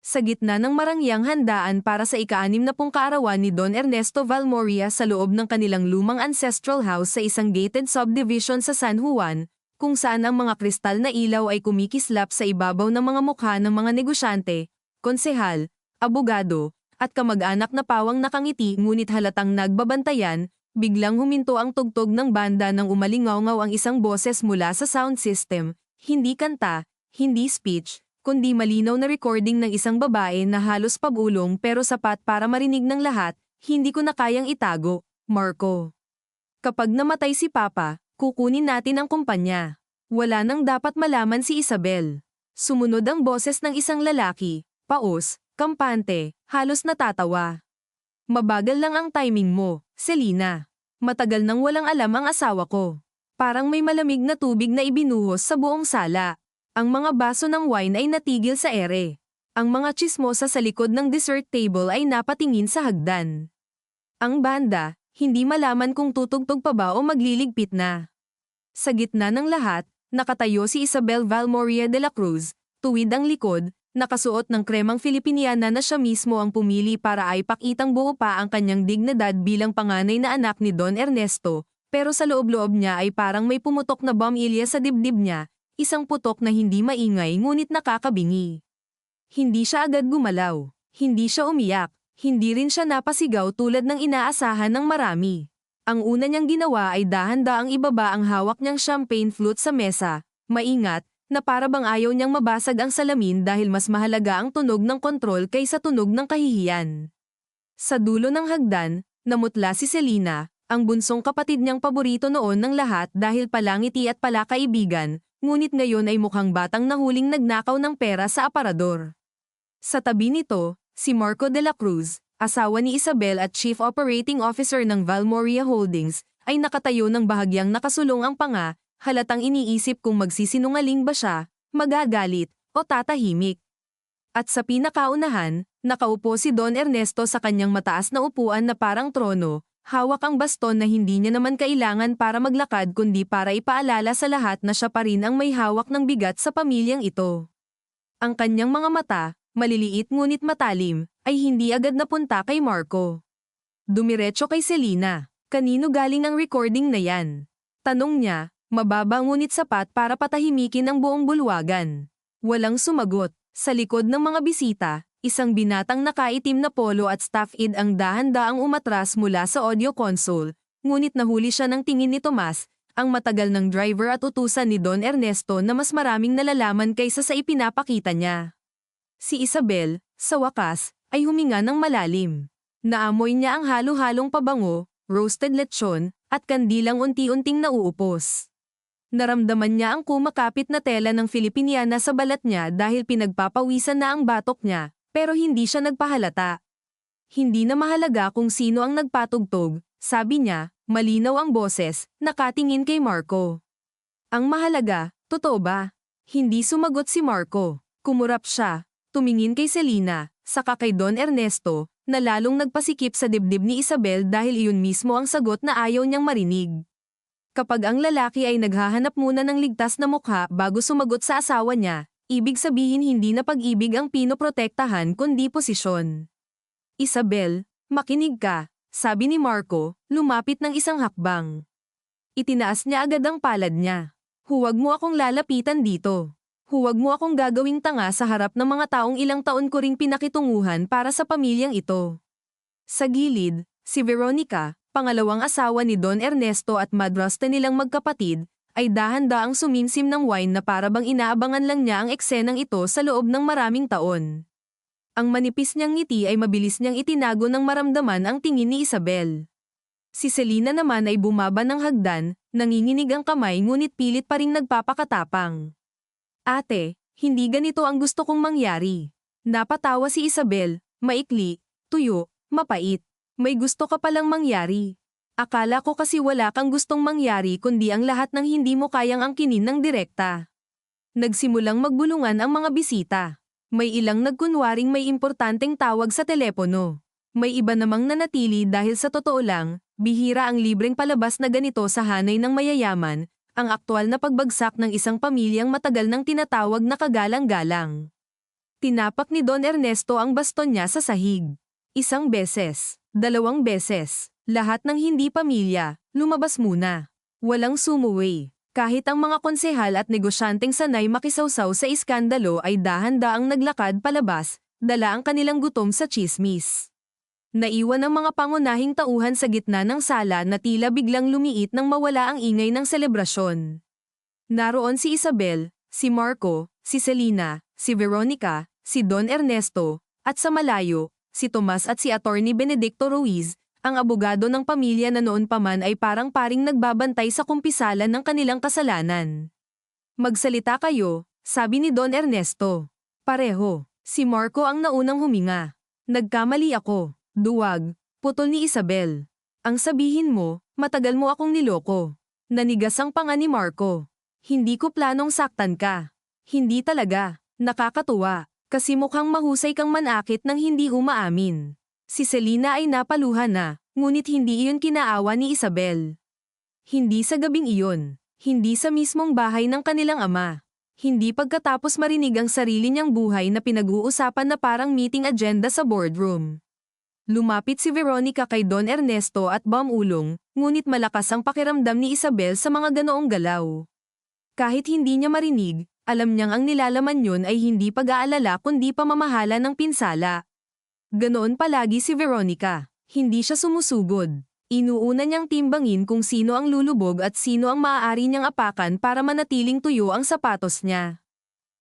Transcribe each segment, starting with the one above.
Sa gitna ng marangyang handaan para sa ika-60 kaarawan ni Don Ernesto Valmoria sa loob ng kanilang lumang ancestral house sa isang gated subdivision sa San Juan, kung saan ang mga kristal na ilaw ay kumikislap sa ibabaw ng mga mukha ng mga negosyante, konsehal, abogado, at kamag-anak na pawang nakangiti ngunit halatang nagbabantayan, biglang huminto ang tugtog ng banda nang umalingaw-ngaw ang isang boses mula sa sound system, hindi kanta, hindi speech, kundi malinaw na recording ng isang babae na halos pabulong pero sapat para marinig ng lahat, hindi ko na kayang itago, Marco. Kapag namatay si Papa, kukunin natin ang kumpanya. Wala nang dapat malaman si Isabel. Sumunod ang boses ng isang lalaki, paos, kampante, halos natatawa. Mabagal lang ang timing mo, Selena. Matagal nang walang alam ang asawa ko. Parang may malamig na tubig na ibinuhos sa buong sala. Ang mga baso ng wine ay natigil sa ere. Ang mga tsismosa sa likod ng dessert table ay napatingin sa hagdan. Ang banda, hindi malaman kung tutugtog pa ba o magliligpit na. Sa gitna ng lahat, nakatayo si Isabel Valmoria de la Cruz, tuwid ang likod, nakasuot ng kremang Filipiniana na siya mismo ang pumili para ay pakitang buo pa ang kanyang dignidad bilang panganay na anak ni Don Ernesto, pero sa loob-loob niya ay parang may pumutok na bombilya sa dibdib niya. Isang putok na hindi maingay ngunit nakakabingi. Hindi siya agad gumalaw, hindi siya umiyak, hindi rin siya napasigaw tulad ng inaasahan ng marami. Ang una niyang ginawa ay dahan-daang ibaba ang hawak niyang champagne flute sa mesa, maingat, na para bang ayaw niyang mabasag ang salamin dahil mas mahalaga ang tunog ng kontrol kaysa tunog ng kahihiyan. Sa dulo ng hagdan, namutla si Selena, ang bunsong kapatid niyang paborito noon ng lahat dahil palangiti at palakaibigan, ngunit ngayon ay mukhang batang nahuling nagnakaw ng pera sa aparador. Sa tabi nito, si Marco de la Cruz, asawa ni Isabel at Chief Operating Officer ng Valmoria Holdings, ay nakatayo ng bahagyang nakasulong ang panga, halatang iniisip kung magsisinungaling ba siya, magagalit, o tatahimik. At sa pinakaunahan, nakaupo si Don Ernesto sa kanyang mataas na upuan na parang trono, hawak ang baston na hindi niya naman kailangan para maglakad kundi para ipaalala sa lahat na siya pa rin ang may hawak ng bigat sa pamilyang ito. Ang kanyang mga mata, maliliit ngunit matalim, ay hindi agad napunta kay Marco. Dumiretso kay Selena. Kanino galing ang recording na yan? Tanong niya, mababa ngunit sapat para patahimikin ang buong bulwagan. Walang sumagot. Sa likod ng mga bisita, isang binatang nakaitim na polo at staff-id ang dahan-daang umatras mula sa audio console, ngunit nahuli siya ng tingin ni Tomas, ang matagal ng driver at utusan ni Don Ernesto na mas maraming nalalaman kaysa sa ipinapakita niya. Si Isabel, sa wakas, ay huminga ng malalim. Naamoy niya ang halo-halong pabango, roasted lechon, at kandilang unti-unting nauupos. Naramdaman niya ang kumakapit na tela ng Filipiniana sa balat niya dahil pinagpapawisan na ang batok niya, pero hindi siya nagpahalata. Hindi na mahalaga kung sino ang nagpatugtog, sabi niya, malinaw ang boses, nakatingin kay Marco. Ang mahalaga, totoo ba? Hindi sumagot si Marco. Kumurap siya, tumingin kay Selena, saka kay Don Ernesto, na lalong nagpasikip sa dibdib ni Isabel dahil iyon mismo ang sagot na ayaw niyang marinig. Kapag ang lalaki ay naghahanap muna ng ligtas na mukha bago sumagot sa asawa niya, ibig sabihin hindi na pag-ibig ang pinoprotektahan kundi posisyon. Isabel, makinig ka, sabi ni Marco, lumapit ng isang hakbang. Itinaas niya agad ang palad niya. Huwag mo akong lalapitan dito. Huwag mo akong gagawing tanga sa harap ng mga taong ilang taon ko ring pinakitunguhan para sa pamilyang ito. Sa gilid, si Veronica, pangalawang asawa ni Don Ernesto at madrasta nilang magkapatid, ay dahan-daang sumimsim ng wine na para bang inaabangan lang niya ang eksenang ito sa loob ng maraming taon. Ang manipis niyang ngiti ay mabilis niyang itinago ng maramdaman ang tingin ni Isabel. Si Selena naman ay bumaba ng hagdan, nanginginig ang kamay ngunit pilit pa ring nagpapakatapang. Ate, hindi ganito ang gusto kong mangyari. Napatawa si Isabel, maikli, tuyo, mapait. May gusto ka palang mangyari. Akala ko kasi wala kang gustong mangyari kundi ang lahat ng hindi mo kayang angkinin ng direkta. Nagsimulang magbulungan ang mga bisita. May ilang nagkunwaring may importanteng tawag sa telepono. May iba namang nanatili dahil sa totoo lang, bihira ang libreng palabas na ganito sa hanay ng mayayaman, ang aktwal na pagbagsak ng isang pamilyang matagal nang tinatawag na kagalang-galang. Tinapak ni Don Ernesto ang baston niya sa sahig. 1 beses, 2 beses, lahat ng hindi pamilya, lumabas muna. Walang sumuway. Kahit ang mga konsehal at negosyanteng sanay makisawsaw sa iskandalo ay dahan-daang naglakad palabas, dala ang kanilang gutom sa tsismis. Naiwan ang mga pangunahing tauhan sa gitna ng sala na tila biglang lumiit nang mawala ang ingay ng selebrasyon. Naroon si Isabel, si Marco, si Selena, si Veronica, si Don Ernesto, at sa malayo, si Tomas at si Attorney Benedicto Ruiz, ang abogado ng pamilya na noon pa man ay parang paring nagbabantay sa kumpisalan ng kanilang kasalanan. Magsalita kayo, sabi ni Don Ernesto. Pareho, si Marco ang naunang huminga. Nagkamali ako, duwag, putol ni Isabel. Ang sabihin mo, matagal mo akong niloko. Nanigas ang panga ni Marco. Hindi ko planong saktan ka. Hindi talaga, nakakatuwa, kasi mukhang mahusay kang manakit nang hindi umaamin. Si Selena ay napaluhan na, ngunit hindi iyon kinaawa ni Isabel. Hindi sa gabing iyon, hindi sa mismong bahay ng kanilang ama. Hindi pagkatapos marinig ang sarili niyang buhay na pinag-uusapan na parang meeting agenda sa boardroom. Lumapit si Veronica kay Don Ernesto at bumulong, ngunit malakas ang pakiramdam ni Isabel sa mga ganoong galaw. Kahit hindi niya marinig, alam niyang ang nilalaman yun ay hindi pag-aalala kundi pamamahala ng pinsala. Ganoon palagi si Veronica, hindi siya sumusugod. Inuuna niyang timbangin kung sino ang lulubog at sino ang maaari niyang apakan para manatiling tuyo ang sapatos niya.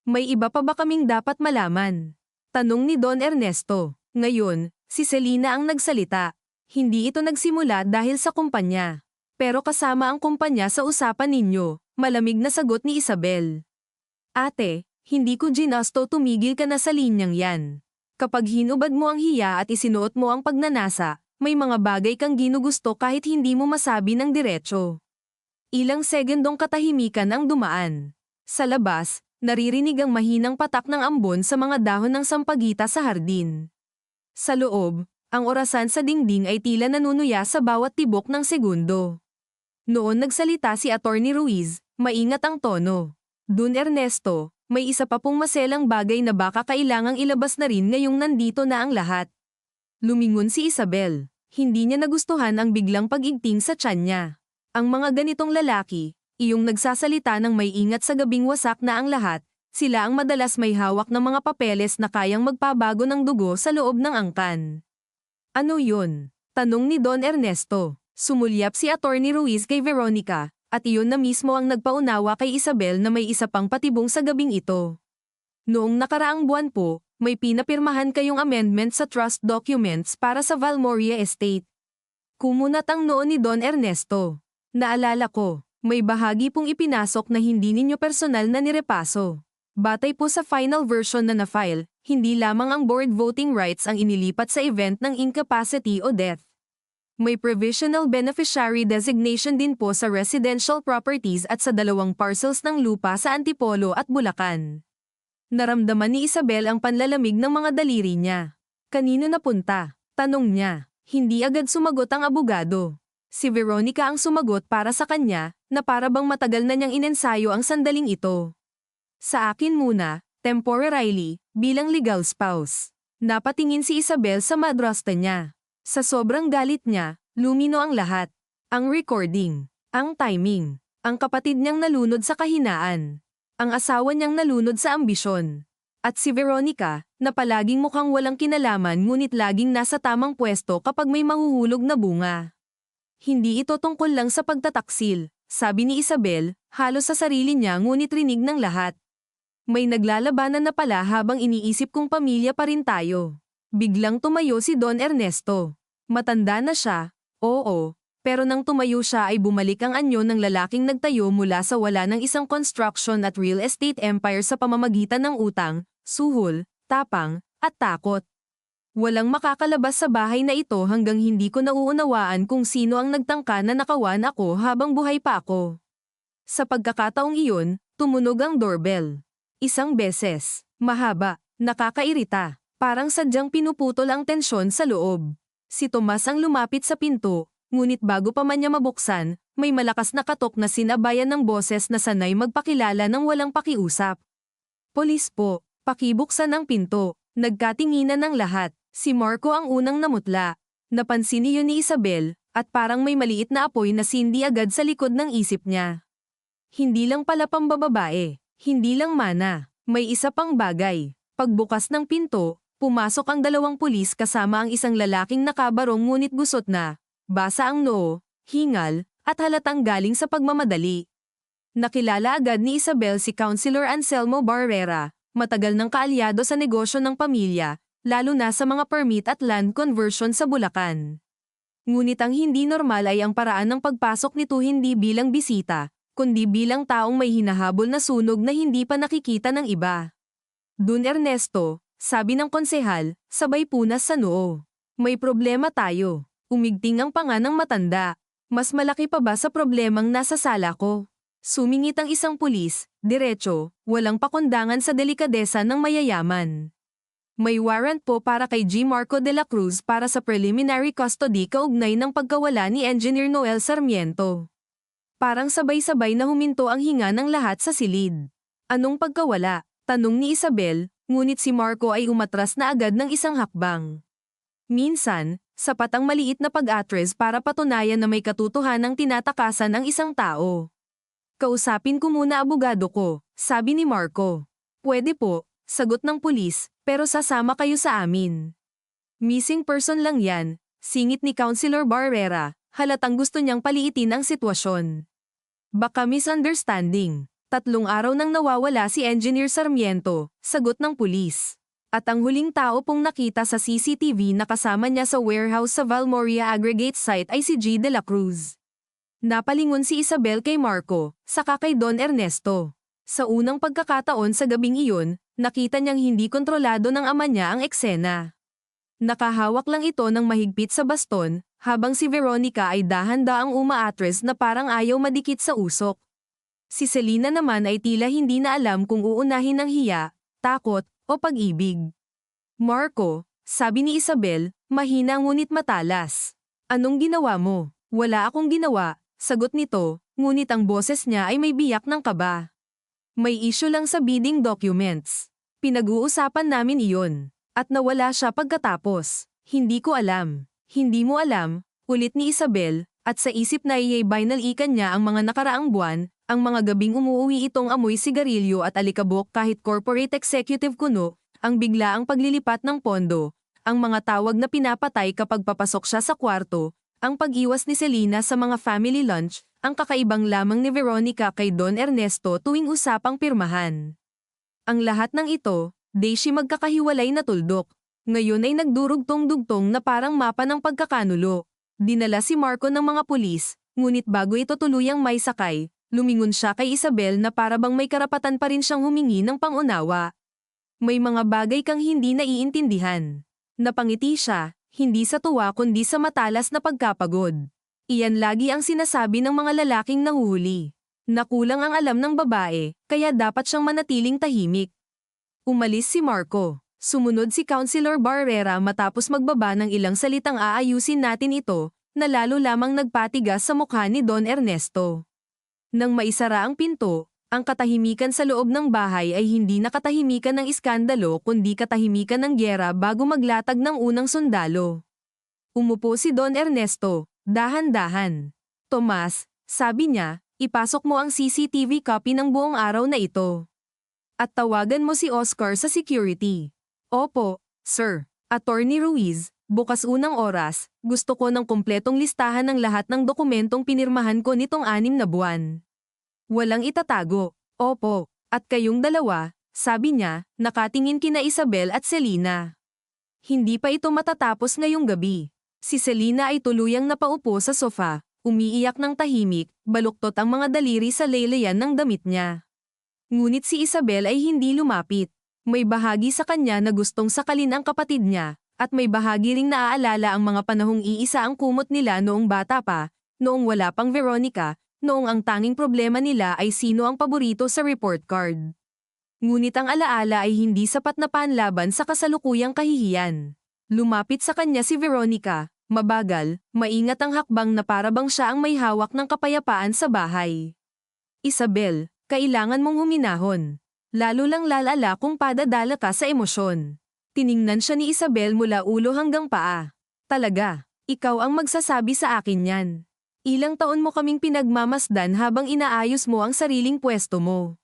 May iba pa ba kaming dapat malaman? Tanong ni Don Ernesto. Ngayon, si Selena ang nagsalita. Hindi ito nagsimula dahil sa kumpanya. Pero kasama ang kumpanya sa usapan ninyo, malamig na sagot ni Isabel. Ate, hindi ko ginusto tumigil ka na sa linyang yan. Kapag hinubad mo ang hiya at isinuot mo ang pagnanasa, may mga bagay kang ginugusto kahit hindi mo masabi ng diretso. Ilang segundong katahimikan ang dumaan. Sa labas, naririnig ang mahinang patak ng ambon sa mga dahon ng sampagita sa hardin. Sa loob, ang orasan sa dingding ay tila nanunuya sa bawat tibok ng segundo. Noon nagsalita si Attorney Ruiz, maingat ang tono. Don Ernesto, may isa pa pong maselang bagay na baka kailangang ilabas na rin ngayong nandito na ang lahat. Lumingon si Isabel. Hindi niya nagustuhan ang biglang pag-igting sa tiyan niya. Ang mga ganitong lalaki, iyong nagsasalita ng may ingat sa gabing wasak na ang lahat, sila ang madalas may hawak ng mga papeles na kayang magpabago ng dugo sa loob ng angkan. Ano yun? Tanong ni Don Ernesto. Sumulyap si Attorney Ruiz kay Veronica. At iyon na mismo ang nagpaunawa kay Isabel na may isa pang patibong sa gabing ito. Noong nakaraang buwan po, may pinapirmahan kayong amendment sa trust documents para sa Valmoria Estate. Kumunat ang noo ni Don Ernesto. Naalala ko, may bahagi pong ipinasok na hindi ninyo personal na nirepaso. Batay po sa final version na na-file, hindi lamang ang board voting rights ang inilipat sa event ng incapacity o death. May provisional beneficiary designation din po sa residential properties at sa 2 parcels ng lupa sa Antipolo at Bulacan. Naramdaman ni Isabel ang panlalamig ng mga daliri niya. Kanino napunta? Tanong niya. Hindi agad sumagot ang abogado. Si Veronica ang sumagot para sa kanya, na para bang matagal na niyang inensayo ang sandaling ito. Sa akin muna, temporarily, bilang legal spouse. Napatingin si Isabel sa madrasta niya. Sa sobrang galit niya, lumino ang lahat. Ang recording, ang timing, ang kapatid niyang nalunod sa kahinaan, ang asawa niyang nalunod sa ambisyon. At si Veronica, na palaging mukhang walang kinalaman ngunit laging nasa tamang pwesto kapag may mahuhulog na bunga. Hindi ito tungkol lang sa pagtataksil, sabi ni Isabel, halos sa sarili niya ngunit rinig ng lahat. May naglalabanan na pala habang iniisip kong pamilya pa rin tayo. Biglang tumayo si Don Ernesto. Matanda na siya, oo, pero nang tumayo siya ay bumalik ang anyo ng lalaking nagtayo mula sa wala ng isang construction at real estate empire sa pamamagitan ng utang, suhol, tapang, at takot. Walang makakalabas sa bahay na ito hanggang hindi ko nauunawaan kung sino ang nagtangka na nakawan ako habang buhay pa ako. Sa pagkakataong iyon, tumunog ang doorbell. 1 beses, mahaba, nakakairita. Parang sadyang pinuputol ang tensyon sa loob. Si Tomas ang lumapit sa pinto, ngunit bago pa man niya mabuksan, may malakas na katok na sinabayan ng boses na sanay magpakilala ng walang pakiusap. Polis po, Pakibuksan ang pinto. Nagkatinginan ng lahat. Si Marco ang unang namutla. Napansin niyo ni Isabel, at parang may maliit na apoy na sindi agad sa likod ng isip niya. Hindi lang pala pambababae. Hindi lang mana. May isa pang bagay. Pagbukas ng pinto, pumasok ang dalawang pulis kasama ang isang lalaking nakabarong ngunit gusot na. Basa ang noo, hingal, at halatang galing sa pagmamadali. Nakilala agad ni Isabel si Councilor Anselmo Barrera, matagal ng kaalyado sa negosyo ng pamilya, lalo na sa mga permit at land conversion sa Bulacan. Ngunit ang hindi normal ay ang paraan ng pagpasok nito hindi bilang bisita, kundi bilang taong may hinahabol na sunog na hindi pa nakikita ng iba. Don Ernesto, sabi ng konsehal, sabay punas sa noo. May problema tayo. Umigting ang panga ng matanda. Mas malaki pa ba sa problemang nasa sala ko? Sumingit ang isang pulis, diretso, walang pakundangan sa delikadesa ng mayayaman. May warrant po para kay G. Marco de la Cruz para sa preliminary custody kaugnay ng pagkawala ni Engineer Noel Sarmiento. Parang sabay-sabay na huminto ang hinga ng lahat sa silid. Anong pagkawala? Tanong ni Isabel, ngunit si Marco ay umatras na agad ng isang hakbang. Minsan, sapat ang maliit na pag-atres para patunayan na may katotohanang tinatakasan ang isang tao. Kausapin ko muna abogado ko, sabi ni Marco. Pwede po, sagot ng pulis, pero sasama kayo sa amin. Missing person lang yan, singit ni Councilor Barrera, halatang gusto niyang paliitin ang sitwasyon. Baka misunderstanding. 3 araw nang nawawala si Engineer Sarmiento, sagot ng pulis. At ang huling tao pong nakita sa CCTV na kasama niya sa warehouse sa Valmoria Aggregate Site ay si G. de la Cruz. Napalingon si Isabel kay Marco, saka kay Don Ernesto. Sa unang pagkakataon sa gabing iyon, nakita niyang hindi kontrolado ng ama niya ang eksena. Nakahawak lang ito ng mahigpit sa baston, habang si Veronica ay dahan-daang umaatres na parang ayaw madikit sa usok. Si Selena naman ay tila hindi na alam kung uunahin ang hiya, takot, o pag-ibig. Marco, sabi ni Isabel, mahina ngunit matalas. Anong ginawa mo? Wala akong ginawa, sagot nito, ngunit ang boses niya ay may biyak ng kaba. May issue lang sa bidding documents. Pinag-uusapan namin iyon. At nawala siya pagkatapos. Hindi ko alam. Hindi mo alam, ulit ni Isabel, at sa isip na iyay binalikan niya ang mga nakaraang buwan, ang mga gabing umuuwi itong amoy sigarilyo at alikabok kahit corporate executive kuno, ang biglaang paglilipat ng pondo, ang mga tawag na pinapatay kapag papasok siya sa kwarto, ang pag-iwas ni Selena sa mga family lunch, ang kakaibang lamang ni Veronica kay Don Ernesto tuwing usapang pirmahan. Ang lahat ng ito, Daisy magkakahiwalay na tuldok. Ngayon ay nagdurugtong-dugtong na parang mapa ng pagkakanulo. Dinala si Marco ng mga pulis, ngunit bago ito tuluyang may sakay, lumingon siya kay Isabel na parabang may karapatan pa rin siyang humingi ng pangunawa. May mga bagay kang hindi naiintindihan. Napangiti siya, hindi sa tuwa kundi sa matalas na pagkapagod. Iyan lagi ang sinasabi ng mga lalaking nahuhuli. Nakulang ang alam ng babae, kaya dapat siyang manatiling tahimik. Umalis si Marco. Sumunod si Councilor Barrera matapos magbaba ng ilang salitang aayusin natin ito, na lalo lamang nagpatigas sa mukha ni Don Ernesto. Nang maisara ang pinto, ang katahimikan sa loob ng bahay ay hindi na katahimikan ng iskandalo kundi katahimikan ng gyera bago maglatag ng unang sundalo. Umupo si Don Ernesto, dahan-dahan. Tomas, sabi niya, ipasok mo ang CCTV copy ng buong araw na ito. At tawagan mo si Oscar sa security. Opo, sir. Attorney Ruiz, bukas unang oras, gusto ko ng kumpletong listahan ng lahat ng dokumentong pinirmahan ko nitong 6 na buwan. Walang itatago. Opo. At kayong dalawa, sabi niya, nakatingin kina Isabel at Selena. Hindi pa ito matatapos ngayong gabi. Si Selena ay tuluyang napaupo sa sofa, umiiyak ng tahimik, baluktot ang mga daliri sa laylayan ng damit niya. Ngunit si Isabel ay hindi lumapit. May bahagi sa kanya na gustong sakalin ang kapatid niya, at may bahagi ring naaalala ang mga panahong iisa ang kumot nila noong bata pa, noong wala pang Veronica, noong ang tanging problema nila ay sino ang paborito sa report card. Ngunit ang alaala ay hindi sapat na panlaban sa kasalukuyang kahihiyan. Lumapit sa kanya si Veronica, mabagal, maingat ang hakbang na parabang siya ang may hawak ng kapayapaan sa bahay. Isabel, kailangan mong huminahon. Lalo lang lalala kung padadala ka sa emosyon. Tiningnan siya ni Isabel mula ulo hanggang paa. Talaga, ikaw ang magsasabi sa akin yan. Ilang taon mo kaming pinagmamasdan habang inaayos mo ang sariling pwesto mo.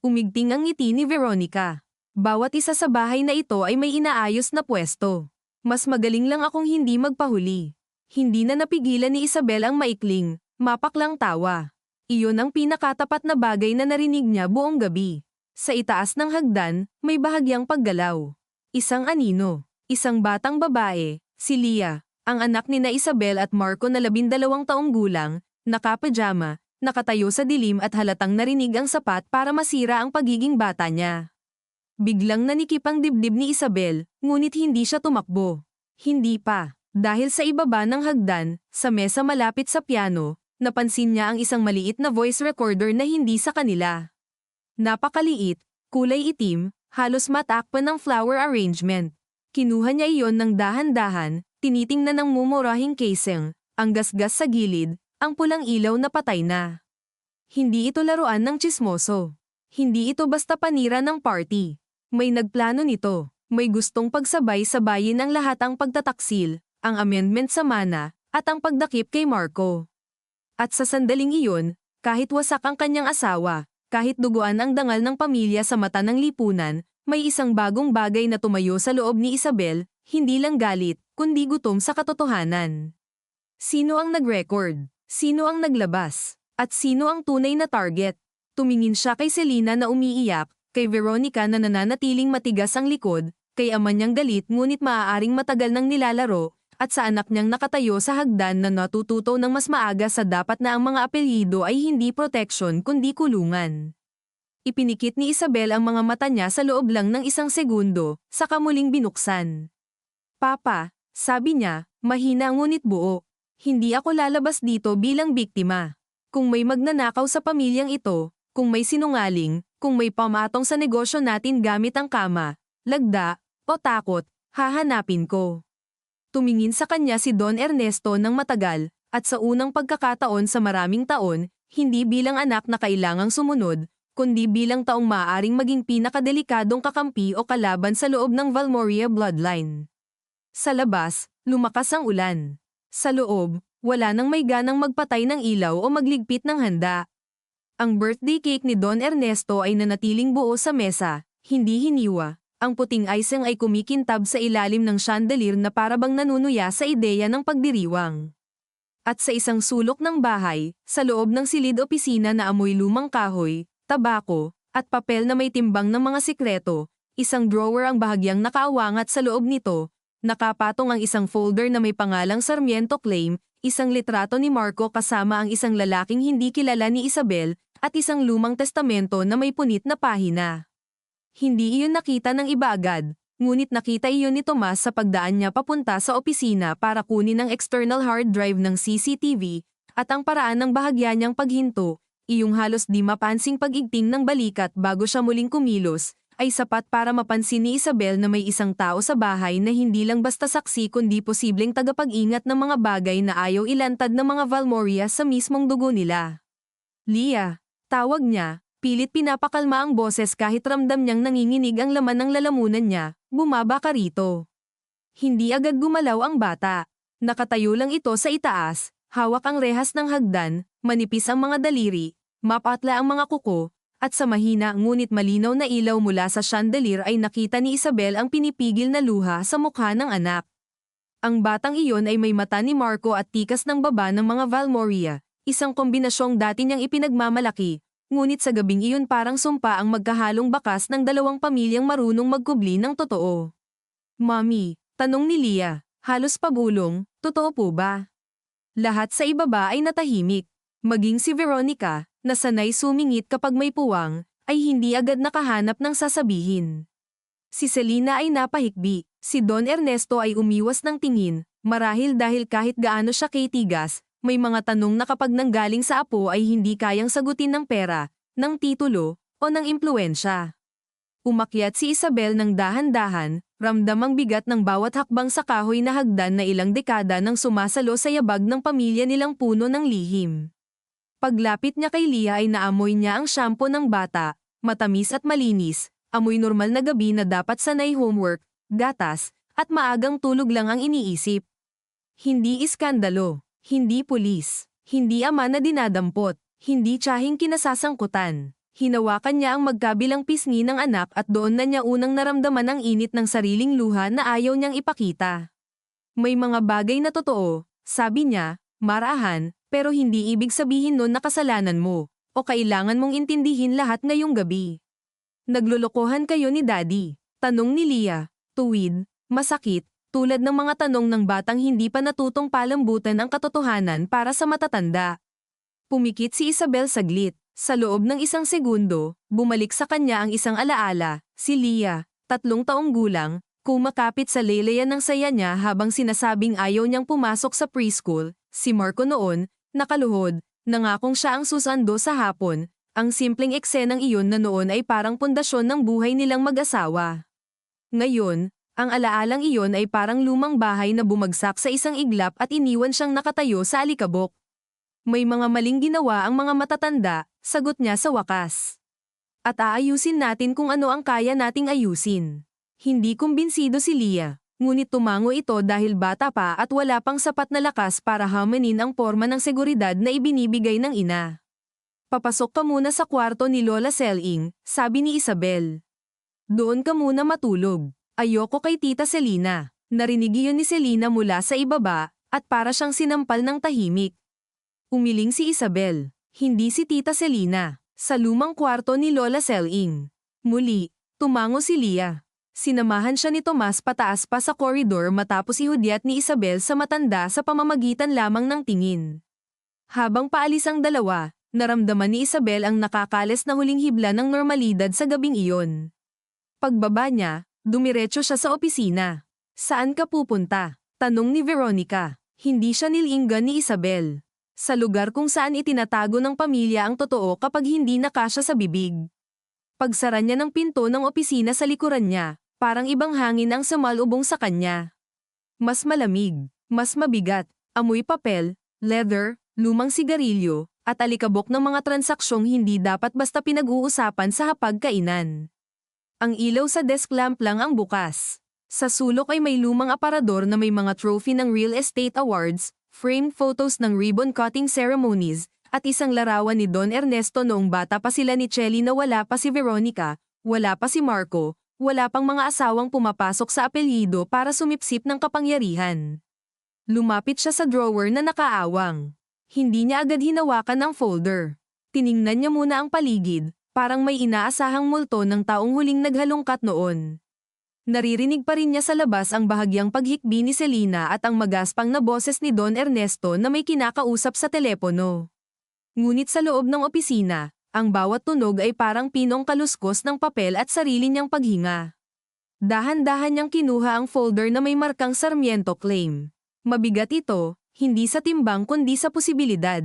Umigting ang ngiti ni Veronica. Bawat isa sa bahay na ito ay may inaayos na pwesto. Mas magaling lang akong hindi magpahuli. Hindi na napigilan ni Isabel ang maikling, mapaklang tawa. Iyon ang pinakatapat na bagay na narinig niya buong gabi. Sa itaas ng hagdan, may bahagyang paggalaw. Isang anino, isang batang babae, si Leah, ang anak ni na Isabel at Marco na 12 taong gulang, nakapajama, nakatayo sa dilim at halatang narinig ang sapat para masira ang pagiging bata niya. Biglang nanikip ang dibdib ni Isabel, ngunit hindi siya tumakbo. Hindi pa. Dahil sa ibaba ng hagdan, sa mesa malapit sa piano, napansin niya ang isang maliit na voice recorder na hindi sa kanila. Napakaliit, kulay itim, halos matakpan ng flower arrangement. Kinuha niya iyon ng dahan-dahan, tinitingnan ng mumurahing casing, ang gasgas sa gilid, ang pulang ilaw na patay na. Hindi ito laruan ng tsismoso. Hindi ito basta panira ng party. May nagplano nito. May gustong pagsabay-sabayin ang lahat ang pagtataksil, ang amendment sa mana, at ang pagdakip kay Marco. At sa sandaling iyon, kahit wasak ang kanyang asawa, kahit duguan ang dangal ng pamilya sa mata ng lipunan, may isang bagong bagay na tumayo sa loob ni Isabel, hindi lang galit, kundi gutom sa katotohanan. Sino ang nag-record? Sino ang naglabas? At sino ang tunay na target? Tumingin siya kay Selena na umiiyak, kay Veronica na nananatiling matigas ang likod, kay ama niyang galit ngunit maaaring matagal nang nilalaro, at sa anak niyang nakatayo sa hagdan na natututo ng mas maaga sa dapat na ang mga apelyido ay hindi protection kundi kulungan. Ipinikit ni Isabel ang mga mata niya sa loob lang ng isang segundo, saka muling binuksan. Papa, sabi niya, mahina ngunit buo. Hindi ako lalabas dito bilang biktima. Kung may magnanakaw sa pamilyang ito, kung may sinungaling, kung may pamatong sa negosyo natin gamit ang kama, lagda, o takot, hahanapin ko. Tumingin sa kanya si Don Ernesto ng matagal, at sa unang pagkakataon sa maraming taon, hindi bilang anak na kailangang sumunod, kundi bilang taong maaaring maging pinakadelikadong kakampi o kalaban sa loob ng Valmoria bloodline. Sa labas, lumakas ang ulan. Sa loob, wala nang may ganang magpatay ng ilaw o magligpit ng handa. Ang birthday cake ni Don Ernesto ay nanatiling buo sa mesa, hindi hiniwa. Ang puting icing ay kumikintab sa ilalim ng chandelier na parabang nanunuya sa ideya ng pagdiriwang. At sa isang sulok ng bahay, sa loob ng silid opisina na amoy lumang kahoy, tabako, at papel na may timbang ng mga sikreto, isang drawer ang bahagyang nakaawangat sa loob nito, nakapatong ang isang folder na may pangalang Sarmiento Claim, isang litrato ni Marco kasama ang isang lalaking hindi kilala ni Isabel, at isang lumang testamento na may punit na pahina. Hindi iyon nakita ng iba agad, ngunit nakita iyon ni Tomas sa pagdaan niya papunta sa opisina para kunin ang external hard drive ng CCTV, at ang paraan ng bahagya niyang paghinto, iyong halos di mapansing pag-igting ng balikat bago siya muling kumilos, ay sapat para mapansin ni Isabel na may isang tao sa bahay na hindi lang basta saksi kundi posibleng tagapag-ingat ng mga bagay na ayaw ilantad ng mga Valmoria sa mismong dugo nila. Leah, tawag niya, pilit pinapakalma ang boses kahit ramdam niyang nanginginig ang laman ng lalamunan niya, bumaba ka rito. Hindi agad gumalaw ang bata. Nakatayo lang ito sa itaas, hawak ang rehas ng hagdan, manipis ang mga daliri, mapatla ang mga kuko, at sa mahina ngunit malinaw na ilaw mula sa chandelier ay nakita ni Isabel ang pinipigil na luha sa mukha ng anak. Ang batang iyon ay may mata ni Marco at tikas ng baba ng mga Valmoria, isang kombinasyong dati niyang ipinagmamalaki, ngunit sa gabing iyon parang sumpa ang magkahalong bakas ng dalawang pamilyang marunong magkubli ng totoo. Mommy, tanong ni Leah, halos pabulong, totoo po ba? Lahat sa ibaba ay natahimik. Maging si Veronica, na sanay sumingit kapag may puwang, ay hindi agad nakahanap ng sasabihin. Si Selena ay napahikbi, si Don Ernesto ay umiwas ng tingin, marahil dahil kahit gaano siya kitigas, may mga tanong na kapag nanggaling sa apo ay hindi kayang sagutin ng pera, ng titulo, o ng impluensya. Umakyat si Isabel ng dahan-dahan, ramdam ang bigat ng bawat hakbang sa kahoy na hagdan na ilang dekada nang sumasalo sa yabag ng pamilya nilang puno ng lihim. Paglapit niya kay Leah ay naamoy niya ang shampoo ng bata, Matamis at malinis, amoy normal na gabi na dapat sanay homework, gatas, at maagang tulog lang ang iniisip. Hindi iskandalo, hindi pulis, hindi ama na dinadampot, hindi tiyahing kinasasangkutan. Hinawakan niya ang magkabilang pisngi ng anak at doon na niya unang naramdaman ang init ng sariling luha na ayaw niyang ipakita. May mga bagay na totoo, sabi niya, marahan, pero hindi ibig sabihin nun na kasalanan mo, o kailangan mong intindihin lahat ngayong gabi. Naglolokohan kayo ni Daddy? Tanong ni Leah, tuwid, masakit, tulad ng mga tanong ng batang hindi pa natutong palambutan ang katotohanan para sa matatanda. Pumikit si Isabel saglit. Sa loob ng isang segundo, bumalik sa kanya ang isang alaala, si Leah, 3 taong gulang, kumakapit sa leleyan ng saya niya habang sinasabing ayaw niyang pumasok sa preschool, si Marco noon, nakaluhod, nangakong siya ang susando sa hapon, ang simpleng eksenang iyon na noon ay parang pundasyon ng buhay nilang mag-asawa. Ngayon, ang alaalang iyon ay parang lumang bahay na bumagsak sa isang iglap at iniwan siyang nakatayo sa alikabok. May mga maling ginawa ang mga matatanda, sagot niya sa wakas. At aayusin natin kung ano ang kaya nating ayusin. Hindi kumbinsido si Leah, ngunit tumango ito dahil bata pa at wala pang sapat na lakas para hamanin ang porma ng seguridad na ibinibigay ng ina. Papasok ka muna sa kwarto ni Lola Selling, sabi ni Isabel. Doon ka muna matulog. Ayoko kay Tita Selina. Narinig iyon ni Selina mula sa ibaba, at para siyang sinampal ng tahimik. Umiling si Isabel, hindi si Tita Selina, sa lumang kwarto ni Lola Selling. Muli, tumango si Leah. Sinamahan siya ni Tomas pataas pa sa koridor matapos ihudyat ni Isabel sa matanda sa pamamagitan lamang ng tingin. Habang paalis ang dalawa, naramdaman ni Isabel ang nakakales na huling hibla ng normalidad sa gabing iyon. Pagbaba niya, dumiretso siya sa opisina. Saan ka pupunta? Tanong ni Veronica. Hindi siya nilinggan ni Isabel. Sa lugar kung saan itinatago ng pamilya ang totoo kapag hindi nakasya sa bibig. Pagsara niya ng pinto ng opisina sa likuran niya, parang ibang hangin ang sumalubong sa kanya. Mas malamig, mas mabigat, amoy papel, leather, lumang sigarilyo, at alikabok ng mga transaksyong hindi dapat basta pinag-uusapan sa hapagkainan. Ang ilaw sa desk lamp lang ang bukas. Sa sulok ay may lumang aparador na may mga trophy ng real estate awards, framed photos ng ribbon-cutting ceremonies, at isang larawan ni Don Ernesto noong bata pa sila ni Chelly na wala pa si Veronica, wala pa si Marco, wala pang mga asawang pumapasok sa apelyido para sumipsip ng kapangyarihan. Lumapit siya sa drawer na nakaawang. Hindi niya agad hinawakan ang folder. Tiningnan niya muna ang paligid, parang may inaasahang multo ng taong huling naghalongkat noon. Naririnig pa rin niya sa labas ang bahagyang paghikbi ni Selina at ang magaspang na boses ni Don Ernesto na may kinakausap sa telepono. Ngunit sa loob ng opisina, ang bawat tunog ay parang pinong kaluskos ng papel at sarili niyang paghinga. Dahan-dahan niyang kinuha ang folder na may markang Sarmiento Claim. Mabigat ito, hindi sa timbang kundi sa posibilidad.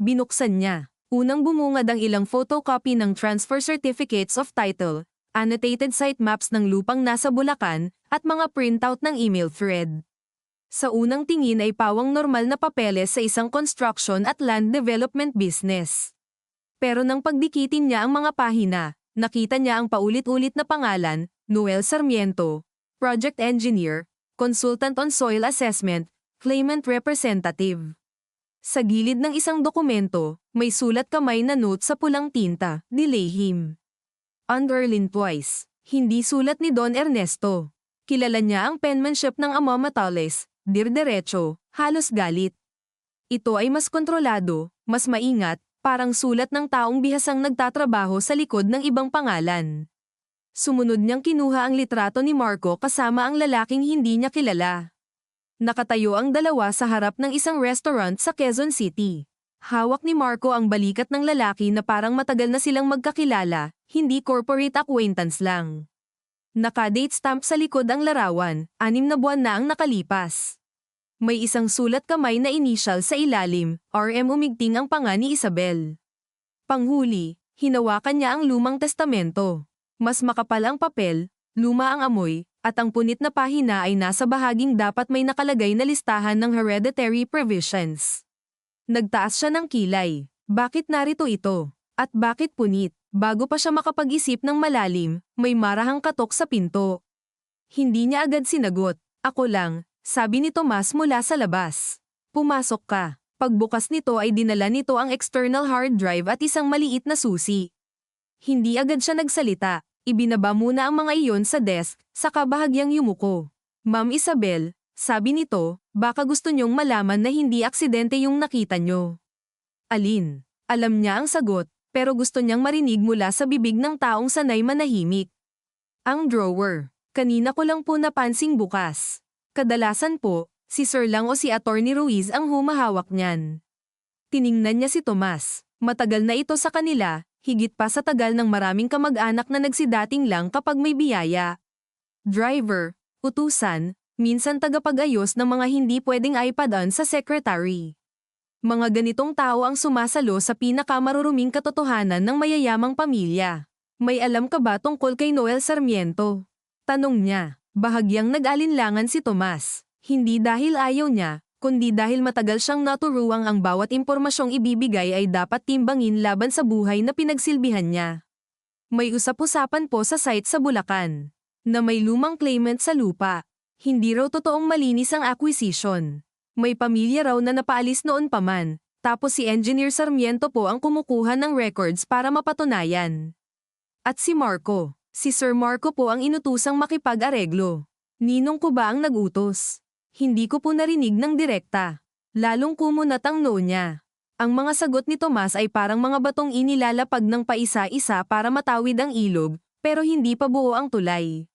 Binuksan niya. Unang bumungad ang ilang photocopy ng transfer certificates of title, annotated site maps ng lupang nasa Bulacan, at mga printout ng email thread. Sa unang tingin ay pawang normal na papeles sa isang construction at land development business. Pero nang pagdikitin niya ang mga pahina, nakita niya ang paulit-ulit na pangalan, Noel Sarmiento, Project Engineer, Consultant on Soil Assessment, Claimant Representative. Sa gilid ng isang dokumento, may sulat kamay na note sa pulang tinta, delay him. Underlined twice. Hindi sulat ni Don Ernesto. Kilala niya ang penmanship ng ama Matales, dir-derecho, halos galit. Ito ay mas kontrolado, mas maingat, parang sulat ng taong bihasang nagtatrabaho sa likod ng ibang pangalan. Sumunod niyang kinuha ang litrato ni Marco kasama ang lalaking hindi niya kilala. Nakatayo ang dalawa sa harap ng isang restaurant sa Quezon City. Hawak ni Marco ang balikat ng lalaki na parang matagal na silang magkakilala, hindi corporate acquaintance lang. Naka-date stamp sa likod ang larawan, 6 na buwan na ang nakalipas. May isang sulat kamay na initial sa ilalim, RM. Umigting ang panga ni Isabel. Panghuli, hinawakan niya ang lumang testamento. Mas makapal ang papel, luma ang amoy, at ang punit na pahina ay nasa bahaging dapat may nakalagay na listahan ng hereditary provisions. Nagtaas siya ng kilay. Bakit narito ito? At bakit punit? Bago pa siya makapag-isip ng malalim, may marahang katok sa pinto. Hindi niya agad sinagot. Ako lang, sabi ni Tomas mula sa labas. Pumasok ka. Pagbukas nito ay dinala nito ang external hard drive at isang maliit na susi. Hindi agad siya nagsalita. Ibinaba muna ang mga iyon sa desk, saka bahagyang yumuko. Ma'am Isabel, sabi nito, baka gusto niyong malaman na hindi aksidente yung nakita niyo. Alin? Alam niya ang sagot, pero gusto niyang marinig mula sa bibig ng taong sanay manahimik. Ang drawer. Kanina ko lang po napansing bukas. Kadalasan po, si Sir lang o si Attorney Ruiz ang humahawak niyan. Tiningnan niya si Tomas. Matagal na ito sa kanila, higit pa sa tagal ng maraming kamag-anak na nagsidating lang kapag may biyaya. Driver, utusan, minsan tagapag-ayos ng mga hindi pwedeng iPad on sa secretary. Mga ganitong tao ang sumasalo sa pinakamaruruming katotohanan ng mayayamang pamilya. May alam ka ba tungkol kay Noel Sarmiento? Tanong niya. Bahagyang nag-alinlangan si Tomas. Hindi dahil ayaw niya, kundi dahil matagal siyang naturuang ang bawat impormasyong ibibigay ay dapat timbangin laban sa buhay na pinagsilbihan niya. May usap-usapan po sa site sa Bulacan na may lumang claimant sa lupa. Hindi raw totoong malinis ang acquisition. May pamilya raw na napaalis noon pa man, tapos si Engineer Sarmiento po ang kumukuha ng records para mapatunayan. At si Marco, si Sir Marco po ang inutusang makipag-areglo. Ninong ko ba ang nag-utos? Hindi ko po narinig ng direkta. Lalong kumunat ang noo niya. Ang mga sagot ni Tomas ay parang mga batong inilalapag ng paisa-isa para matawid ang ilog, pero hindi pa buo ang tulay.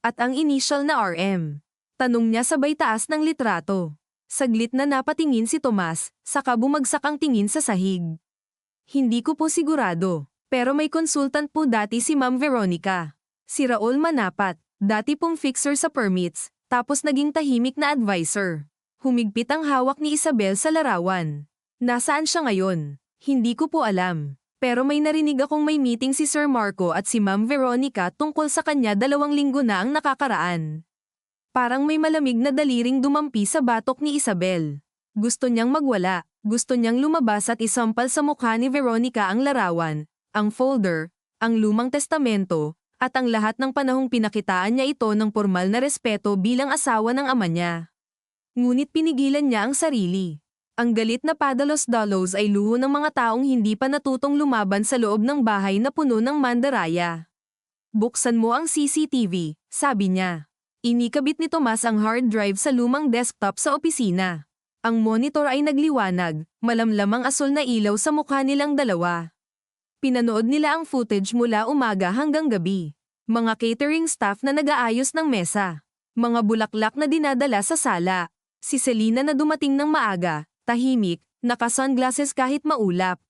At ang initial na RM? Tanong niya sabay taas ng litrato. Saglit na napatingin si Tomas, saka bumagsak ang tingin sa sahig. Hindi ko po sigurado, pero may consultant po dati si Ma'am Veronica. Si Raul Manapat, dati pong fixer sa permits, tapos naging tahimik na advisor. Humigpit ang hawak ni Isabel sa larawan. Nasaan siya ngayon? Hindi ko po alam. Pero may narinig akong may meeting si Sir Marco at si Ma'am Veronica tungkol sa kanya 2 linggo na ang nakakaraan. Parang may malamig na daliring dumampi sa batok ni Isabel. Gusto niyang magwala, gusto niyang lumabas at isampal sa mukha ni Veronica ang larawan, ang folder, ang lumang testamento, at ang lahat ng panahong pinakitaan niya ito ng formal na respeto bilang asawa ng ama niya. Ngunit pinigilan niya ang sarili. Ang galit na padalos-dalos ay luho ng mga taong hindi pa natutong lumaban sa loob ng bahay na puno ng mandaraya. Buksan mo ang CCTV, sabi niya. Inikabit ni Tomas ang hard drive sa lumang desktop sa opisina. Ang monitor ay nagliwanag, malamlam ang asul na ilaw sa mukha nilang dalawa. Pinanood nila ang footage mula umaga hanggang gabi. Mga catering staff na nag-aayos ng mesa. Mga bulaklak na dinadala sa sala. Si Selena na dumating ng maaga, tahimik, naka-sunglasses kahit maulap.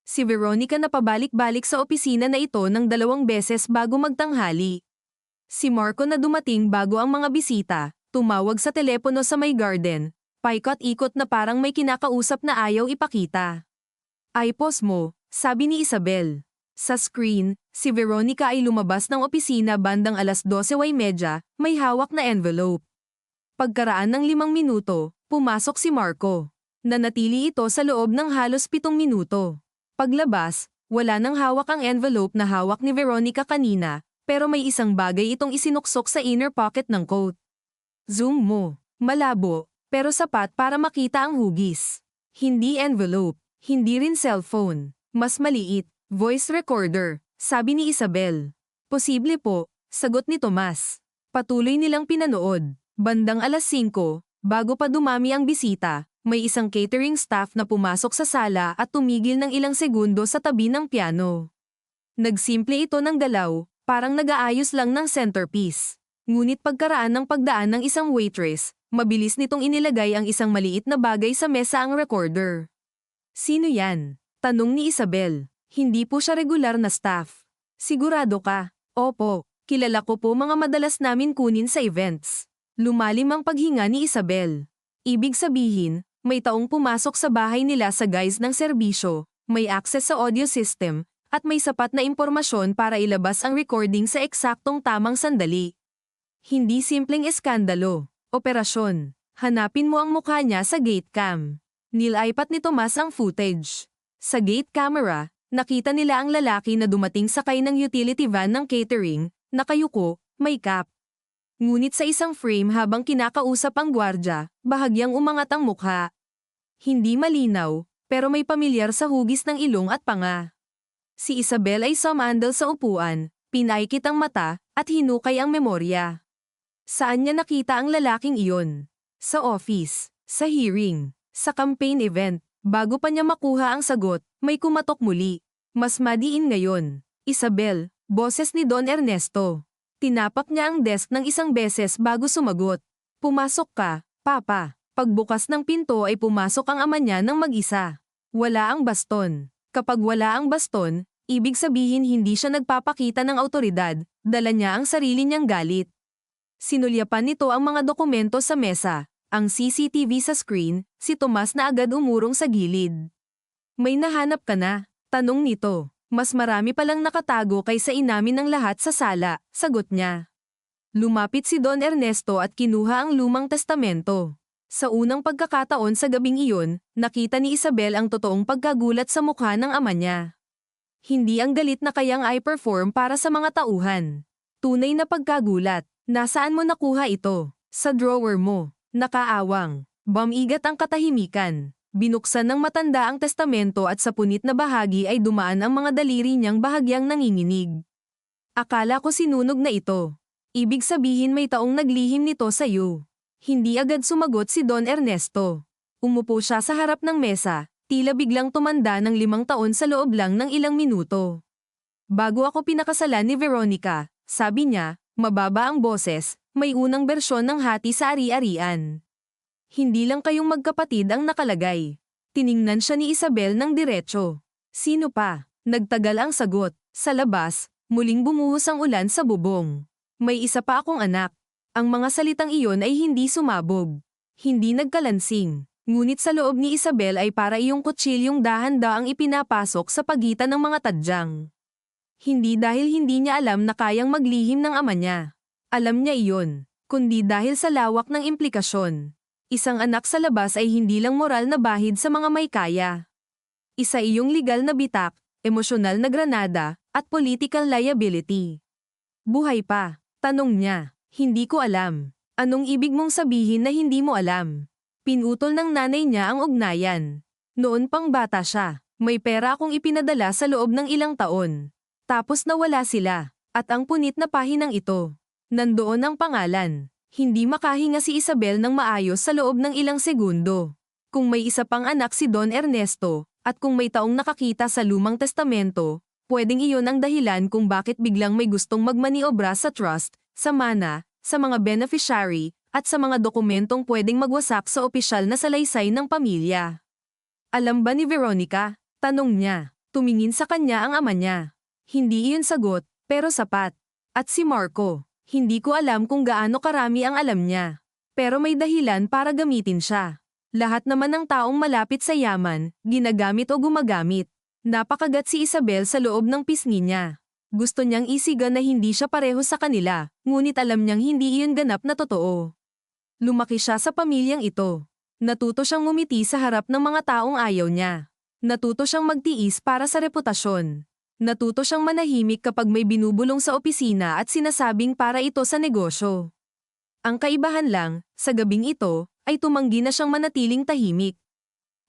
Si Veronica na pabalik-balik sa opisina na ito ng 2 beses bago magtanghali. Si Marco na dumating bago ang mga bisita, tumawag sa telepono sa may garden, paikot-ikot na parang may kinakausap na ayaw ipakita. "Ay-pause mo," sabi ni Isabel. Sa screen, si Veronica ay lumabas ng opisina bandang 12:30, may hawak na envelope. Pagkaraan ng 5 minuto, pumasok si Marco. Nanatili ito sa loob ng halos 7 minuto. Paglabas, wala nang hawak ang envelope na hawak ni Veronica kanina, pero may isang bagay itong isinuksok sa inner pocket ng coat. Zoom mo. Malabo, pero sapat para makita ang hugis. Hindi envelope, hindi rin cellphone. Mas maliit, voice recorder, sabi ni Isabel. Posible po, sagot ni Tomas. Patuloy nilang pinanood. Bandang 5:00, bago pa dumami ang bisita, may isang catering staff na pumasok sa sala at tumigil ng ilang segundo sa tabi ng piano. Nagsimple ito ng galaw, parang nag-aayos lang ng centerpiece. Ngunit pagkaraan ng pagdaan ng isang waitress, mabilis nitong inilagay ang isang maliit na bagay sa mesa ang recorder. Sino yan? Tanong ni Isabel. Hindi po siya regular na staff. Sigurado ka? Opo, kilala ko po mga madalas namin kunin sa events. Lumalim ang paghinga ni Isabel. Ibig sabihin, may taong pumasok sa bahay nila sa guise ng serbisyo, may access sa audio system, at may sapat na impormasyon para ilabas ang recording sa eksaktong tamang sandali. Hindi simpleng eskandalo. Operasyon. Hanapin mo ang mukha niya sa gate cam. Nilipat ni Tomas ang footage. Sa gate camera, Nakita nila ang lalaki na dumating sakay ng utility van ng catering, nakayuko, may cap. Ngunit sa isang frame habang kinakausap ang gwardya, bahagyang umangat ang mukha. Hindi malinaw, pero may pamilyar sa hugis ng ilong at panga. Si Isabel ay sumandal sa upuan, pinaikit ang mata, at hinukay ang memorya. Saan niya nakita ang lalaking iyon? Sa office, sa hearing, sa campaign event. Bago pa niya makuha ang sagot, may kumatok muli. Mas madiin ngayon. Isabel, boses ni Don Ernesto. Tinapak niya ang desk ng isang beses bago sumagot. Pumasok ka, Papa. Pagbukas ng pinto ay pumasok ang ama niya ng mag-isa. Wala ang baston. Kapag wala ang baston, ibig sabihin hindi siya nagpapakita ng awtoridad, dala niya ang sarili niyang galit. Sinulyapan nito ang mga dokumento sa mesa, ang CCTV sa screen, si Tomas na agad umurong sa gilid. May nahanap ka na? Tanong nito. Mas marami palang nakatago kaysa inamin ng lahat sa sala, sagot niya. Lumapit si Don Ernesto at kinuha ang lumang testamento. Sa unang pagkakataon sa gabing iyon, nakita ni Isabel ang totoong pagkagulat sa mukha ng ama niya. Hindi ang galit na kayang i-perform para sa mga tauhan. Tunay na pagkagulat. Nasaan mo nakuha ito? Sa drawer mo. Nakaawang. Bumigat ang katahimikan. Binuksan ng matanda ang testamento at sa punit na bahagi ay dumaan ang mga daliri niyang bahagyang nanginginig. Akala ko sinunog na ito. Ibig sabihin may taong naglihim nito sa iyo. Hindi agad sumagot si Don Ernesto. Umupo siya sa harap ng mesa, tila biglang tumanda ng 5 taon sa loob lang ng ilang minuto. Bago ako pinakasalan ni Veronica, sabi niya, mababa ang boses, may unang bersyon ng hati sa ari-arian. Hindi lang kayong magkapatid ang nakalagay. Tiningnan siya ni Isabel ng diretso. Sino pa? Nagtagal ang sagot. Sa labas, muling bumuhos ang ulan sa bubong. May isa pa akong anak. Ang mga salitang iyon ay hindi sumabog. Hindi nagkalansing. Ngunit sa loob ni Isabel ay para iyong kutsilyong dahan-daang ipinapasok sa pagitan ng mga tadyang. Hindi dahil hindi niya alam na kayang maglihim ng ama niya. Alam niya iyon, kundi dahil sa lawak ng implikasyon. Isang anak sa labas ay hindi lang moral na bahid sa mga may kaya. Isa iyong legal na bitak, emosyonal na granada, at political liability. Buhay pa? Tanong niya. Hindi ko alam. Anong ibig mong sabihin na hindi mo alam? Pinutol ng nanay niya ang ugnayan. Noon pang bata siya, may pera akong ipinadala sa loob ng ilang taon. Tapos nawala sila, at ang punit na pahinang ito. Nandoon ang pangalan. Hindi makahinga si Isabel ng maayos sa loob ng ilang segundo. Kung may isa pang anak si Don Ernesto, at kung may taong nakakita sa lumang testamento, pwedeng iyon ang dahilan kung bakit biglang may gustong magmaniobra sa trust, sa mana, sa mga beneficiary, at sa mga dokumentong pwedeng magwasak sa opisyal na salaysay ng pamilya. Alam ba ni Veronica? Tanong niya. Tumingin sa kanya ang ama niya. Hindi iyon sagot, pero sapat. At si Marco. Hindi ko alam kung gaano karami ang alam niya. Pero may dahilan para gamitin siya. Lahat naman ng taong malapit sa yaman, ginagamit o gumagamit. Napakagat si Isabel sa loob ng pisngi niya. Gusto niyang isiga na hindi siya pareho sa kanila, ngunit alam niyang hindi iyon ganap na totoo. Lumaki siya sa pamilyang ito. Natuto siyang ngumiti sa harap ng mga taong ayaw niya. Natuto siyang magtiis para sa reputasyon. Natuto siyang manahimik kapag may binubulong sa opisina at sinasabing para ito sa negosyo. Ang kaibahan lang, sa gabing ito, ay tumanggi na siyang manatiling tahimik.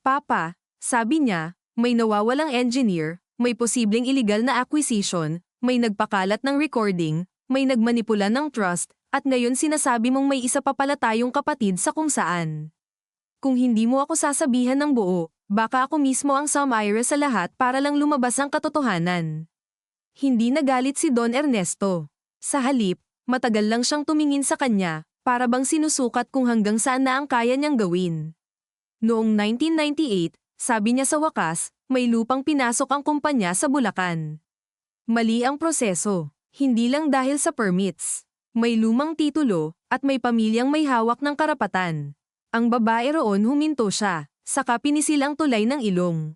Papa, sabi niya, may nawawalang engineer, may posibleng illegal na acquisition, may nagpakalat ng recording, may nagmanipula ng trust, at ngayon sinasabi mong may isa pa pala tayong kapatid sa kung saan. Kung hindi mo ako sasabihan ng buo, baka ako mismo ang sumire sa lahat para lang lumabas ang katotohanan. Hindi nagalit si Don Ernesto. Sa halip, matagal lang siyang tumingin sa kanya, para bang sinusukat kung hanggang saan na ang kaya niyang gawin. Noong 1998, sabi niya sa wakas, may lupang pinasok ang kumpanya sa Bulacan. Mali ang proseso, hindi lang dahil sa permits. May lumang titulo, at may pamilyang may hawak ng karapatan. Ang babae roon huminto siya, saka pinisil ang tulay ng ilong.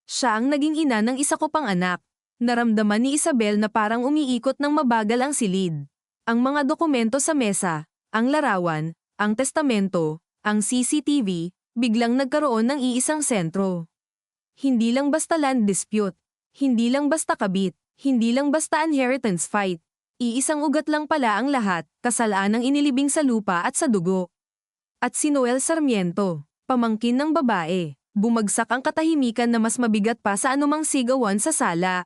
Siya ang naging ina ng isa ko pang anak. Naramdaman ni Isabel na parang umiikot ng mabagal ang silid. Ang mga dokumento sa mesa, ang larawan, ang testamento, ang CCTV, biglang nagkaroon ng iisang sentro. Hindi lang basta land dispute. Hindi lang basta kabit, hindi lang basta inheritance fight. Iisang ugat lang pala ang lahat, kasalanang inilibing sa lupa at sa dugo. At si Noel Sarmiento, pamangkin ng babae, bumagsak ang katahimikan na mas mabigat pa sa anumang sigawan sa sala.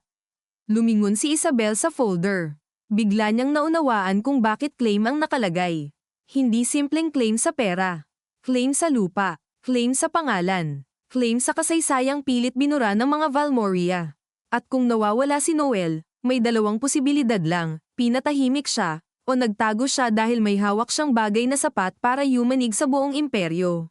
Lumingon si Isabel sa folder. Bigla niyang naunawaan kung bakit claim ang nakalagay. Hindi simpleng claim sa pera. Claim sa lupa, claim sa pangalan, claim sa kasaysayang pilit binura ng mga Valmoria. At kung nawawala si Noel, may dalawang posibilidad lang, pinatahimik siya, o nagtago siya dahil may hawak siyang bagay na sapat para yumanig sa buong imperyo.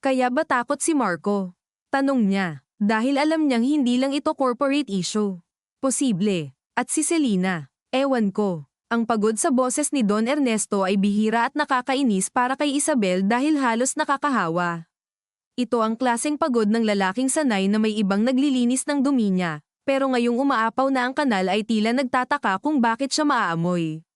Kaya ba takot si Marco? Tanong niya, dahil alam niyang hindi lang ito corporate issue. Posible. At si Selena, ewan ko. Ang pagod sa boses ni Don Ernesto ay bihira at nakakainis para kay Isabel dahil halos nakakahawa. Ito ang klaseng pagod ng lalaking sanay na may ibang naglilinis ng dumi niya, pero ngayong umaapaw na ang kanal ay tila nagtataka kung bakit siya maaamoy.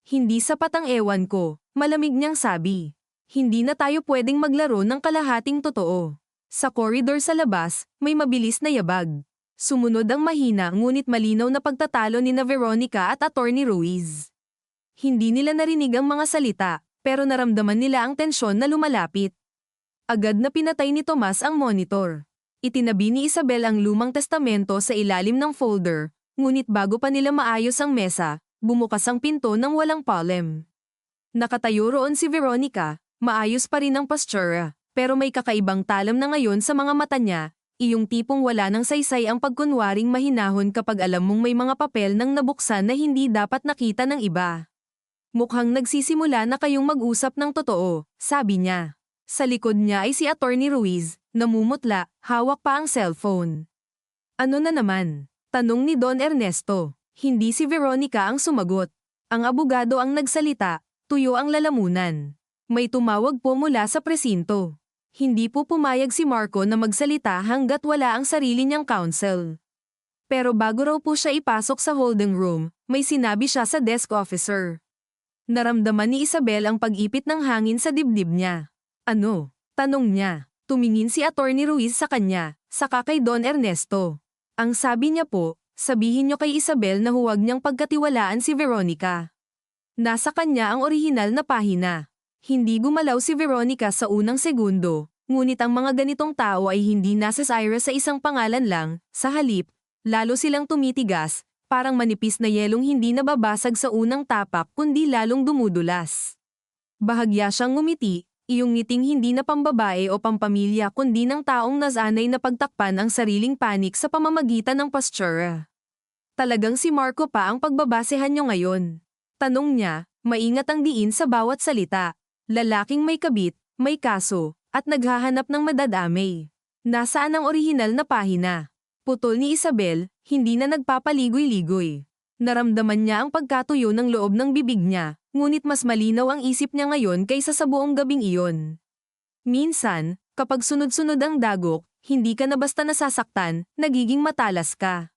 Hindi sapat ang ewan ko, malamig niyang sabi. Hindi na tayo pwedeng maglaro ng kalahating totoo. Sa koridor sa labas, may mabilis na yabag. Sumunod ang mahina ngunit malinaw na pagtatalo ni Veronica at Attorney Ruiz. Hindi nila narinig ang mga salita, pero naramdaman nila ang tensyon na lumalapit. Agad na pinatay ni Tomas ang monitor. Itinabi ni Isabel ang lumang testamento sa ilalim ng folder, ngunit bago pa nila maayos ang mesa, bumukas ang pinto ng walang palem. Nakatayo roon si Veronica, maayos pa rin ang postura, pero may kakaibang talam na ngayon sa mga mata niya. Iyong tipong wala ng saysay ang pagkunwaring mahinahon kapag alam mong may mga papel nang nabuksan na hindi dapat nakita ng iba. Mukhang nagsisimula na kayong mag-usap ng totoo, sabi niya. Sa likod niya ay si Attorney Ruiz, namumutla, hawak pa ang cellphone. Ano na naman? Tanong ni Don Ernesto. Hindi si Veronica ang sumagot. Ang abogado ang nagsalita, tuyo ang lalamunan. May tumawag po mula sa presinto. Hindi po pumayag si Marco na magsalita hanggat wala ang sarili niyang counsel. Pero bago raw po siya ipasok sa holding room, may sinabi siya sa desk officer. Naramdaman ni Isabel ang pag-ipit ng hangin sa dibdib niya. Ano? Tanong niya. Tumingin si Attorney Ruiz sa kanya, saka kay Don Ernesto. Ang sabi niya po, sabihin niyo kay Isabel na huwag niyang pagkatiwalaan si Veronica. Nasa kanya ang orihinal na pahina. Hindi gumalaw si Veronica sa unang segundo, ngunit ang mga ganitong tao ay hindi nasasira sa isang pangalan lang, sa halip, lalo silang tumitigas, parang manipis na yelong hindi nababasag sa unang tapak kundi lalong dumudulas. Bahagya siyang ngumiti, iyong ngiting hindi na pambabae o pampamilya kundi ng taong nasanay na pagtakpan ang sariling panik sa pamamagitan ng postura. Talagang si Marco pa ang pagbabasehan niyo ngayon. Tanong niya, maingat ang diin sa bawat salita. Lalaking may kabit, may kaso, at naghahanap ng madadamay. Nasaan ang orihinal na pahina? Putol ni Isabel, hindi na nagpapaligoy-ligoy. Naramdaman niya ang pagkatuyo ng loob ng bibig niya, ngunit mas malinaw ang isip niya ngayon kaysa sa buong gabing iyon. Minsan, kapag sunod-sunod ang dagok, hindi ka na basta nasasaktan, nagiging matalas ka.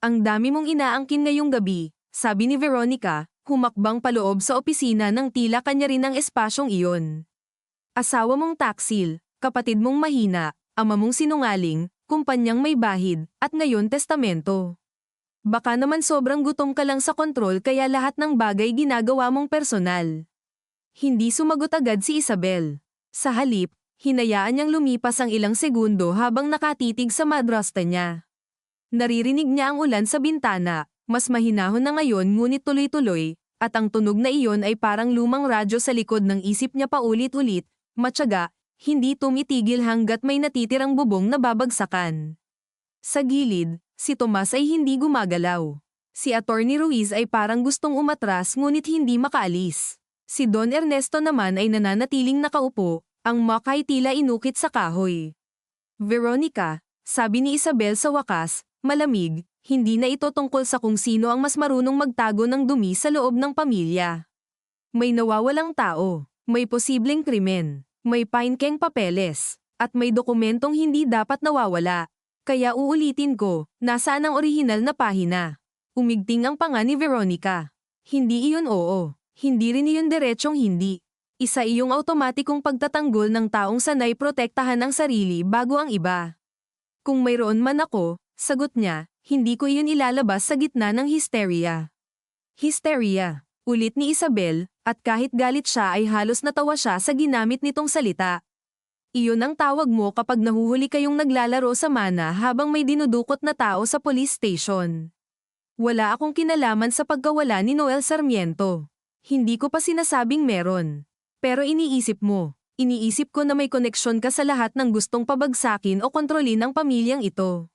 Ang dami mong inaangkin ngayong gabi, sabi ni Veronica. Humakbang paloob sa opisina ng tila kanya rin ang espasyong iyon. Asawa mong taksil, kapatid mong mahina, ama mong sinungaling, kumpanyang may bahid, at ngayon testamento. Baka naman sobrang gutom ka lang sa kontrol kaya lahat ng bagay ginagawa mong personal. Hindi sumagot agad si Isabel. Sa halip, hinayaan niyang lumipas ang ilang segundo habang nakatitig sa madrasta niya. Naririnig niya ang ulan sa bintana. Mas mahinahon na ngayon ngunit tuloy-tuloy, at ang tunog na iyon ay parang lumang radyo sa likod ng isip niya paulit-ulit, matyaga, hindi tumitigil hanggat may natitirang bubong na babagsakan. Sa gilid, si Tomas ay hindi gumagalaw. Si Attorney Ruiz ay parang gustong umatras ngunit hindi makaalis. Si Don Ernesto naman ay nananatiling nakaupo, ang muk ay tila inukit sa kahoy. Veronica, sabi ni Isabel sa wakas, malamig, hindi na ito tungkol sa kung sino ang mas marunong magtago ng dumi sa loob ng pamilya. May nawawalang tao, may posibleng krimen, may painkeng papeles, at may dokumentong hindi dapat nawawala. Kaya uulitin ko, nasaan ang orihinal na pahina? Umigting ang panga ni Veronica. Hindi iyon oo, hindi rin iyon diretsong hindi. Isa iyong automatikong pagtatanggol ng taong sanay protektahan ang sarili bago ang iba. Kung mayroon man ako, sagot niya, Hindi ko iyon ilalabas sa gitna ng hysteria. Hysteria. Ulit ni Isabel, at kahit galit siya ay halos natawa siya sa ginamit nitong salita. Iyon ang tawag mo kapag nahuhuli kayong naglalaro sa mana habang may dinudukot na tao sa police station. Wala akong kinalaman sa pagkawala ni Noel Sarmiento. Hindi ko pa sinasabing meron. Pero iniisip mo. Iniisip ko na may koneksyon ka sa lahat ng gustong pabagsakin o kontrolin ang pamilyang ito.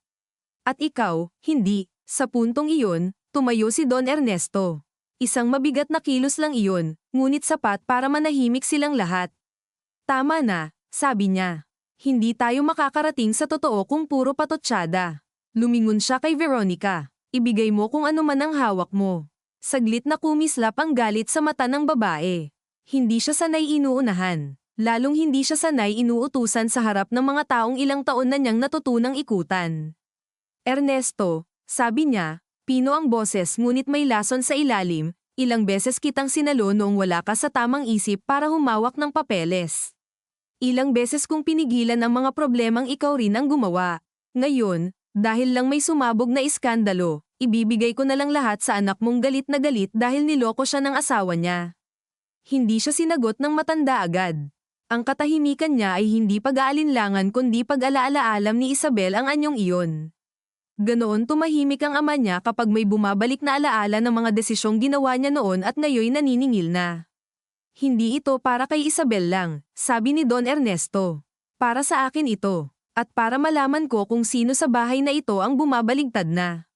At ikaw, hindi. Sa puntong iyon, tumayo si Don Ernesto. Isang mabigat na kilos lang iyon, ngunit sapat para manahimik silang lahat. Tama na, sabi niya. Hindi tayo makakarating sa totoo kung puro patotsyada. Lumingon siya kay Veronica. Ibigay mo kung ano man ang hawak mo. Saglit na kumislap ang galit sa mata ng babae. Hindi siya sanay inuunahan. Lalong hindi siya sanay inuutusan sa harap ng mga taong ilang taon na niyang natutunang ikutan. Ernesto, sabi niya, pino ang boses ngunit may lason sa ilalim, ilang beses kitang sinalo noong wala ka sa tamang isip para humawak ng papeles. Ilang beses kong pinigilan ang mga problemang ikaw rin ang gumawa. Ngayon, dahil lang may sumabog na iskandalo, ibibigay ko na lang lahat sa anak mong galit na galit dahil niloko siya ng asawa niya. Hindi siya sinagot ng matanda agad. Ang katahimikan niya ay hindi pag-aalinlangan kundi pag-alaala-alam ni Isabel ang anyong iyon. Ganoon tumahimik ang ama niya kapag may bumabalik na alaala ng mga desisyong ginawa niya noon at ngayon naniningil na. Hindi ito para kay Isabel lang, sabi ni Don Ernesto. Para sa akin ito. At para malaman ko kung sino sa bahay na ito ang bumabaligtad na.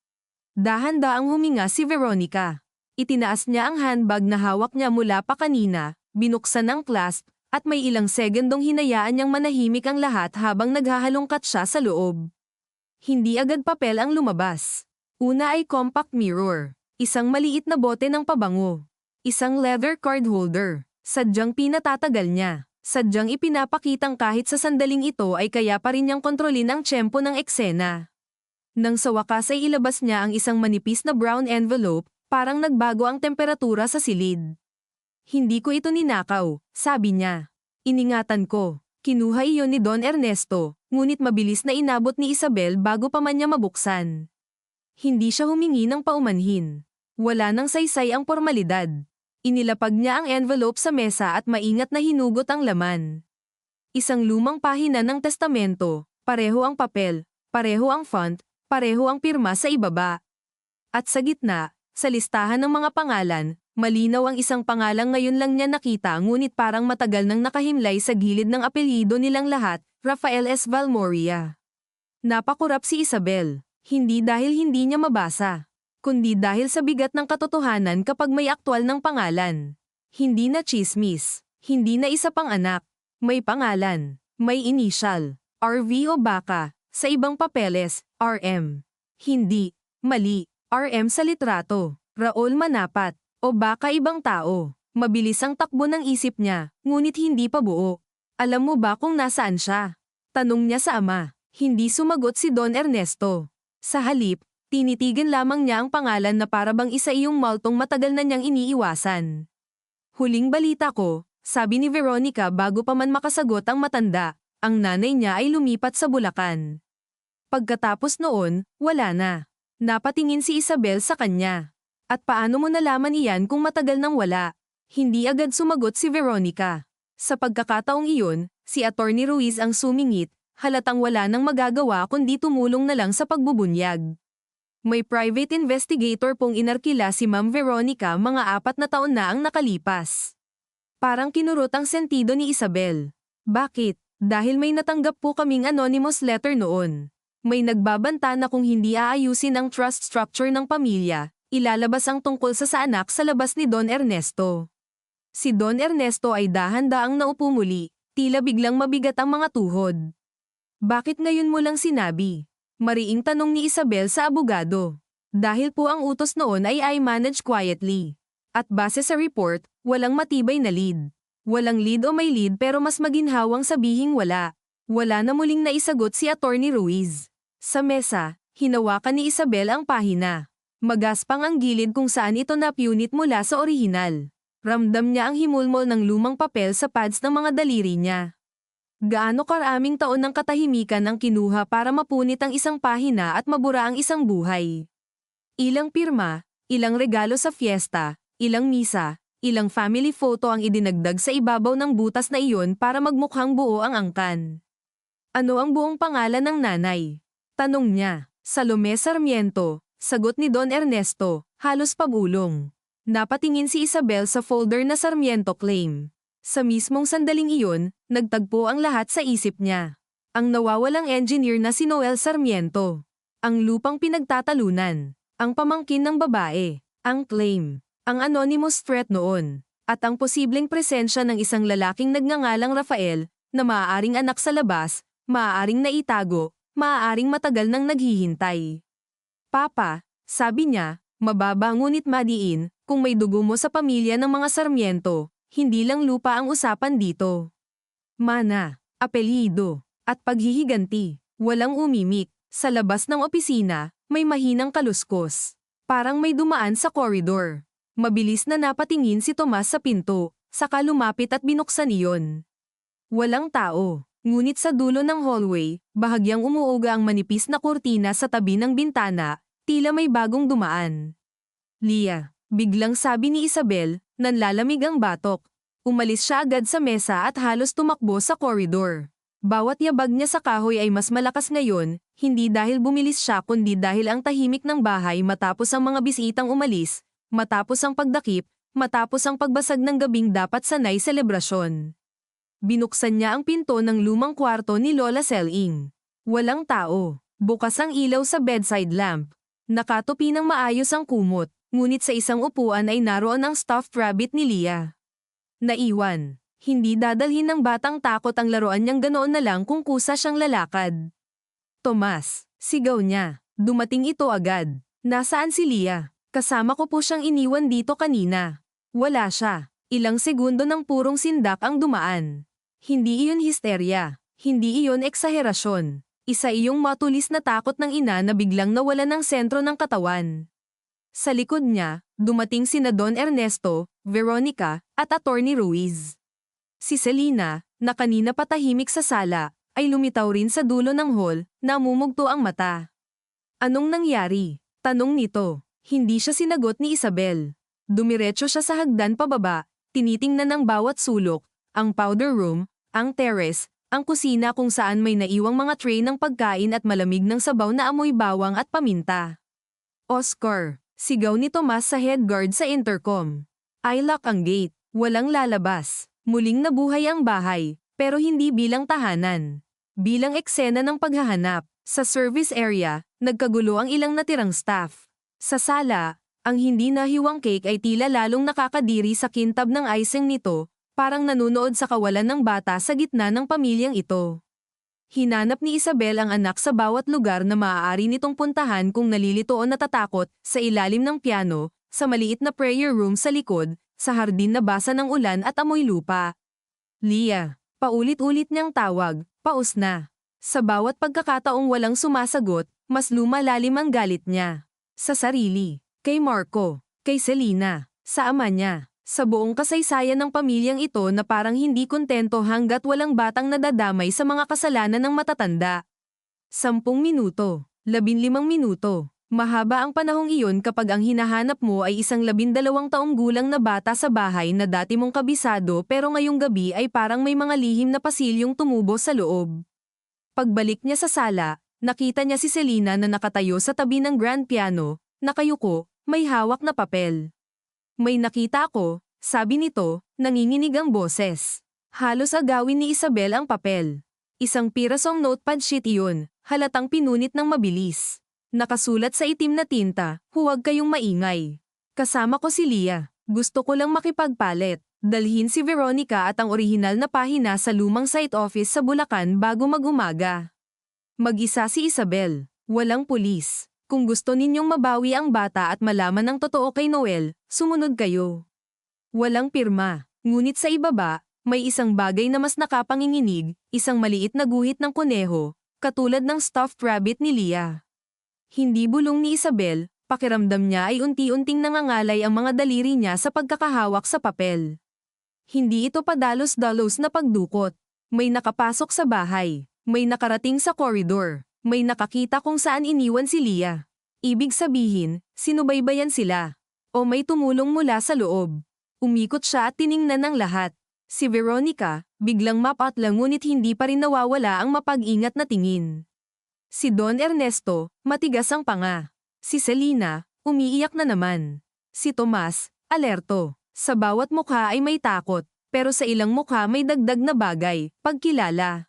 Dahan-daang huminga si Veronica. Itinaas niya ang handbag na hawak niya mula pa kanina, binuksan ang clasp, at may ilang segundong hinayaan niyang manahimik ang lahat habang naghahalongkat siya sa loob. Hindi agad papel ang lumabas. Una ay compact mirror, isang maliit na bote ng pabango, isang leather card holder, sadyang pinatatagal niya, sadyang ipinapakitang kahit sa sandaling ito ay kaya pa rin niyang kontrolin ang tiyempo ng eksena. Nang sa wakas ay ilabas niya ang isang manipis na brown envelope, parang nagbago ang temperatura sa silid. Hindi ko ito ninakaw, sabi niya. Iningatan ko. Kinuha iyon ni Don Ernesto, ngunit mabilis na inabot ni Isabel bago pa man niya mabuksan. Hindi siya humingi ng paumanhin. Wala nang saysay ang formalidad. Inilapag niya ang envelope sa mesa at maingat na hinugot ang laman. Isang lumang pahina ng testamento, pareho ang papel, pareho ang font, pareho ang pirma sa ibaba. At sa gitna, sa listahan ng mga pangalan, malinaw ang isang pangalang ngayon lang niya nakita ngunit parang matagal nang nakahimlay sa gilid ng apelyido nilang lahat, Rafael S. Valmoria. Napakurap si Isabel, hindi dahil hindi niya mabasa, kundi dahil sa bigat ng katotohanan kapag may aktwal ng pangalan. Hindi na tsismis, hindi na isa pang anak, may pangalan, may initial, RV o baka, sa ibang papeles, RM. Hindi, mali, RM sa litrato, Raul Manapat. O baka ibang tao. Mabilis ang takbo ng isip niya, ngunit hindi pa buo. Alam mo ba kung nasaan siya? Tanong niya sa ama. Hindi sumagot si Don Ernesto. Sa halip, tinitigan lamang niya ang pangalan na parabang isa iyong multong matagal na niyang iniiwasan. Huling balita ko, sabi ni Veronica bago pa man makasagot ang matanda, ang nanay niya ay lumipat sa Bulacan. Pagkatapos noon, wala na. Napatingin si Isabel sa kanya. At paano mo nalaman iyan kung matagal nang wala? Hindi agad sumagot si Veronica. Sa pagkakataong iyon, si Attorney Ruiz ang sumingit, halatang wala nang magagawa kundi tumulong na lang sa pagbubunyag. May private investigator pong inarkila si Ma'am Veronica mga 4 na taon na ang nakalipas. Parang kinurot ang sentido ni Isabel. Bakit? Dahil may natanggap po kaming anonymous letter noon. May nagbabanta na kung hindi aayusin ang trust structure ng pamilya, ilalabas ang tungkol sa anak sa labas ni Don Ernesto. Si Don Ernesto ay dahan-daang naupo muli, tila biglang mabigat ang mga tuhod. Bakit ngayon mo lang sinabi? Mariing tanong ni Isabel sa abogado. Dahil po ang utos noon ay I manage quietly. At base sa report, walang matibay na lead. Walang lead o may lead pero mas maginhawang sabihing wala. Wala na muling naisagot si Attorney Ruiz. Sa mesa, hinawakan ni Isabel ang pahina. Magaspang ang gilid kung saan ito napunit mula sa orihinal. Ramdam niya ang himulmol ng lumang papel sa pads ng mga daliri niya. Gaano karaming taon ng katahimikan ang kinuha para mapunit ang isang pahina at mabura ang isang buhay. Ilang pirma, ilang regalo sa fiesta, ilang misa, ilang family photo ang idinagdag sa ibabaw ng butas na iyon para magmukhang buo ang angkan. Ano ang buong pangalan ng nanay? Tanong niya. Salome Sarmiento, sagot ni Don Ernesto, halos pabulong. Napatingin si Isabel sa folder na Sarmiento claim. Sa mismong sandaling iyon, nagtagpo ang lahat sa isip niya. Ang nawawalang engineer na si Noel Sarmiento. Ang lupang pinagtatalunan. Ang pamangkin ng babae. Ang claim. Ang anonymous threat noon. At ang posibleng presensya ng isang lalaking nagngangalang Rafael, na maaaring anak sa labas, maaaring naitago, maaaring matagal nang naghihintay. Papa, sabi niya, mababa ngunit madiin, kung may dugo mo sa pamilya ng mga Sarmiento, hindi lang lupa ang usapan dito. Mana, apelyido, at paghihiganti. Walang umimik. Sa labas ng opisina, may mahinang kaluskos. Parang may dumaan sa koridor. Mabilis na napatingin si Tomas sa pinto, saka lumapit at binuksan iyon. Walang tao. Ngunit sa dulo ng hallway, bahagyang umuuga ang manipis na kurtina sa tabi ng bintana, tila may bagong dumaan. Lia, biglang sabi ni Isabel, nanlalamig ang batok. Umalis siya agad sa mesa at halos tumakbo sa koridor. Bawat yabag niya sa kahoy ay mas malakas ngayon, hindi dahil bumilis siya kundi dahil ang tahimik ng bahay matapos ang mga bisitang umalis, matapos ang pagdakip, matapos ang pagbasag ng gabing dapat sanay selebrasyon. Binuksan niya ang pinto ng lumang kwarto ni Lola Seling. Walang tao. Bukas ang ilaw sa bedside lamp. Nakatupi ng maayos ang kumot, ngunit sa isang upuan ay naroon ang stuffed rabbit ni Lia. Naiwan. Hindi dadalhin ng batang takot ang laruan niyang ganoon na lang kung kusa siyang lalakad. Tomas, sigaw niya. Dumating ito agad. Nasaan si Lia? Kasama ko po siyang iniwan dito kanina. Wala siya. Ilang segundo ng purong sindak ang dumaan. Hindi iyon histerya. Hindi iyon eksaherasyon. Isa iyong matulis na takot ng ina na biglang nawala ng sentro ng katawan. Sa likod niya, dumating sina Don Ernesto, Veronica, at Attorney Ruiz. Si Selena, na kanina patahimik sa sala, ay lumitaw rin sa dulo ng hall, namumugto ang mata. Anong nangyari? Tanong nito. Hindi siya sinagot ni Isabel. Dumiretso siya sa hagdan pababa, tinitingnan ng bawat sulok, ang powder room, ang terrace, ang kusina kung saan may naiwang mga tray ng pagkain at malamig ng sabaw na amoy bawang at paminta. Oscar, sigaw ni Tomas sa head guard sa intercom. I-lock ang gate, walang lalabas. Muling nabuhay ang bahay, pero hindi bilang tahanan. Bilang eksena ng paghahanap, sa service area, nagkagulo ang ilang natirang staff. Sa sala, ang hindi nahiwang cake ay tila lalong nakakadiri sa kintab ng icing nito, parang nanunood sa kawalan ng bata sa gitna ng pamilyang ito. Hinanap ni Isabel ang anak sa bawat lugar na maaari nitong puntahan kung nalilito o natatakot, sa ilalim ng piano, sa maliit na prayer room sa likod, sa hardin na basa ng ulan at amoy lupa. Lia, paulit-ulit niyang tawag, paus na. Sa bawat pagkakataong walang sumasagot, mas lumalalim ang galit niya. Sa sarili, kay Marco, kay Selena, sa ama niya, sa buong kasaysayan ng pamilyang ito na parang hindi kontento hanggat walang batang nadadamay sa mga kasalanan ng matatanda. 10 minuto, 15 minuto. Mahaba ang panahong iyon kapag ang hinahanap mo ay isang 12 taong gulang na bata sa bahay na dati mong kabisado pero ngayong gabi ay parang may mga lihim na pasilyong tumubo sa loob. Pagbalik niya sa sala, nakita niya si Selena na nakatayo sa tabi ng grand piano, nakayuko, may hawak na papel. May nakita ako, sabi nito, nanginginig ang boses. Halos agawin ni Isabel ang papel. Isang pirasong notepad sheet iyon, halatang pinunit ng mabilis. Nakasulat sa itim na tinta, huwag kayong maingay. Kasama ko si Lia. Gusto ko lang makipagpalit. Dalhin si Veronica at ang orihinal na pahina sa lumang site office sa Bulacan bago mag-umaga. Mag-isa si Isabel. Walang pulis. Kung gusto ninyong mabawi ang bata at malaman ang totoo kay Noel, sumunod kayo. Walang pirma. Ngunit sa ibaba, may isang bagay na mas nakapanginginig, isang maliit na guhit ng kuneho, katulad ng stuffed rabbit ni Lia. Hindi bulong ni Isabel, pakiramdam niya ay unti-unting nangangalay ang mga daliri niya sa pagkakahawak sa papel. Hindi ito padalos-dalos na pagdukot. May nakapasok sa bahay. May nakarating sa koridor. May nakakita kung saan iniwan si Leah. Ibig sabihin, sinubaybayan sila. O may tumulong mula sa loob. Umikot siya at tiningnan ng lahat. Si Veronica, biglang mapatlang ngunit hindi pa rin nawawala ang mapag-ingat na tingin. Si Don Ernesto, matigas ang panga. Si Selena, umiiyak na naman. Si Tomas, alerto. Sa bawat mukha ay may takot, pero sa ilang mukha may dagdag na bagay, pagkilala.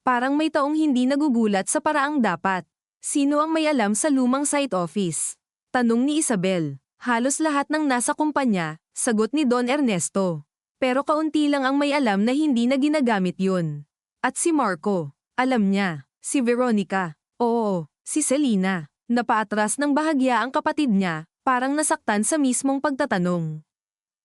Parang may taong hindi nagugulat sa paraang dapat. Sino ang may alam sa lumang site office? Tanong ni Isabel. Halos lahat ng nasa kumpanya, sagot ni Don Ernesto. Pero kaunti lang ang may alam na hindi na ginagamit yun. At si Marco, alam niya. Si Veronica, oo, si Selena. Napaatras ng bahagya ang kapatid niya, parang nasaktan sa mismong pagtatanong.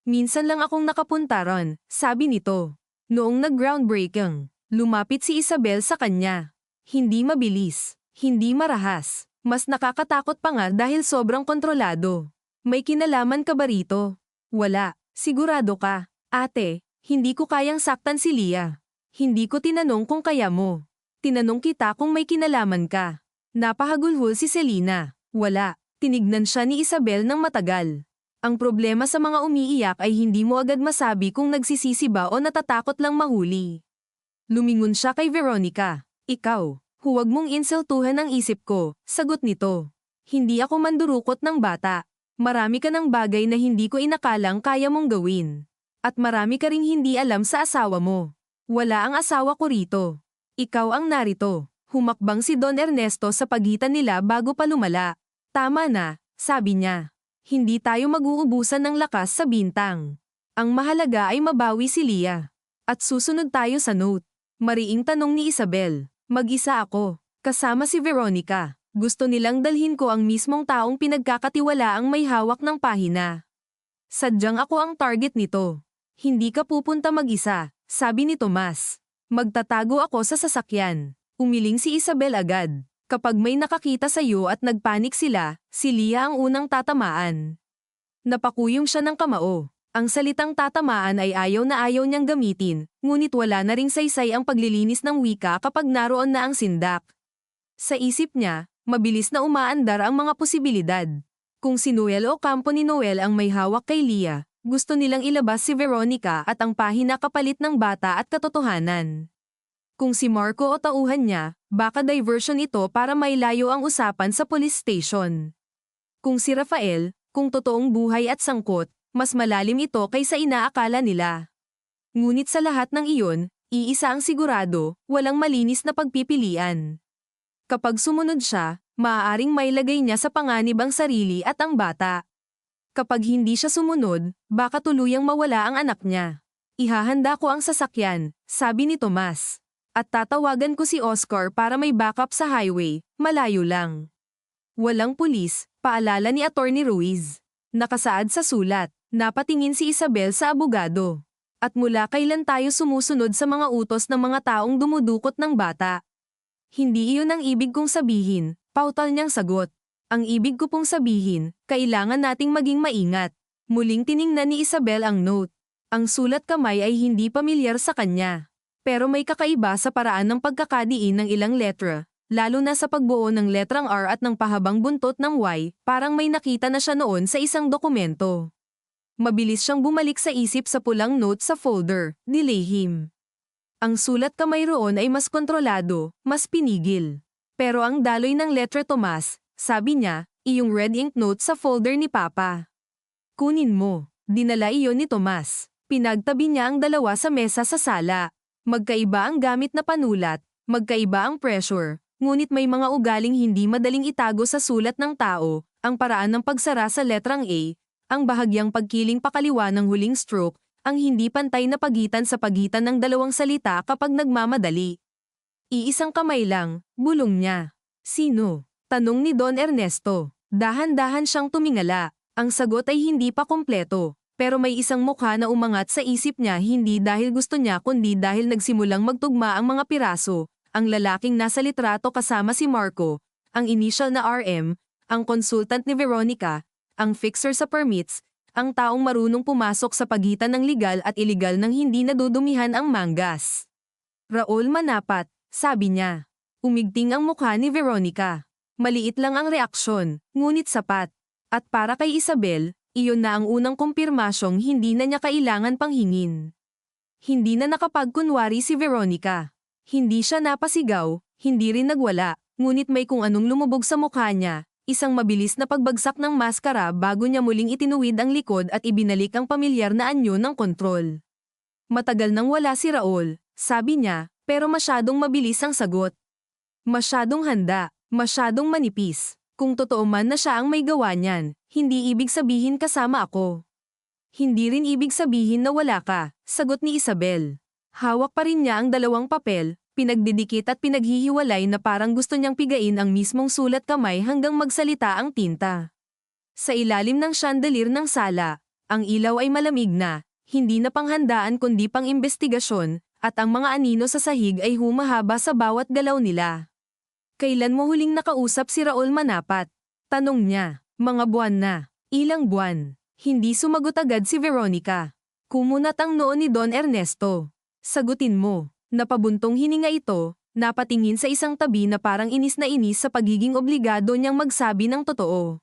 Minsan lang akong nakapunta ron, sabi nito. Noong nag-groundbreaking, lumapit si Isabel sa kanya. Hindi mabilis, hindi marahas, mas nakakatakot pa nga dahil sobrang kontrolado. May kinalaman ka ba rito? Wala, sigurado ka. Ate, hindi ko kayang saktan si Leah. Hindi ko tinanong kung kaya mo. Tinanong kita kung may kinalaman ka. Napahagulhol si Selena. Wala, tinignan siya ni Isabel ng matagal. Ang problema sa mga umiiyak ay hindi mo agad masabi kung nagsisisi ba o natatakot lang mahuli. Lumingon siya kay Veronica. Ikaw, huwag mong insultuhan ang isip ko, sagot nito. Hindi ako mandurukot ng bata. Marami ka ng bagay na hindi ko inakalang kaya mong gawin. At marami ka ring hindi alam sa asawa mo. Wala ang asawa ko rito. Ikaw ang narito. Humakbang si Don Ernesto sa pagitan nila bago pa lumala. Tama na, sabi niya. Hindi tayo mag-uubusan ng lakas sa bintang. Ang mahalaga ay mabawi si Leah. At susunod tayo sa note. Mariing tanong ni Isabel. Mag-isa ako. Kasama si Veronica. Gusto nilang dalhin ko ang mismong taong pinagkakatiwalaang may hawak ng pahina. Sadyang ako ang target nito. Hindi ka pupunta mag-isa, sabi ni Tomas. Magtatago ako sa sasakyan. Umiling si Isabel agad. Kapag may nakakita sa iyo at nagpanik sila, si Leah ang unang tatamaan. Napakuyong siya ng kamao. Ang salitang tatamaan ay ayaw na ayaw niyang gamitin, ngunit wala na ring saysay ang paglilinis ng wika kapag naroon na ang sindak. Sa isip niya, mabilis na umaandar ang mga posibilidad. Kung si Noel o kampo ni Noel ang may hawak kay Leah, gusto nilang ilabas si Veronica at ang pahina kapalit ng bata at katotohanan. Kung si Marco o tauhan niya, baka diversion ito para mailayo ang usapan sa police station. Kung si Rafael, kung totoong buhay at sangkot, mas malalim ito kaysa inaakala nila. Ngunit sa lahat ng iyon, iisa ang sigurado, walang malinis na pagpipilian. Kapag sumunod siya, maaaring mailagay niya sa panganib ang sarili at ang bata. Kapag hindi siya sumunod, baka tuluyang mawala ang anak niya. Ihahanda ko ang sasakyan, sabi ni Tomas. At tatawagan ko si Oscar para may backup sa highway, malayo lang. Walang pulis, paalala ni Attorney Ruiz. Nakasaad sa sulat, napatingin si Isabel sa abogado. At mula kailan tayo sumusunod sa mga utos ng mga taong dumudukot ng bata? Hindi iyon ang ibig kong sabihin, pautal niyang sagot. Ang ibig ko pong sabihin, kailangan nating maging maingat. Muling tiningnan ni Isabel ang note. Ang sulat kamay ay hindi pamilyar sa kanya. Pero may kakaiba sa paraan ng pagkakadiin ng ilang letra, lalo na sa pagbuo ng letrang R at ng pahabang buntot ng Y, parang may nakita na siya noon sa isang dokumento. Mabilis siyang bumalik sa isip sa pulang note sa folder, nilihim. Ang sulat kamay roon ay mas kontrolado, mas pinigil. Pero ang daloy ng letra Tomas, sabi niya, iyong red ink note sa folder ni Papa. Kunin mo. Dinala iyon ni Tomas. Pinagtabi niya ang dalawa sa mesa sa sala. Magkaiba ang gamit na panulat, magkaiba ang pressure, ngunit may mga ugaling hindi madaling itago sa sulat ng tao, ang paraan ng pagsara sa letrang A, ang bahagyang pagkiling pakaliwa ng huling stroke, ang hindi pantay na pagitan sa pagitan ng dalawang salita kapag nagmamadali. Iisang kamay lang, bulong niya. Sino? Tanong ni Don Ernesto. Dahan-dahan siyang tumingala. Ang sagot ay hindi pa kompleto. Pero may isang mukha na umangat sa isip niya hindi dahil gusto niya kundi dahil nagsimulang magtugma ang mga piraso, ang lalaking nasa litrato kasama si Marco, ang initial na RM, ang consultant ni Veronica, ang fixer sa permits, ang taong marunong pumasok sa pagitan ng legal at illegal nang hindi nadudumihan ang mangas. Raul Manapat, sabi niya. Umigting ang mukha ni Veronica. Maliit lang ang reaksyon, ngunit sapat. At para kay Isabel, iyon na ang unang kumpirmasyong hindi na niya kailangan pang hingin. Hindi na nakapagkunwari si Veronica. Hindi siya napasigaw, hindi rin nagwala, ngunit may kung anong lumubog sa mukha niya, isang mabilis na pagbagsak ng maskara bago niya muling itinuwid ang likod at ibinalik ang pamilyar na anyo ng kontrol. Matagal nang wala si Raul, sabi niya, pero masyadong mabilis ang sagot. Masyadong handa, masyadong manipis. Kung totoo man na siya ang may gawa niyan, hindi ibig sabihin kasama ako. Hindi rin ibig sabihin na wala ka, sagot ni Isabel. Hawak pa rin niya ang dalawang papel, pinagdidikit at pinaghihiwalay na parang gusto niyang pigain ang mismong sulat kamay hanggang magsalita ang tinta. Sa ilalim ng chandelier ng sala, ang ilaw ay malamig na, hindi na panghandaan kundi pang imbestigasyon, at ang mga anino sa sahig ay humahaba sa bawat galaw nila. Kailan mo huling nakausap si Raul Manapat? Tanong niya. Mga buwan na. Ilang buwan. Hindi sumagot agad si Veronica. Kumunat ang noo ni Don Ernesto. Sagutin mo. Napabuntong hininga ito, napatingin sa isang tabi na parang inis na inis sa pagiging obligado niyang magsabi ng totoo.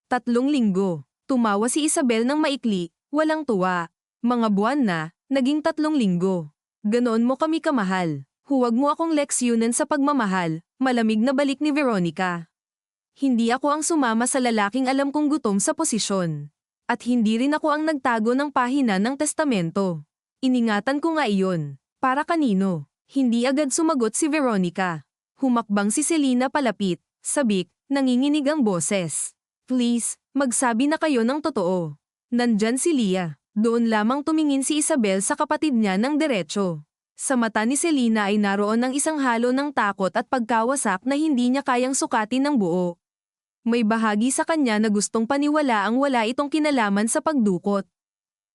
3 linggo. Tumawa si Isabel ng maikli, walang tuwa. Mga buwan na, naging 3 linggo. Ganoon mo kami kamahal. Huwag mo akong leksyonan sa pagmamahal, malamig na balik ni Veronica. Hindi ako ang sumama sa lalaking alam kong gutom sa posisyon. At hindi rin ako ang nagtago ng pahina ng testamento. Iningatan ko nga iyon. Para kanino? Hindi agad sumagot si Veronica. Humakbang si Selena palapit, sabik, nanginginig ang boses. Please, magsabi na kayo ng totoo. Nandyan si Leah. Doon lamang tumingin si Isabel sa kapatid niya ng diretso. Sa mata ni Selena ay naroon ang isang halo ng takot at pagkawasak na hindi niya kayang sukatin ng buo. May bahagi sa kanya na gustong paniwalaang wala itong kinalaman sa pagdukot.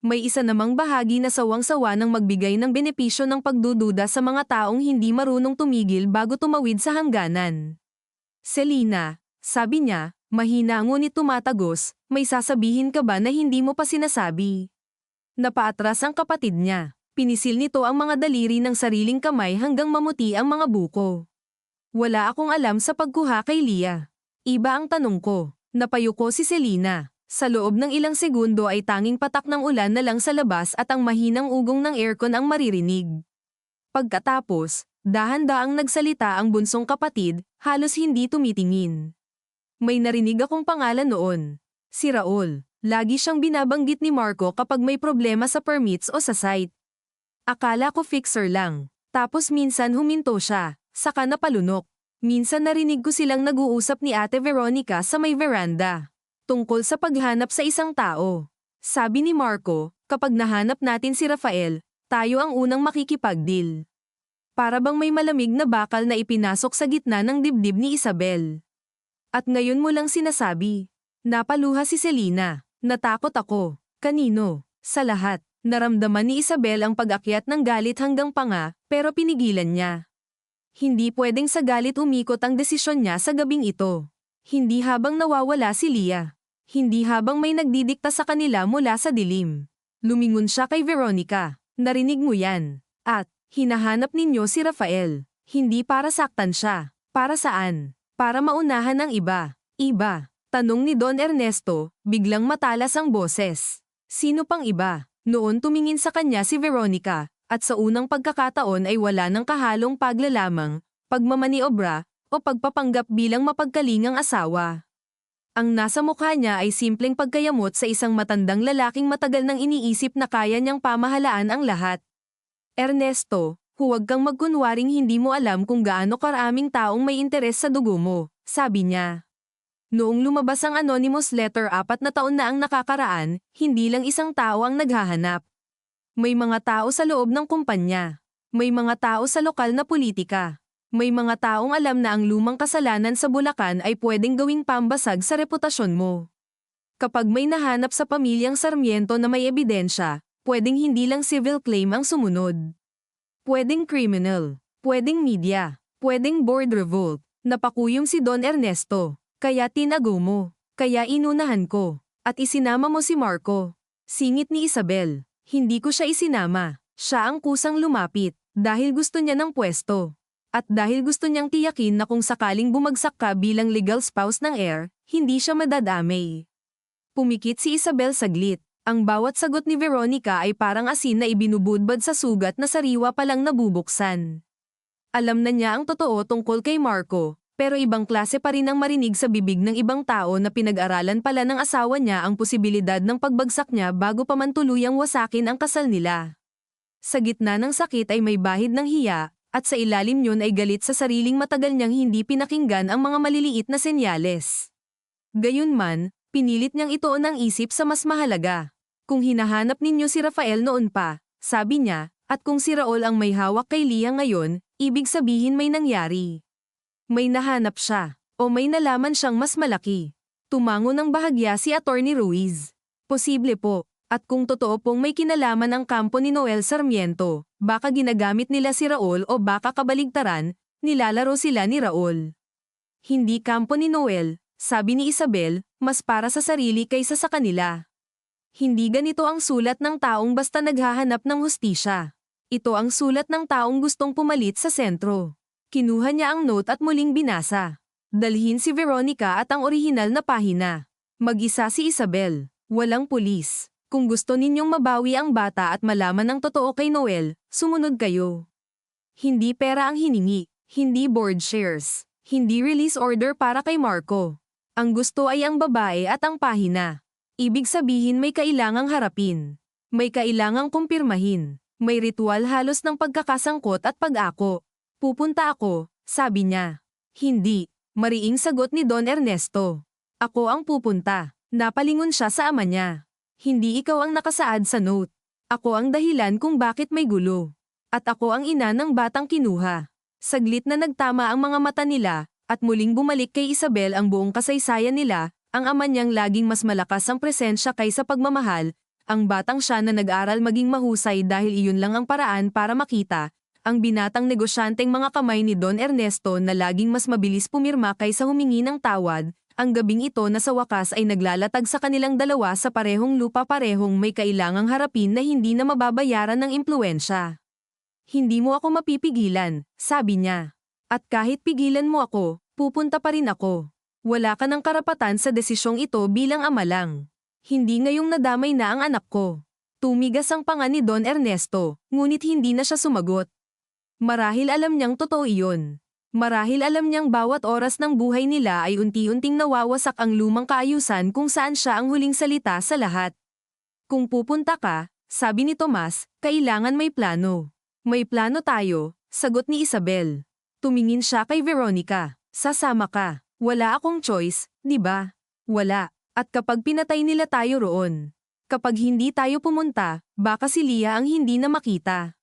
May isa namang bahagi na sawang-sawa ng magbigay ng benepisyo ng pagdududa sa mga taong hindi marunong tumigil bago tumawid sa hangganan. Selena, sabi niya, mahina ngunit tumatagos, may sasabihin ka ba na hindi mo pa sinasabi? Napaatras ang kapatid niya. Pinisil nito ang mga daliri ng sariling kamay hanggang mamuti ang mga buko. Wala akong alam sa pagkuha kay Leah. Iba ang tanong ko. Napayuko si Selena. Sa loob ng ilang segundo ay tanging patak ng ulan na lang sa labas at ang mahinang ugong ng aircon ang maririnig. Pagkatapos, dahan-daang nagsalita ang bunsong kapatid, halos hindi tumitingin. May narinig akong pangalan noon. Si Raul. Lagi siyang binabanggit ni Marco kapag may problema sa permits o sa site. Akala ko fixer lang. Tapos minsan huminto siya, saka napalunok. Minsan narinig ko silang nag-uusap ni Ate Veronica sa may veranda. Tungkol sa paghanap sa isang tao. Sabi ni Marco, kapag nahanap natin si Rafael, tayo ang unang makikipag-deal. Para bang may malamig na bakal na ipinasok sa gitna ng dibdib ni Isabel. At ngayon mo lang sinasabi. Napaluha si Selena. Natakot ako. Kanino? Sa lahat. Naramdaman ni Isabel ang pag-akyat ng galit hanggang panga, pero pinigilan niya. Hindi pwedeng sa galit umikot ang desisyon niya sa gabing ito. Hindi habang nawawala si Leah. Hindi habang may nagdidikta sa kanila mula sa dilim. Lumingon siya kay Veronica. Narinig mo yan. At, hinahanap ninyo si Rafael. Hindi para saktan siya. Para saan? Para maunahan ang iba. Iba? Tanong ni Don Ernesto, biglang matalas ang boses. Sino pang iba? Noon tumingin sa kanya si Veronica, at sa unang pagkakataon ay wala ng kahalong paglalamang, pagmamaniobra, o pagpapanggap bilang mapagkalingang asawa. Ang nasa mukha niya ay simpleng pagkayamot sa isang matandang lalaking matagal nang iniisip na kaya niyang pamahalaan ang lahat. Ernesto, huwag kang magkunwaring hindi mo alam kung gaano karaming taong may interes sa dugo mo, sabi niya. Noong lumabas ang anonymous letter 4 na taon na ang nakakaraan, hindi lang isang tao ang naghahanap. May mga tao sa loob ng kumpanya. May mga tao sa lokal na politika. May mga taong alam na ang lumang kasalanan sa Bulacan ay pwedeng gawing pambasag sa reputasyon mo. Kapag may nahanap sa pamilyang Sarmiento na may ebidensya, pwedeng hindi lang civil claim ang sumunod. Pwedeng criminal. Pwedeng media. Pwedeng board revolt. Napakuyom si Don Ernesto. Kaya tinago mo. Kaya inunahan ko. At isinama mo si Marco. Singit ni Isabel. Hindi ko siya isinama. Siya ang kusang lumapit. Dahil gusto niya ng pwesto. At dahil gusto niyang tiyakin na kung sakaling bumagsak ka bilang legal spouse ng heir, hindi siya madadamay. Pumikit si Isabel saglit. Ang bawat sagot ni Veronica ay parang asin na ibinubudbad sa sugat na sariwa palang nabubuksan. Alam na niya ang totoo tungkol kay Marco, pero ibang klase pa rin ang marinig sa bibig ng ibang tao na pinag-aralan pala ng asawa niya ang posibilidad ng pagbagsak niya bago pa man tuluyang wasakin ang kasal nila. Sa gitna ng sakit ay may bahid ng hiya, at sa ilalim yun ay galit sa sariling matagal niyang hindi pinakinggan ang mga maliliit na senyales. Gayunman, pinilit niyang ituon ang isip sa mas mahalaga. Kung hinahanap ninyo si Rafael noon pa, sabi niya, at kung si Raul ang may hawak kay Leah ngayon, ibig sabihin may nangyari. May nahanap siya, o may nalaman siyang mas malaki. Tumango ng bahagya si Attorney Ruiz. Posible po, at kung totoo pong may kinalaman ang kampo ni Noel Sarmiento, baka ginagamit nila si Raul o baka kabaligtaran, nilalaro sila ni Raul. Hindi kampo ni Noel, sabi ni Isabel, mas para sa sarili kaysa sa kanila. Hindi ganito ang sulat ng taong basta naghahanap ng hustisya. Ito ang sulat ng taong gustong pumalit sa sentro. Kinuha niya ang note at muling binasa. Dalhin si Veronica at ang orihinal na pahina. Mag-isa si Isabel. Walang pulis. Kung gusto ninyong mabawi ang bata at malaman ang totoo kay Noel, sumunod kayo. Hindi pera ang hiningi. Hindi board shares. Hindi release order para kay Marco. Ang gusto ay ang babae at ang pahina. Ibig sabihin may kailangang harapin. May kailangang kumpirmahin. May ritual halos ng pagkakasangkot at pag-ako. Pupunta ako, sabi niya. Hindi, mariing sagot ni Don Ernesto. Ako ang pupunta. Napalingon siya sa ama niya. Hindi ikaw ang nakasaad sa note. Ako ang dahilan kung bakit may gulo. At ako ang ina ng batang kinuha. Saglit na nagtama ang mga mata nila, at muling bumalik kay Isabel ang buong kasaysayan nila. Ang ama niyang laging mas malakas ang presensya kaysa pagmamahal, ang batang siya na nag-aral maging mahusay dahil iyon lang ang paraan para makita, ang binatang negosyanteng mga kamay ni Don Ernesto na laging mas mabilis pumirma kaysa humingi ng tawad, ang gabing ito na sa wakas ay naglalatag sa kanilang dalawa sa parehong lupa parehong may kailangang harapin na hindi na mababayaran ng impluensya. Hindi mo ako mapipigilan, sabi niya. At kahit pigilan mo ako, pupunta pa rin ako. Wala ka ng karapatan sa desisyong ito bilang ama lang. Hindi ngayong nadamay na ang anak ko. Tumigas ang panga ni Don Ernesto, ngunit hindi na siya sumagot. Marahil alam niyang totoo iyon. Marahil alam niyang bawat oras ng buhay nila ay unti-unting nawawasak ang lumang kaayusan kung saan siya ang huling salita sa lahat. Kung pupunta ka, sabi ni Tomas, kailangan may plano. May plano tayo, sagot ni Isabel. Tumingin siya kay Veronica. Sasama ka. Wala akong choice, di ba? Wala. At kapag pinatay nila tayo roon. Kapag hindi tayo pumunta, baka si Leah ang hindi na makita.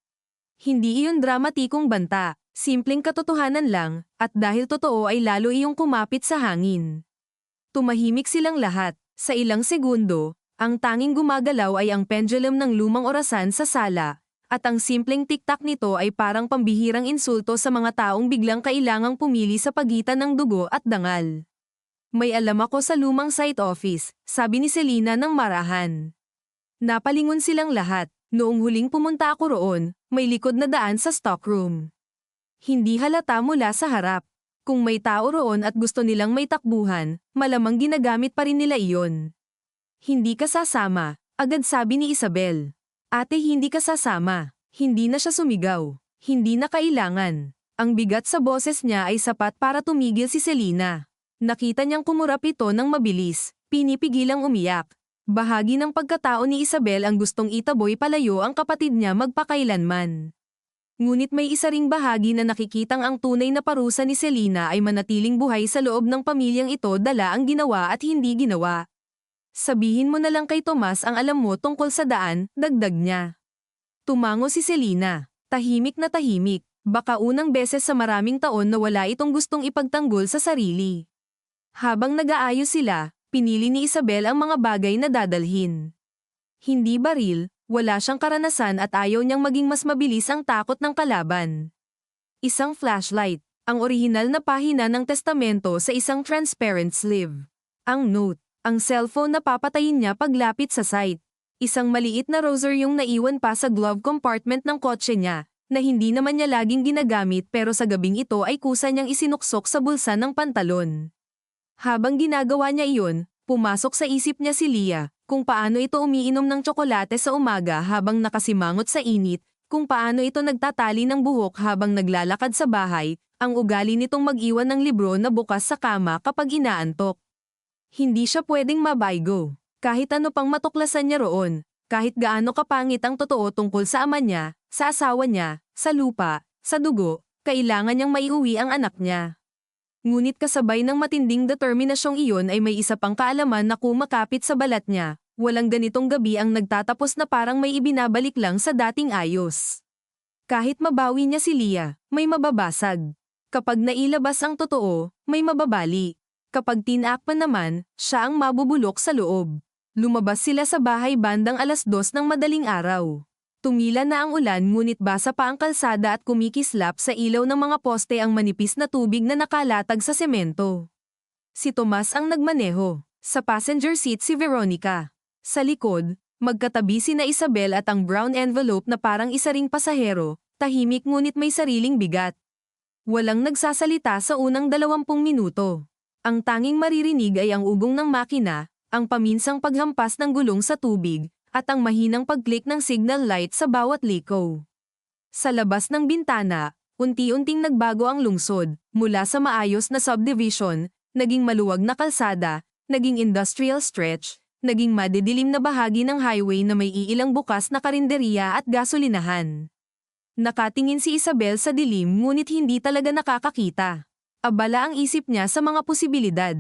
Hindi iyon dramatikong banta, simpleng katotohanan lang, at dahil totoo ay lalo iyong kumapit sa hangin. Tumahimik silang lahat. Sa ilang segundo, ang tanging gumagalaw ay ang pendulum ng lumang orasan sa sala, at ang simpleng tiktak nito ay parang pambihirang insulto sa mga taong biglang kailangang pumili sa pagitan ng dugo at dangal. May alam ako sa lumang site office, sabi ni Selena ng marahan. Napalingon silang lahat. Noong huling pumunta ako roon, may likod na daan sa stockroom. Hindi halata mula sa harap. Kung may tao roon at gusto nilang may takbuhan, malamang ginagamit pa rin nila iyon. Hindi ka sasama, agad sabi ni Isabel. Ate, hindi ka sasama. Hindi na siya sumigaw. Hindi na kailangan. Ang bigat sa boses niya ay sapat para tumigil si Selena. Nakita niyang kumurap ito ng mabilis, pinipigilang umiyak. Bahagi ng pagkatao ni Isabel ang gustong itaboy palayo ang kapatid niya magpakailanman. Ngunit may isa ring bahagi na nakikitang ang tunay na parusa ni Selena ay manatiling buhay sa loob ng pamilyang ito dala ang ginawa at hindi ginawa. Sabihin mo na lang kay Tomas ang alam mo tungkol sa daan, dagdag niya. Tumango si Selena. Tahimik na tahimik. Baka unang beses sa maraming taon na wala itong gustong ipagtanggol sa sarili. Habang nag-aayos sila, pinili ni Isabel ang mga bagay na dadalhin. Hindi baril, wala siyang karanasan at ayaw niyang maging mas mabilis ang takot ng kalaban. Isang flashlight, ang orihinal na pahina ng testamento sa isang transparent sleeve. Ang note. Ang cellphone na papatayin niya paglapit sa site. Isang maliit na rosaryong naiwan pa sa glove compartment ng kotse niya, na hindi naman niya laging ginagamit pero sa gabing ito ay kusa niyang isinuksok sa bulsa ng pantalon. Habang ginagawa niya iyon, pumasok sa isip niya si Leah, kung paano ito umiinom ng tsokolate sa umaga habang nakasimangot sa init, kung paano ito nagtatali ng buhok habang naglalakad sa bahay, ang ugali nitong mag-iwan ng libro na bukas sa kama kapag inaantok. Hindi siya pwedeng mabaygo. Kahit ano pang matuklasan niya roon, kahit gaano kapangit ang totoo tungkol sa ama niya, sa asawa niya, sa lupa, sa dugo, kailangan niyang maiuwi ang anak niya. Ngunit kasabay ng matinding determinasyong iyon ay may isa pang kaalaman na kumakapit sa balat niya, walang ganitong gabi ang nagtatapos na parang may ibinabalik lang sa dating ayos. Kahit mabawi niya si Leah, may mababasag. Kapag nailabas ang totoo, may mababali. Kapag tinakpan naman, siya ang mabubulok sa loob. Lumabas sila sa bahay bandang 2:00 ng madaling araw. Tumila na ang ulan ngunit basa pa ang kalsada at kumikislap sa ilaw ng mga poste ang manipis na tubig na nakalatag sa semento. Si Tomas ang nagmaneho. Sa passenger seat si Veronica. Sa likod, magkatabi sina Isabel at ang brown envelope na parang isa ring pasahero, tahimik ngunit may sariling bigat. Walang nagsasalita sa unang 20 minuto. Ang tanging maririnig ay ang ugong ng makina, ang paminsang paghampas ng gulong sa tubig, at ang mahinang pag-click ng signal light sa bawat liko. Sa labas ng bintana, unti-unting nagbago ang lungsod, mula sa maayos na subdivision, naging maluwag na kalsada, naging industrial stretch, naging madidilim na bahagi ng highway na may iilang bukas na karinderya at gasolinahan. Nakatingin si Isabel sa dilim ngunit hindi talaga nakakakita. Abala ang isip niya sa mga posibilidad.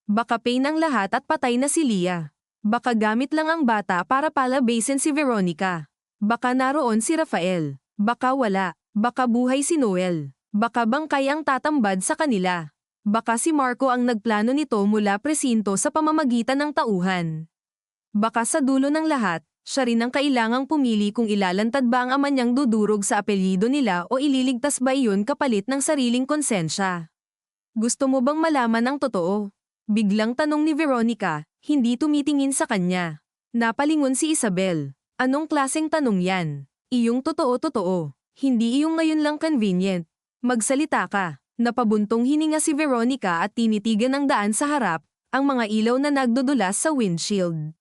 Baka pain ang lahat at patay na si Leah. Baka gamit lang ang bata para palabasin si Veronica. Baka naroon si Rafael. Baka wala. Baka buhay si Noel. Baka bangkay ang tatambad sa kanila. Baka si Marco ang nagplano nito mula presinto sa pamamagitan ng tauhan. Baka sa dulo ng lahat, siya rin ang kailangang pumili kung ilalantad ba ang ama niyang dudurog sa apelyido nila o ililigtas ba iyon kapalit ng sariling konsensya. Gusto mo bang malaman ang totoo? Biglang tanong ni Veronica, hindi tumitingin sa kanya. Napalingon si Isabel. Anong klaseng tanong yan? Iyong totoo-totoo. Hindi iyong ngayon lang convenient. Magsalita ka. Napabuntong hininga si Veronica at tinitigan ang daan sa harap, ang mga ilaw na nagdudulas sa windshield.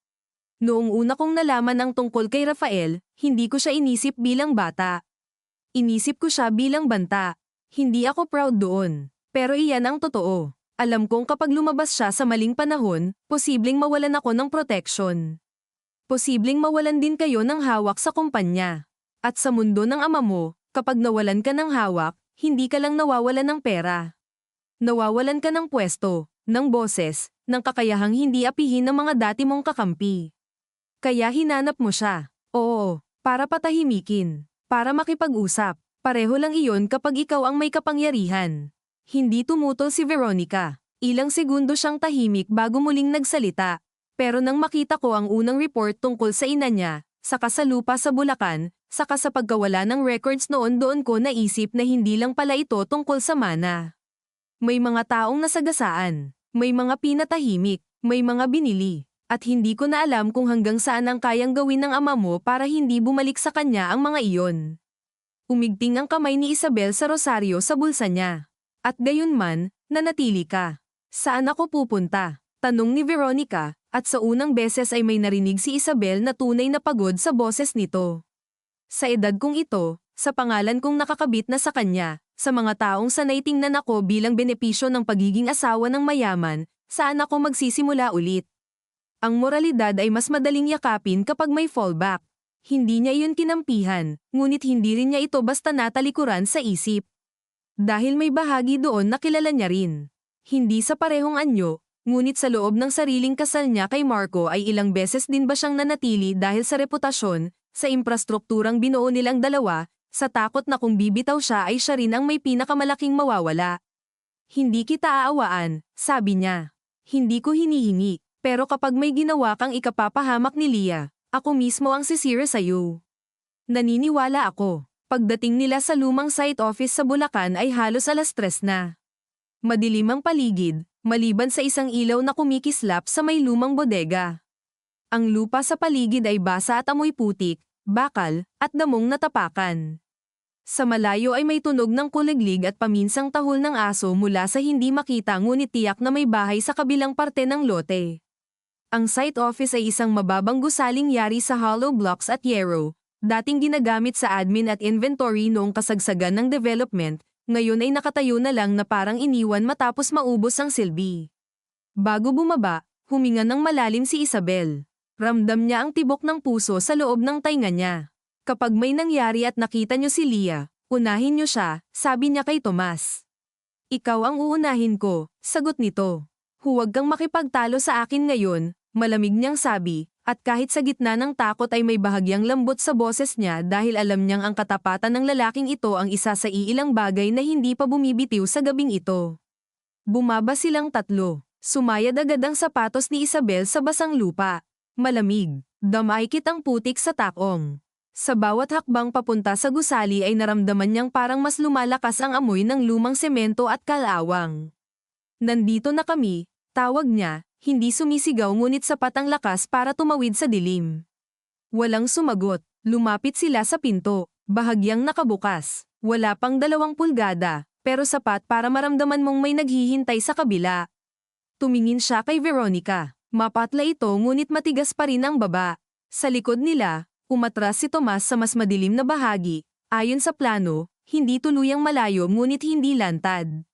Noong una kong nalaman ang tungkol kay Rafael, hindi ko siya inisip bilang bata. Inisip ko siya bilang banta. Hindi ako proud doon. Pero iyan ang totoo. Alam kong kapag lumabas siya sa maling panahon, posibleng mawalan ako ng protection. Posibleng mawalan din kayo ng hawak sa kumpanya. At sa mundo ng ama mo, kapag nawalan ka ng hawak, hindi ka lang nawawalan ng pera. Nawawalan ka ng pwesto, ng boses, ng kakayahang hindi apihin ng mga dati mong kakampi. Kaya hinanap mo siya. Oo, para patahimikin. Para makipag-usap. Pareho lang iyon kapag ikaw ang may kapangyarihan. Hindi tumutol si Veronica. Ilang segundo siyang tahimik bago muling nagsalita. Pero nang makita ko ang unang report tungkol sa ina niya, saka sa lupa sa Bulacan, saka sa pagkawala ng records doon ko naisip na hindi lang pala ito tungkol sa mana. May mga taong nasagasaan, may mga pinatahimik, may mga binili, at hindi ko na alam kung hanggang saan ang kayang gawin ng ama mo para hindi bumalik sa kanya ang mga iyon. Umigting ang kamay ni Isabel sa rosaryo sa bulsa niya. At gayunman, nanatili ka. Saan ako pupunta? Tanong ni Veronica, at sa unang beses ay may narinig si Isabel na tunay na pagod sa boses nito. Sa edad kong ito, sa pangalan kong nakakabit na sa kanya, sa mga taong sanay tingnan ako bilang benepisyo ng pagiging asawa ng mayaman, saan ako magsisimula ulit? Ang moralidad ay mas madaling yakapin kapag may fallback. Hindi niya iyon kinampihan, ngunit hindi rin niya ito basta natalikuran sa isip. Dahil may bahagi doon na kilala niya rin. Hindi sa parehong anyo, ngunit sa loob ng sariling kasal niya kay Marco ay ilang beses din ba siyang nanatili dahil sa reputasyon, sa infrastrukturang binuo nilang dalawa, sa takot na kung bibitaw siya ay siya rin ang may pinakamalaking mawawala. Hindi kita aawaan, sabi niya. Hindi ko hinihingi, pero kapag may ginawa kang ikapapahamak ni Leah, ako mismo ang sisira sa'yo. Naniniwala ako. Pagdating nila sa lumang site office sa Bulacan ay halos 3:00 na. Madilim ang paligid, maliban sa isang ilaw na kumikislap sa may lumang bodega. Ang lupa sa paligid ay basa at amoy putik, bakal, at damong natapakan. Sa malayo ay may tunog ng kuliglig at paminsang tahol ng aso mula sa hindi makita ngunit tiyak na may bahay sa kabilang parte ng lote. Ang site office ay isang mababang gusaling yari sa hollow blocks at Yarrow, dating ginagamit sa admin at inventory noong kasagsagan ng development, ngayon ay nakatayo na lang na parang iniwan matapos maubos ang silbi. Bago bumaba, huminga ng malalim si Isabel. Ramdam niya ang tibok ng puso sa loob ng tainga niya. Kapag may nangyari at nakita niyo si Leah, unahin niyo siya, sabi niya kay Tomas. Ikaw ang uunahin ko, sagot nito. Huwag kang makipagtalo sa akin ngayon, malamig niyang sabi, at kahit sa gitna ng takot ay may bahagyang lambot sa boses niya dahil alam niyang ang katapatan ng lalaking ito ang isa sa iilang bagay na hindi pa bumibitiw sa gabing ito. Bumaba silang tatlo. Sumayad agad ang sapatos ni Isabel sa basang lupa. Malamig. Damaykit ang putik sa takong. Sa bawat hakbang papunta sa gusali ay naramdaman niyang parang mas lumalakas ang amoy ng lumang semento at kalawang. Nandito na kami, tawag niya, hindi sumisigaw ngunit sapat ang lakas para tumawid sa dilim. Walang sumagot, lumapit sila sa pinto, bahagyang nakabukas. Wala pang 2 pulgada, pero sapat para maramdaman mong may naghihintay sa kabila. Tumingin siya kay Veronica. Mapatla ito ngunit matigas pa rin ang baba. Sa likod nila, umatras si Tomas sa mas madilim na bahagi. Ayon sa plano, hindi tuluyang malayo ngunit hindi lantad.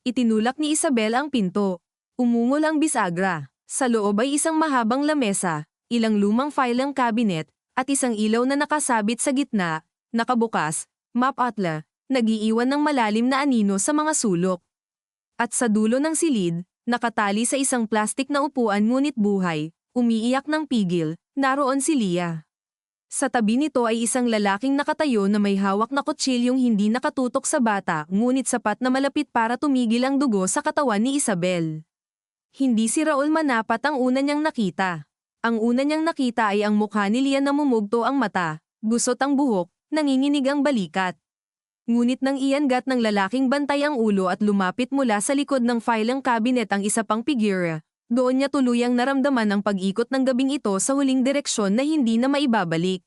Itinulak ni Isabel ang pinto. Umungol ang bisagra. Sa loob ay isang mahabang lamesa, ilang lumang filing cabinet, at isang ilaw na nakasabit sa gitna, nakabukas, mapatla, nag-iiwan ng malalim na anino sa mga sulok. At sa dulo ng silid, nakatali sa isang plastik na upuan ngunit buhay, umiiyak ng pigil, naroon si Leah. Sa tabi nito ay isang lalaking nakatayo na may hawak na kutsilyong hindi nakatutok sa bata ngunit sapat na malapit para tumigil ang dugo sa katawan ni Isabel. Hindi si Raul Manapat ang una niyang nakita. Ang una niyang nakita ay ang mukha ni Leah na mumugto ang mata, gusot ang buhok, nanginginig ang balikat. Ngunit nang iangat ng lalaking bantay ang ulo at lumapit mula sa likod ng filing cabinet ang isa pang figura, doon niya tuluyang naramdaman ang pag-ikot ng gabing ito sa huling direksyon na hindi na maibabalik.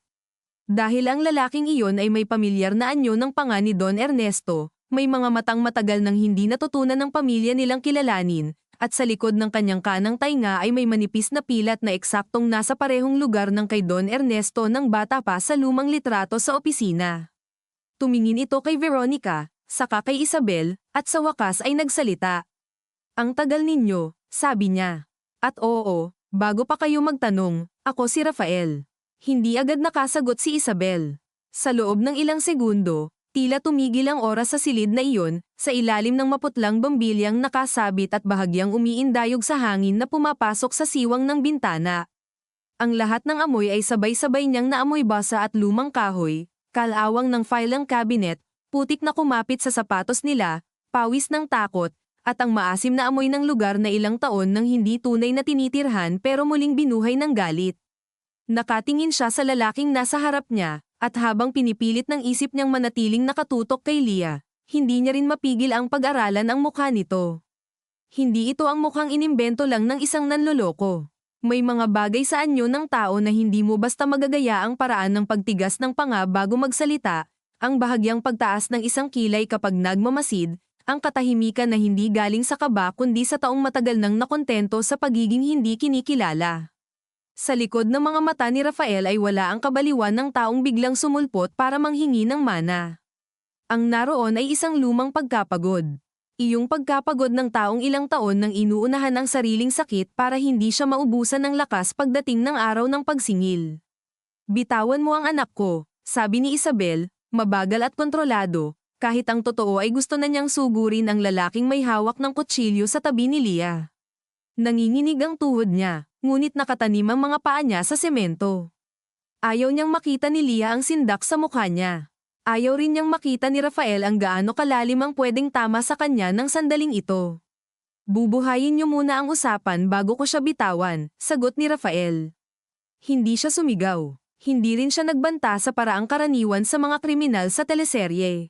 Dahil ang lalaking iyon ay may pamilyar na anyo ng panga ni Don Ernesto, may mga matang matagal nang hindi natutunan ng pamilya nilang kilalanin, at sa likod ng kanyang kanang tainga ay may manipis na pilat na eksaktong nasa parehong lugar ng kay Don Ernesto ng bata pa sa lumang litrato sa opisina. Tumingin ito kay Veronica, saka kay Isabel, at sa wakas ay nagsalita. Ang tagal ninyo, sabi niya. At oo, bago pa kayo magtanong, ako si Rafael. Hindi agad nakasagot si Isabel. Sa loob ng ilang segundo, tila tumigil ang oras sa silid na iyon, sa ilalim ng maputlang bambilyang nakasabit at bahagyang umiindayog sa hangin na pumapasok sa siwang ng bintana. Ang lahat ng amoy ay sabay-sabay niyang naamoy basa at lumang kahoy, kalawang ng filing cabinet, putik na kumapit sa sapatos nila, pawis ng takot, at ang maasim na amoy ng lugar na ilang taon nang hindi tunay na tinitirhan pero muling binuhay ng galit. Nakatingin siya sa lalaking nasa harap niya, at habang pinipilit ng isip niyang manatiling nakatutok kay Leah, hindi niya rin mapigil ang pag-aralan ang mukha nito. Hindi ito ang mukhang inimbento lang ng isang nanloloko. May mga bagay sa anyo ng tao na hindi mo basta magagaya ang paraan ng pagtigas ng panga bago magsalita, ang bahagyang pagtaas ng isang kilay kapag nagmamasid, ang katahimikan na hindi galing sa kaba kundi sa taong matagal nang nakontento sa pagiging hindi kinikilala. Sa likod ng mga mata ni Rafael ay wala ang kabaliwan ng taong biglang sumulpot para manghingi ng mana. Ang naroon ay isang lumang pagkapagod. Iyong pagkapagod ng taong ilang taon nang inuunahan ang sariling sakit para hindi siya maubusan ng lakas pagdating ng araw ng pagsingil. Bitawan mo ang anak ko, sabi ni Isabel, mabagal at kontrolado, kahit ang totoo ay gusto na niyang sugurin ang lalaking may hawak ng kutsilyo sa tabi ni Leah. Nanginginig ang tuhod niya, ngunit nakatanim ang mga paa niya sa semento. Ayaw niyang makita ni Leah ang sindak sa mukha niya. Ayaw rin niyang makita ni Rafael ang gaano kalalim ang pwedeng tama sa kanya ng sandaling ito. Bubuhayin niyo muna ang usapan bago ko siya bitawan, sagot ni Rafael. Hindi siya sumigaw. Hindi rin siya nagbanta sa paraang karaniwan sa mga kriminal sa teleserye.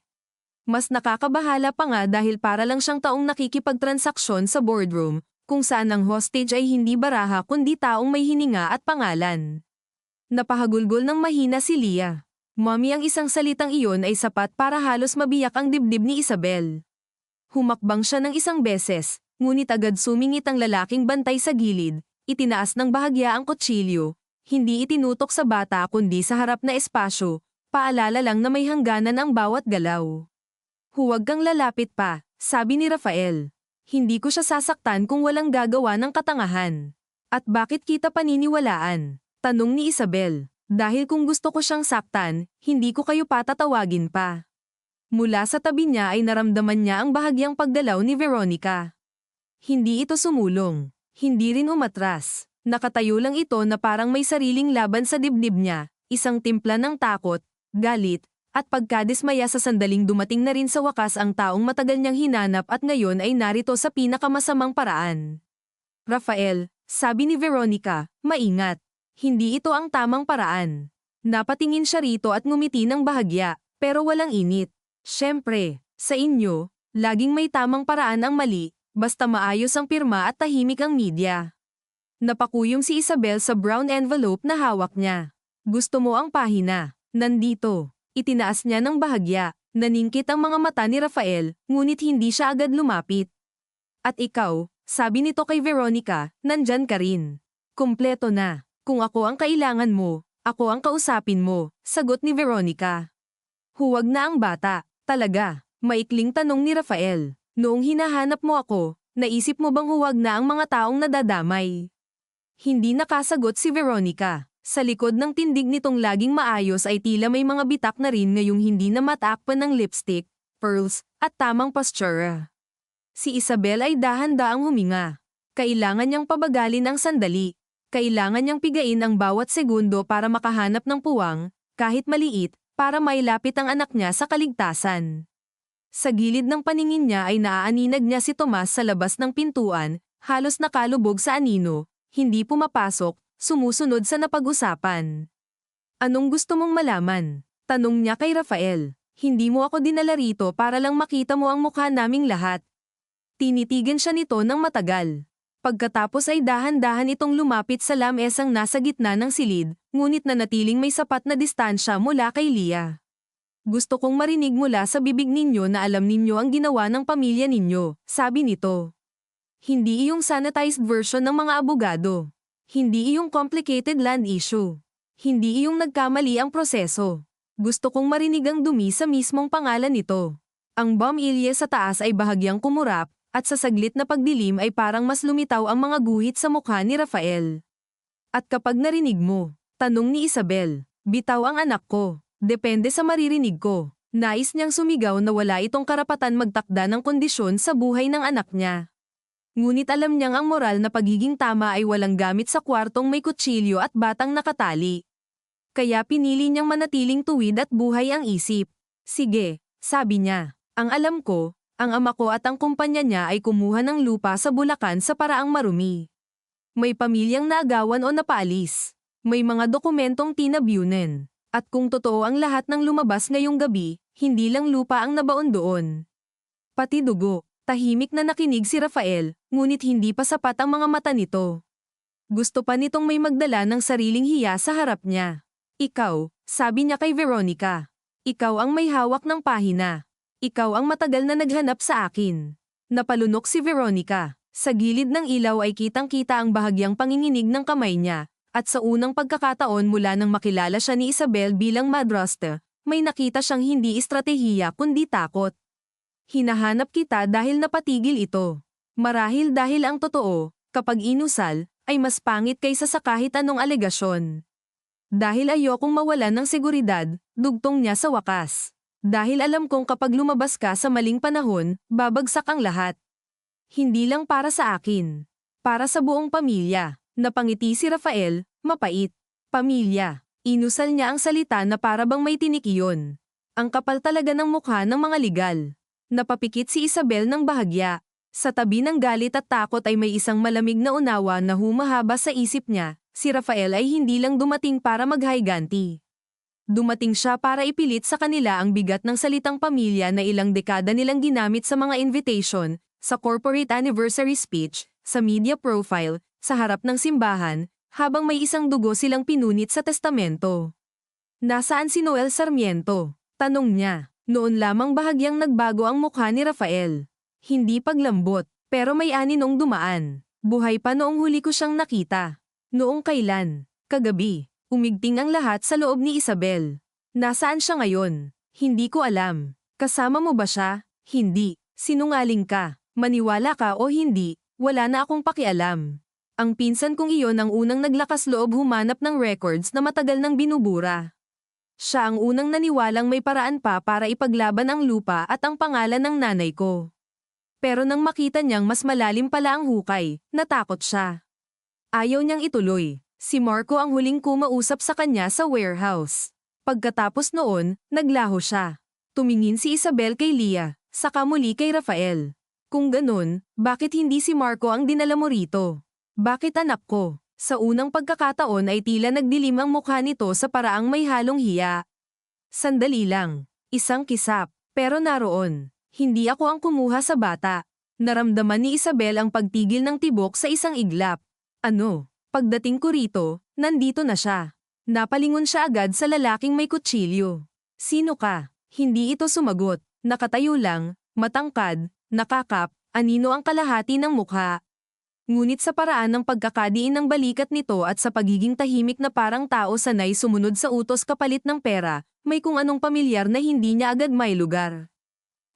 Mas nakakabahala pa nga dahil para lang siyang taong nakikipagtransaksyon sa boardroom, kung saan ang hostage ay hindi baraha kundi taong may hininga at pangalan. Napahagulgol ng mahina si Leah. Mommy, ang isang salitang iyon ay sapat para halos mabiyak ang dibdib ni Isabel. Humakbang siya ng isang beses, ngunit agad sumingit ang lalaking bantay sa gilid, itinaas ng bahagya ang kutsilyo, hindi itinutok sa bata kundi sa harap na espasyo, paalala lang na may hangganan ang bawat galaw. Huwag kang lalapit pa, sabi ni Rafael. Hindi ko siya sasaktan kung walang gagawa ng katangahan. At bakit kita paniniwalaan? Tanong ni Isabel. Dahil kung gusto ko siyang saktan, hindi ko kayo patatawagin pa. Mula sa tabi niya ay naramdaman niya ang bahagyang paggalaw ni Veronica. Hindi ito sumulong. Hindi rin umatras. Nakatayo lang ito na parang may sariling laban sa dibdib niya, isang timpla ng takot, galit, at pagkadismaya sa sandaling dumating na rin sa wakas ang taong matagal niyang hinanap at ngayon ay narito sa pinakamasamang paraan. Rafael, sabi ni Veronica, maingat. Hindi ito ang tamang paraan. Napatingin siya rito at ngumiti ng bahagya, pero walang init. Siyempre, sa inyo, laging may tamang paraan ang mali, basta maayos ang pirma at tahimik ang media. Napakuyom si Isabel sa brown envelope na hawak niya. Gusto mo ang pahina? Nandito. Itinaas niya ng bahagya, naningkit ang mga mata ni Rafael, ngunit hindi siya agad lumapit. At ikaw, sabi nito kay Veronica, nandyan ka rin. Kumpleto na. Kung ako ang kailangan mo, ako ang kausapin mo, sagot ni Veronica. Huwag na ang bata, talaga, maikling tanong ni Rafael. Noong hinahanap mo ako, naisip mo bang huwag na ang mga taong nadadamay? Hindi nakasagot si Veronica. Sa likod ng tindig nitong laging maayos ay tila may mga bitak na rin ngayong hindi na matakpan ng lipstick, pearls, at tamang postura. Si Isabel ay dahan-daang huminga. Kailangan niyang pabagalin ang sandali. Kailangan niyang pigain ang bawat segundo para makahanap ng puwang, kahit maliit, para mailapit ang anak niya sa kaligtasan. Sa gilid ng paningin niya ay naaaninag niya si Tomas sa labas ng pintuan, halos nakalubog sa anino, hindi pumapasok, sumusunod sa napag-usapan. Anong gusto mong malaman? Tanong niya kay Rafael. Hindi mo ako dinala rito para lang makita mo ang mukha naming lahat. Tinitigan siya nito ng matagal. Pagkatapos ay dahan-dahan itong lumapit sa lamesang nasa gitna ng silid, ngunit nanatiling may sapat na distansya mula kay Leah. Gusto kong marinig mula sa bibig ninyo na alam ninyo ang ginawa ng pamilya ninyo, sabi nito. Hindi iyong sanitized version ng mga abogado. Hindi iyong complicated land issue. Hindi iyong nagkamali ang proseso. Gusto kong marinig ang dumi sa mismong pangalan nito. Ang bombilye sa taas ay bahagyang kumurap, at sa saglit na pagdilim ay parang mas lumitaw ang mga guhit sa mukha ni Rafael. At kapag narinig mo, tanong ni Isabel, bitaw ang anak ko, depende sa maririnig ko. Nais niyang sumigaw na wala itong karapatan magtakda ng kondisyon sa buhay ng anak niya. Ngunit alam niyang ang moral na pagiging tama ay walang gamit sa kwartong may kutsilyo at batang nakatali. Kaya pinili niyang manatiling tuwid at buhay ang isip. Sige, sabi niya, ang alam ko, ang ama ko at ang kumpanya niya ay kumuha ng lupa sa Bulacan sa paraang marumi. May pamilyang naagawan o napaalis. May mga dokumentong tinabyunan. At kung totoo ang lahat ng lumabas ngayong gabi, hindi lang lupa ang nabaon doon. Pati dugo. Tahimik na nakinig si Rafael, ngunit hindi pa sapat ang mga mata nito. Gusto pa nitong may magdala ng sariling hiya sa harap niya. Ikaw, sabi niya kay Veronica. Ikaw ang may hawak ng pahina. Ikaw ang matagal na naghanap sa akin. Napalunok si Veronica. Sa gilid ng ilaw ay kitang-kita ang bahagyang panginginig ng kamay niya, at sa unang pagkakataon mula nang makilala siya ni Isabel bilang madrasta, may nakita siyang hindi estratehiya kundi takot. Hinahanap kita dahil napatigil ito. Marahil dahil ang totoo, kapag inusal, ay mas pangit kaysa sa kahit anong alegasyon. Dahil ayokong mawalan ng seguridad, dugtong niya sa wakas. Dahil alam kong kapag lumabas ka sa maling panahon, babagsak ang lahat. Hindi lang para sa akin. Para sa buong pamilya. Napangiti si Rafael, mapait. Pamilya. Inusal niya ang salita na para bang may tinik iyon. Ang kapal talaga ng mukha ng mga legal. Napapikit si Isabel ng bahagya. Sa tabi ng galit at takot ay may isang malamig na unawa na humahaba sa isip niya. Si Rafael ay hindi lang dumating para maghayganti. Dumating siya para ipilit sa kanila ang bigat ng salitang pamilya na ilang dekada nilang ginamit sa mga invitation, sa corporate anniversary speech, sa media profile, sa harap ng simbahan, habang may isang dugo silang pinunit sa testamento. Nasaan si Noel Sarmiento? Tanong niya. Noon lamang bahagyang nagbago ang mukha ni Rafael. Hindi paglambot, pero may ani nung dumaan. Buhay pa noong huli ko siyang nakita. Noong kailan? Kagabi. Umigting ang lahat sa loob ni Isabel. Nasaan siya ngayon? Hindi ko alam. Kasama mo ba siya? Hindi. Sinungaling ka. Maniwala ka o hindi, wala na akong pakialam. Ang pinsan kong iyon ang unang naglakas loob humanap ng records na matagal nang binubura. Siya ang unang naniwalang may paraan pa para ipaglaban ang lupa at ang pangalan ng nanay ko. Pero nang makita niyang mas malalim pala ang hukay, natakot siya. Ayaw niyang ituloy. Si Marco ang huling kumausap sa kanya sa warehouse. Pagkatapos noon, naglaho siya. Tumingin si Isabel kay Leah, saka muli kay Rafael. Kung ganun, bakit hindi si Marco ang dinala mo rito? Bakit anak ko? Sa unang pagkakataon ay tila nagdilim ang mukha nito sa paraang may halong hiya. Sandali lang. Isang kisap. Pero naroon. Hindi ako ang kumuha sa bata. Naramdaman ni Isabel ang pagtigil ng tibok sa isang iglap. Ano? Pagdating ko rito, nandito na siya. Napalingon siya agad sa lalaking may kutsilyo. Sino ka? Hindi ito sumagot. Nakatayo lang, matangkad, nakakap, anino ang kalahati ng mukha. Ngunit sa paraan ng pagkakadiin ng balikat nito at sa pagiging tahimik na parang tao sanay sumunod sa utos kapalit ng pera, may kung anong pamilyar na hindi niya agad may lugar.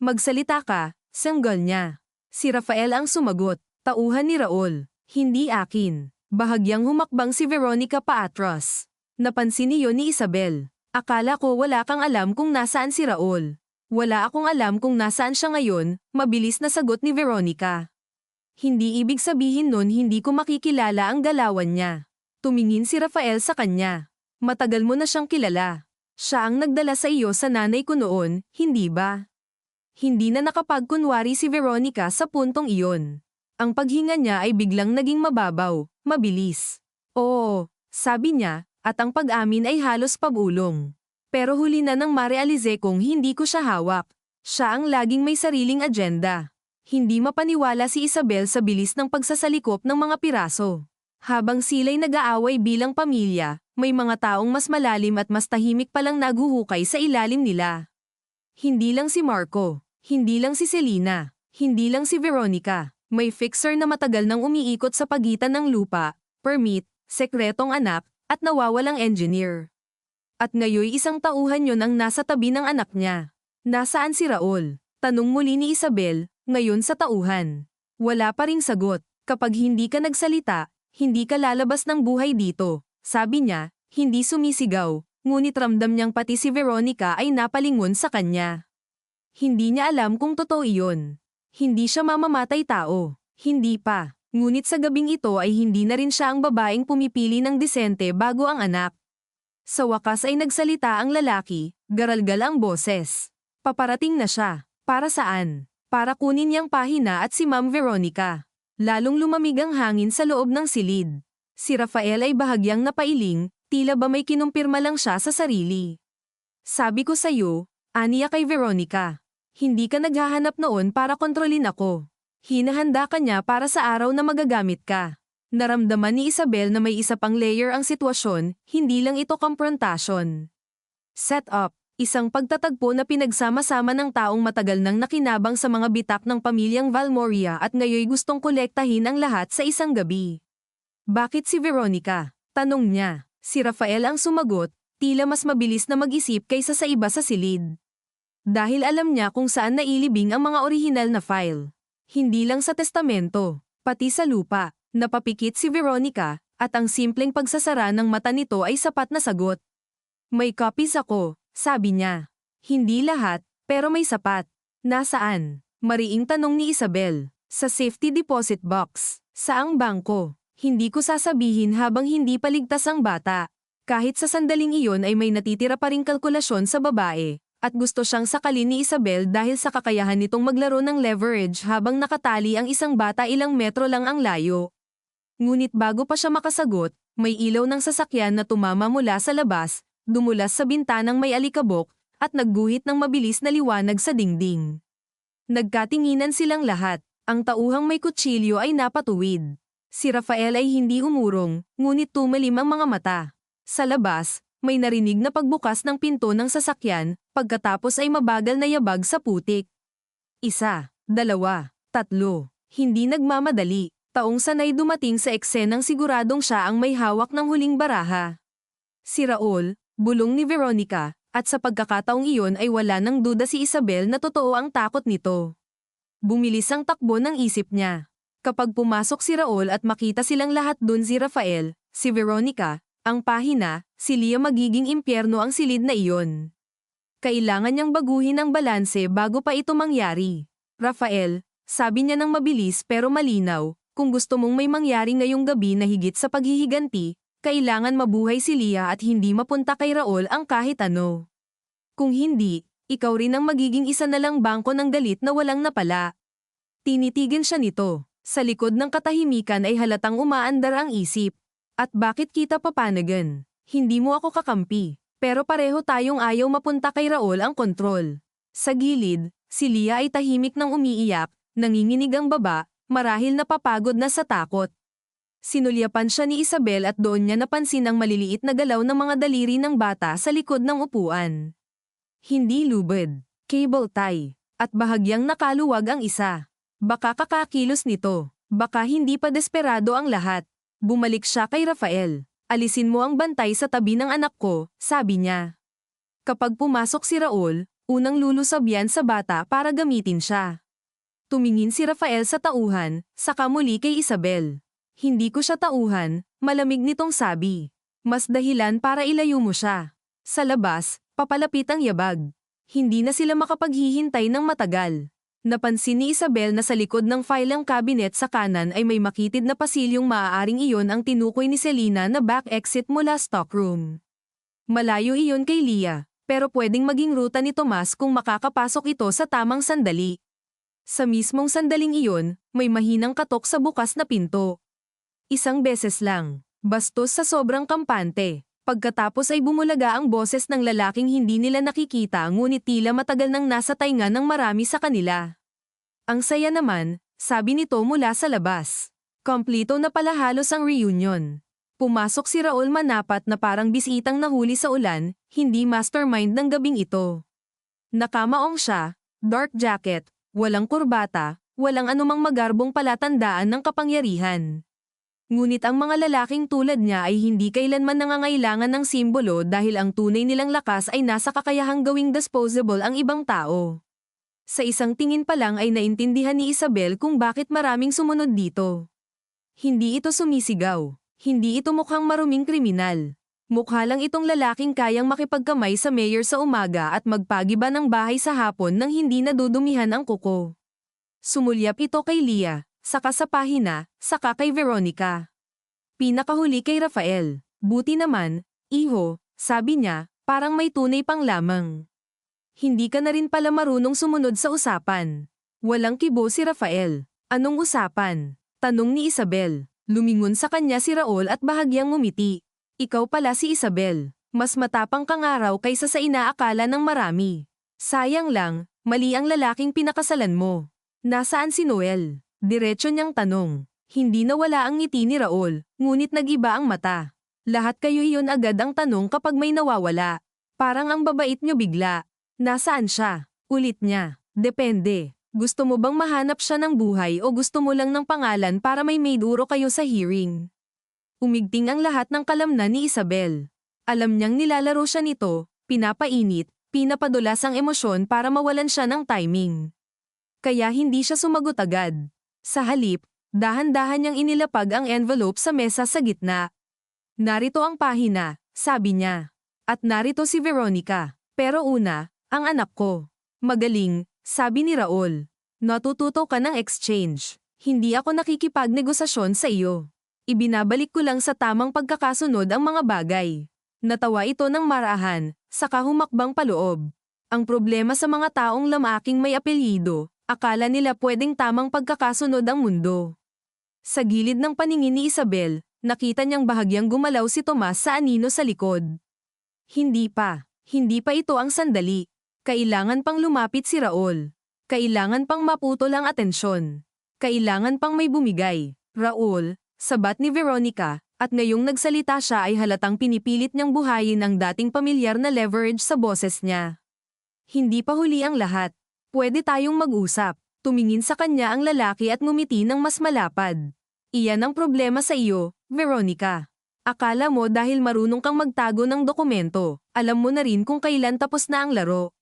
Magsalita ka, sanggol niya. Si Rafael ang sumagot, tauhan ni Raul. Hindi akin. Bahagyang humakbang si Veronica paatras. Napansin niyo ni Isabel. Akala ko wala kang alam kung nasaan si Raul. Wala akong alam kung nasaan siya ngayon, mabilis na sagot ni Veronica. Hindi ibig sabihin nun hindi ko makikilala ang galawan niya. Tumingin si Rafael sa kanya. Matagal mo na siyang kilala. Siya ang nagdala sa iyo sa nanay ko noon, hindi ba? Hindi na nakapagkunwari si Veronica sa puntong iyon. Ang paghinga niya ay biglang naging mababaw, mabilis. Oo, sabi niya, at ang pag-amin ay halos pabulong. Pero huli na nang marealize kong hindi ko siya hawak. Siya ang laging may sariling agenda. Hindi mapaniwala si Isabel sa bilis ng pagsasalikop ng mga piraso. Habang sila'y nag-aaway bilang pamilya, may mga taong mas malalim at mas tahimik palang naguhukay sa ilalim nila. Hindi lang si Marco, hindi lang si Selena, hindi lang si Veronica. May fixer na matagal nang umiikot sa pagitan ng lupa, permit, sekretong anak, at nawawalang engineer. At ngayoy isang tauhan yon ang nasa tabi ng anak niya. Nasaan si Raul? Tanong muli ni Isabel. Ngayon sa tauhan. Wala pa ring sagot. Kapag hindi ka nagsalita, hindi ka lalabas ng buhay dito. Sabi niya, hindi sumisigaw, ngunit ramdam niyang pati si Veronica ay napalingon sa kanya. Hindi niya alam kung totoo iyon. Hindi siya mamamatay tao. Hindi pa. Ngunit sa gabing ito ay hindi na rin siya ang babaeng pumipili ng disente bago ang anak. Sa wakas ay nagsalita ang lalaki, garalgal ang boses. Paparating na siya. Para saan? Para kunin niyang pahina at si Ma'am Veronica. Lalong lumamig ang hangin sa loob ng silid. Si Rafael ay bahagyang napailing, tila ba may kinumpirma lang siya sa sarili. Sabi ko sa'yo, aniya kay Veronica. Hindi ka naghahanap noon para kontrolin ako. Hinahanda ka niya para sa araw na magagamit ka. Naramdaman ni Isabel na may isa pang layer ang sitwasyon, hindi lang ito komprontasyon. Set up. Isang pagtatagpo na pinagsama-sama ng taong matagal nang nakinabang sa mga bitak ng pamilyang Valmoria at ngayoy gustong kolektahin ang lahat sa isang gabi. Bakit si Veronica? Tanong niya. Si Rafael ang sumagot, tila mas mabilis na mag-isip kaysa sa iba sa silid. Dahil alam niya kung saan nailibing ang mga orihinal na file. Hindi lang sa testamento, pati sa lupa. Napapikit si Veronica, at ang simpleng pagsasara ng mata nito ay sapat na sagot. May copies ako. Sabi niya. Hindi lahat, pero may sapat. Nasaan? Mariing tanong ni Isabel. Sa safety deposit box. Saang bangko? Hindi ko sasabihin habang hindi paligtas ang bata. Kahit sa sandaling iyon ay may natitira pa ring kalkulasyon sa babae. At gusto siyang sakalin ni Isabel dahil sa kakayahan nitong maglaro ng leverage habang nakatali ang isang bata ilang metro lang ang layo. Ngunit bago pa siya makasagot, may ilaw ng sasakyan na tumama mula sa labas, dumulas sa bintanang may alikabok, at nagguhit ng mabilis na liwanag sa dingding. Nagkatinginan silang lahat, ang tauhang may kutsilyo ay napatuwid. Si Rafael ay hindi umurong, ngunit tumalim ang mga mata. Sa labas, may narinig na pagbukas ng pinto ng sasakyan, pagkatapos ay mabagal na yabag sa putik. 1, 2, 3. Hindi nagmamadali. Taong sanay dumating sa eksenang siguradong siya ang may hawak ng huling baraha. Si Raul, bulong ni Veronica, at sa pagkakataong iyon ay wala nang duda si Isabel na totoo ang takot nito. Bumilis ang takbo ng isip niya. Kapag pumasok si Raul at makita silang lahat dun si Rafael, si Veronica, ang pahina, si Leah magiging impyerno ang silid na iyon. Kailangan niyang baguhin ang balanse bago pa ito mangyari. Rafael, sabi niya ng mabilis pero malinaw, kung gusto mong may mangyari ngayong gabi na higit sa paghihiganti, kailangan mabuhay si Leah at hindi mapunta kay Raul ang kahit ano. Kung hindi, ikaw rin ang magiging isa na lang bangko ng galit na walang napala. Tinitigan siya nito. Sa likod ng katahimikan ay halatang umaandar ang isip. At bakit kita papanagan? Hindi mo ako kakampi. Pero pareho tayong ayaw mapunta kay Raul ang kontrol. Sa gilid, si Leah ay tahimik nang umiiyak, nanginginig ang baba, marahil napapagod na sa takot. Sinulyapan siya ni Isabel at doon niya napansin ang maliliit na galaw ng mga daliri ng bata sa likod ng upuan. Hindi lubid, cable tie, at bahagyang nakaluwag ang isa. Baka kakakilos nito, baka hindi pa desperado ang lahat. Bumalik siya kay Rafael. Alisin mo ang bantay sa tabi ng anak ko, sabi niya. Kapag pumasok si Raul, unang lulusab yan sa bata para gamitin siya. Tumingin si Rafael sa tauhan, saka muli kay Isabel. Hindi ko siya tauhan, malamig nitong sabi. Mas dahilan para ilayo mo siya. Sa labas, papalapit ang yabag. Hindi na sila makapaghihintay ng matagal. Napansin ni Isabel na sa likod ng filing cabinet sa kanan ay may makitid na pasilyong maaaring iyon ang tinukoy ni Selena na back exit mula stockroom. Malayo iyon kay Leah, pero pwedeng maging ruta ni Tomas kung makakapasok ito sa tamang sandali. Sa mismong sandaling iyon, may mahinang katok sa bukas na pinto. Isang beses lang, bastos sa sobrang kampante. Pagkatapos ay bumulaga ang boses ng lalaking hindi nila nakikita ngunit tila matagal nang nasa tainga ng marami sa kanila. Ang saya naman, sabi nito mula sa labas. Kompleto na pala halos ang reunion. Pumasok si Raul manapat na parang bisitang nahuli sa ulan, hindi mastermind ng gabing ito. Nakamaong siya, dark jacket, walang kurbata, walang anumang magarbong palatandaan ng kapangyarihan. Ngunit ang mga lalaking tulad niya ay hindi kailanman nangangailangan ng simbolo dahil ang tunay nilang lakas ay nasa kakayahang gawing disposable ang ibang tao. Sa isang tingin pa lang ay naintindihan ni Isabel kung bakit maraming sumunod dito. Hindi ito sumisigaw. Hindi ito mukhang maruming kriminal. Mukha lang itong lalaking kayang makipagkamay sa mayor sa umaga at magpagiba ng bahay sa hapon nang hindi nadudumihan ang kuko. Sumulyap ito kay Leah. Saka sa pahina, saka kay Veronica. Pinakahuli kay Rafael. Buti naman, iho, sabi niya, parang may tunay pang lamang. Hindi ka na rin pala marunong sumunod sa usapan. Walang kibo si Rafael. Anong usapan? Tanong ni Isabel. Lumingon sa kanya si Raul at bahagyang ngumiti. Ikaw pala si Isabel. Mas matapang kang araw kaysa sa inaakala ng marami. Sayang lang, mali ang lalaking pinakasalan mo. Nasaan si Noel? Diretso niyang tanong. Hindi nawala ang ngiti ni Raul, ngunit nag-iba ang mata. Lahat kayo iyon agad ang tanong kapag may nawawala. Parang ang babait niyo bigla. Nasaan siya? Ulit niya. Depende. Gusto mo bang mahanap siya ng buhay o gusto mo lang ng pangalan para may maiduro kayo sa hearing? Umigting ang lahat ng kalamnan ni Isabel. Alam niyang nilalaro siya nito, pinapainit, pinapadulas ang emosyon para mawalan siya ng timing. Kaya hindi siya sumagot agad. Sa halip, dahan-dahan niyang inilapag ang envelope sa mesa sa gitna. Narito ang pahina, sabi niya. At narito si Veronica. Pero una, ang anak ko. Magaling, sabi ni Raul. Natututo ka ng exchange. Hindi ako nakikipagnegosasyon sa iyo. Ibinabalik ko lang sa tamang pagkakasunod ang mga bagay. Natawa ito ng marahan, saka humakbang paloob. Ang problema sa mga taong lamaking may apelyido, akala nila pwedeng tamang pagkakasunod ang mundo. Sa gilid ng paningin ni Isabel, nakita niyang bahagyang gumalaw si Tomas sa anino sa likod. Hindi pa ito ang sandali. Kailangan pang lumapit si Raul. Kailangan pang maputol ang atensyon. Kailangan pang may bumigay. Raul, sabat ni Veronica, At ngayong nagsalita siya ay halatang pinipilit niyang buhayin ang dating pamilyar na leverage sa boses niya. Hindi pa huli ang lahat. Pwede tayong mag-usap. Tumingin sa kanya ang lalaki at ngumiti ng mas malapad. Iyan ang problema sa iyo, Veronica. Akala mo dahil marunong kang magtago ng dokumento, alam mo na rin kung kailan tapos na ang laro.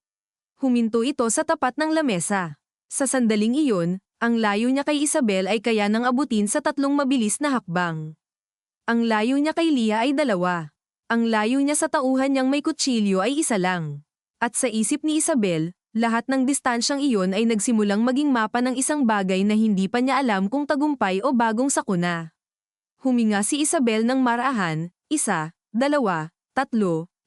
Huminto ito sa tapat ng lamesa. Sa sandaling iyon, ang layo niya kay Isabel ay kaya nang abutin sa 3 mabilis na hakbang. Ang layo niya kay Leah ay 2. Ang layo niya sa tauhan niyang may kutsilyo ay 1 lang. At sa isip ni Isabel, lahat ng distansyang iyon ay nagsimulang maging mapa ng isang bagay na hindi pa niya alam kung tagumpay o bagong sakuna. Huminga si Isabel ng marahan, 1, 2, 3,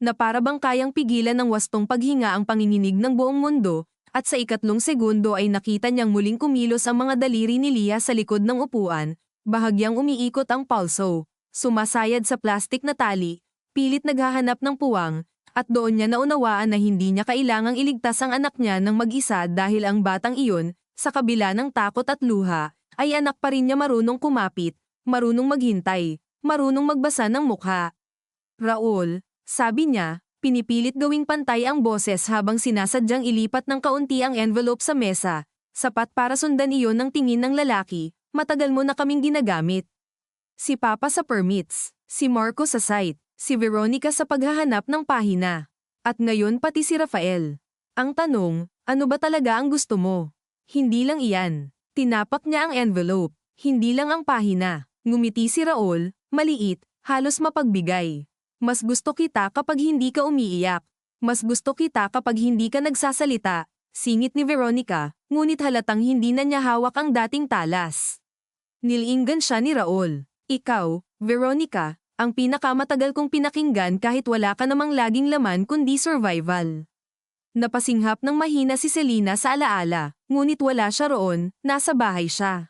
na para bang kayang pigilan ng wastong paghinga ang panginginig ng buong mundo, at sa 2 segundo ay nakita niyang muling kumilos ang mga daliri ni Leah sa likod ng upuan, bahagyang umiikot ang pulso, sumasayad sa plastik na tali, pilit naghahanap ng puwang, at doon niya naunawaan na hindi niya kailangang iligtas ang anak niya ng mag-isa dahil ang batang iyon, sa kabila ng takot at luha, ay anak pa rin niya marunong kumapit, marunong maghintay, marunong magbasa ng mukha. Raul, sabi niya, pinipilit gawing pantay ang boses habang sinasadyang ilipat ng kaunti ang envelope sa mesa, sapat para sundan iyon ng tingin ng lalaki, matagal mo na kaming ginagamit. Si Papa sa permits, si Marco sa site, si Veronica sa paghahanap ng pahina. At ngayon pati si Rafael. Ang tanong, ano ba talaga ang gusto mo? Hindi lang iyan. Tinapak niya ang envelope. Hindi lang ang pahina. Ngumiti si Raul, maliit, halos mapagbigay. Mas gusto kita kapag hindi ka umiiyak. Mas gusto kita kapag hindi ka nagsasalita. Singit ni Veronica, ngunit halatang hindi na niya hawak ang dating talas. Nilinggan siya ni Raul. Ikaw, Veronica, ang pinakamatagal kong pinakinggan kahit wala ka namang laging laman kundi survival. Napasinghap ng mahina si Selena sa alaala, ngunit wala siya roon, nasa bahay siya.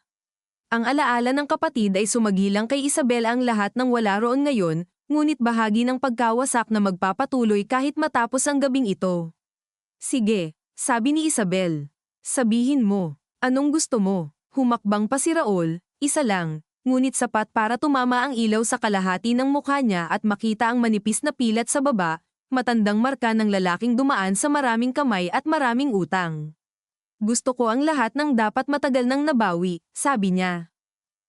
Ang alaala ng kapatid ay sumagilang kay Isabel ang lahat ng wala roon ngayon, ngunit bahagi ng pagkawasak na magpapatuloy kahit matapos ang gabing ito. Sige, sabi ni Isabel. Sabihin mo, anong gusto mo? Humakbang pa si Raul, 1 lang. Ngunit sapat para tumama ang ilaw sa kalahati ng mukha niya at makita ang manipis na pilat sa baba, matandang marka ng lalaking dumaan sa maraming kamay at maraming utang. Gusto ko ang lahat ng dapat matagal nang nabawi, sabi niya.